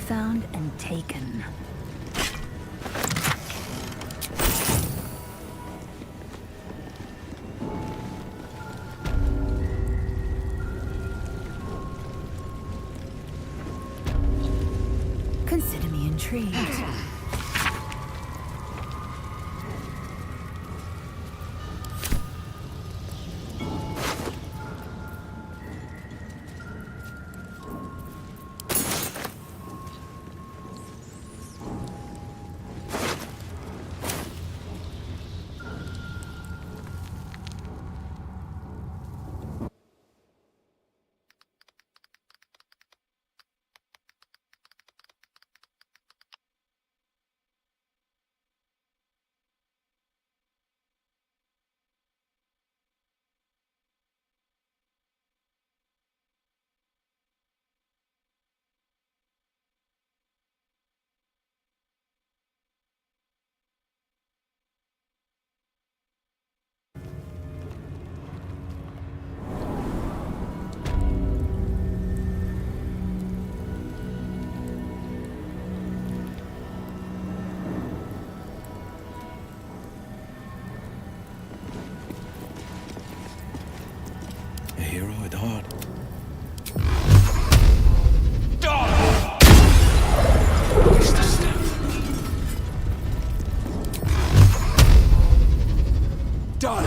Found and taken. Consider me intrigued. A hero at heart. Mr. Steph. Done.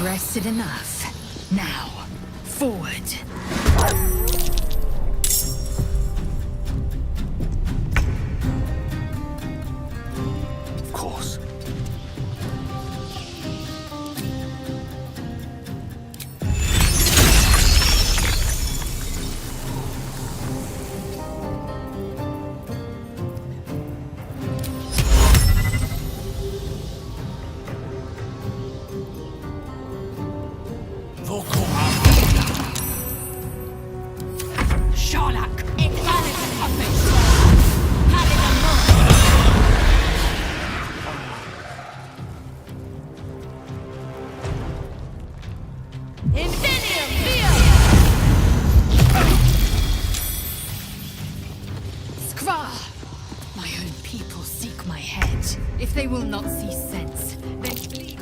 rested enough. Now, forward. Of course. Sherlock, it Skvar! My own people seek my head. If they will not see sense, then flee.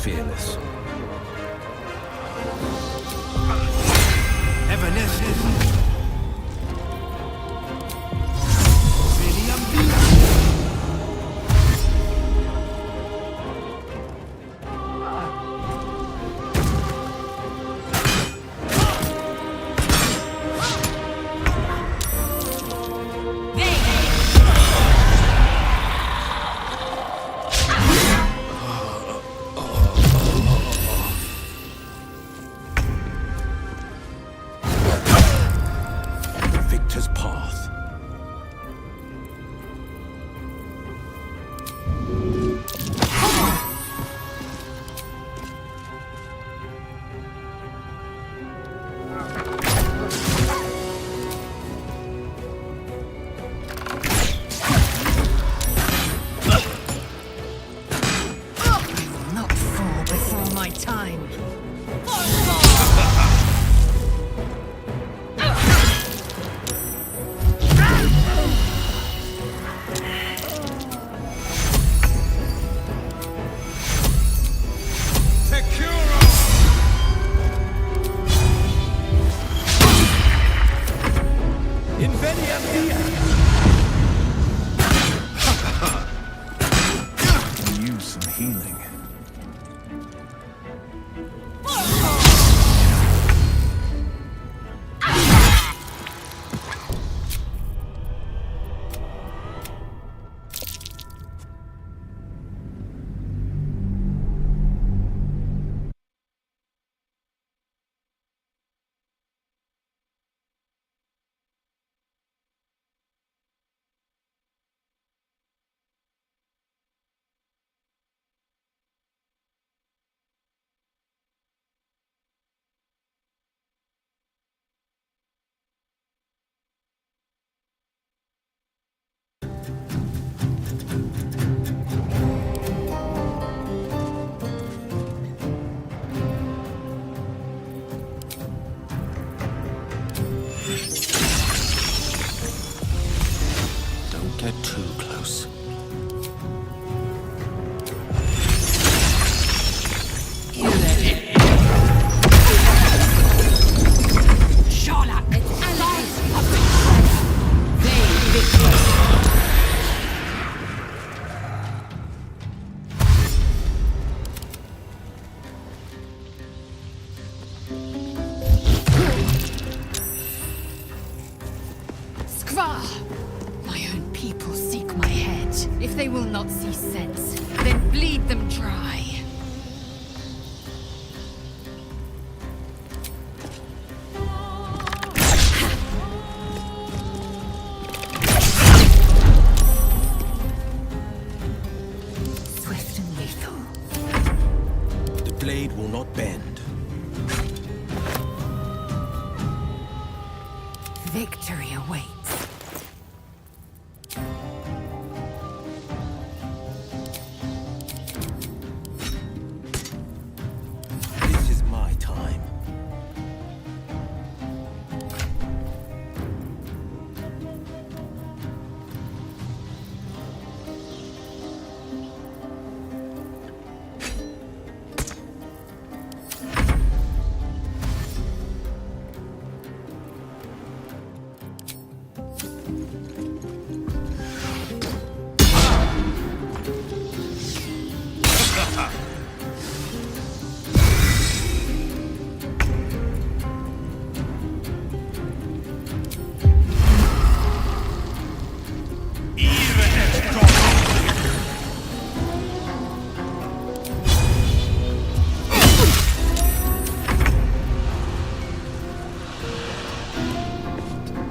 fearless. Evanescence. Victor's path. I will not fall before my time. Use some healing. Don't get too close. Charlotte, it's allies of the They victorious. My own people seek my head. If they will not see sense, then bleed them dry. Swift and lethal. The blade will not bend. Victory awaits. This is my time.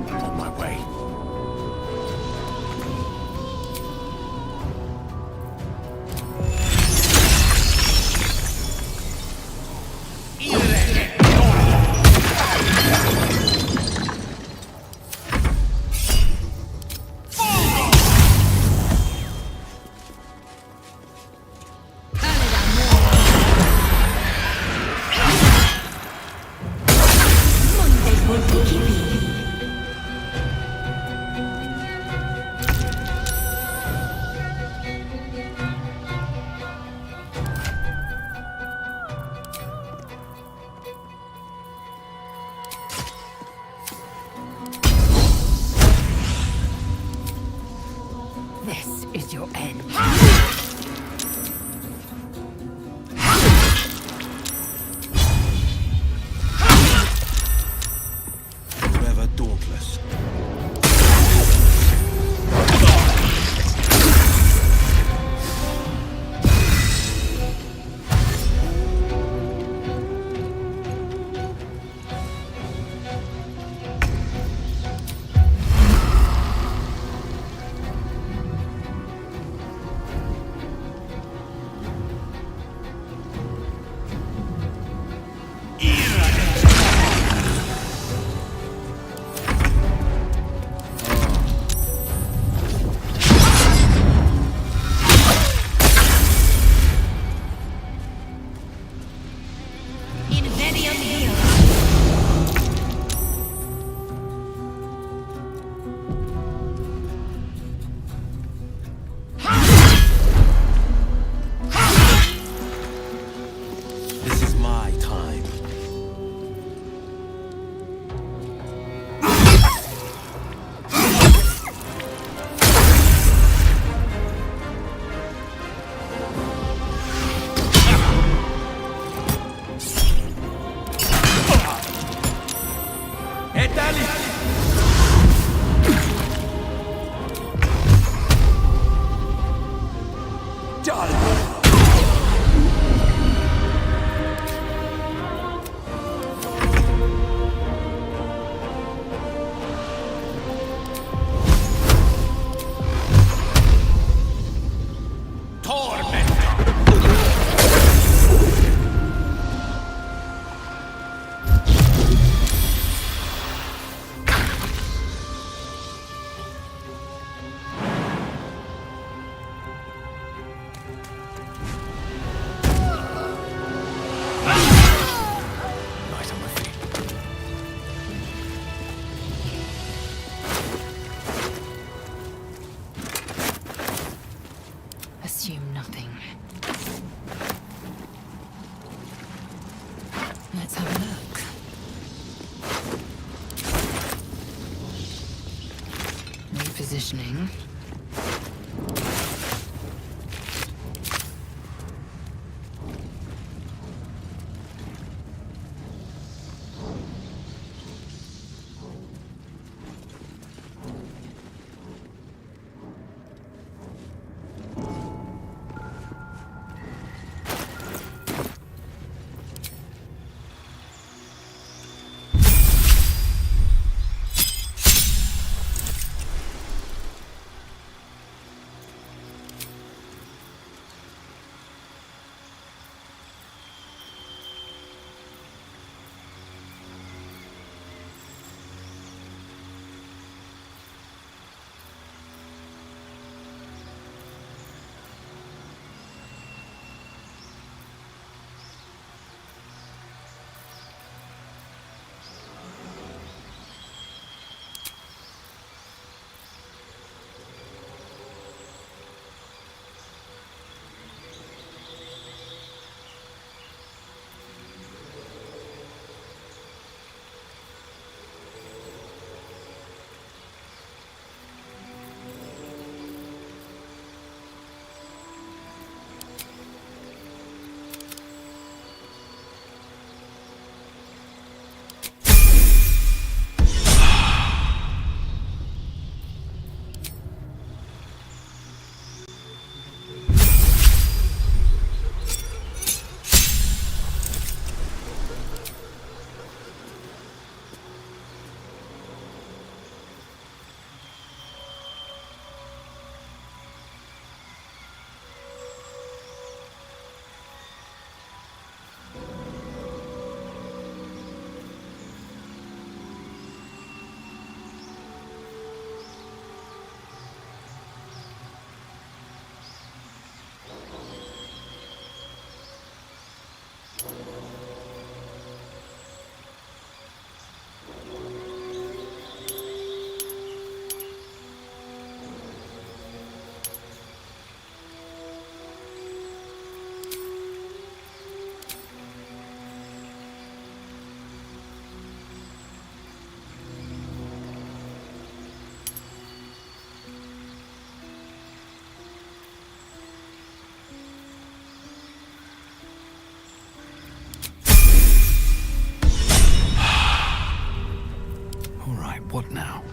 On my way. This is your end. Forever dauntless. This is my time. positioning. What now?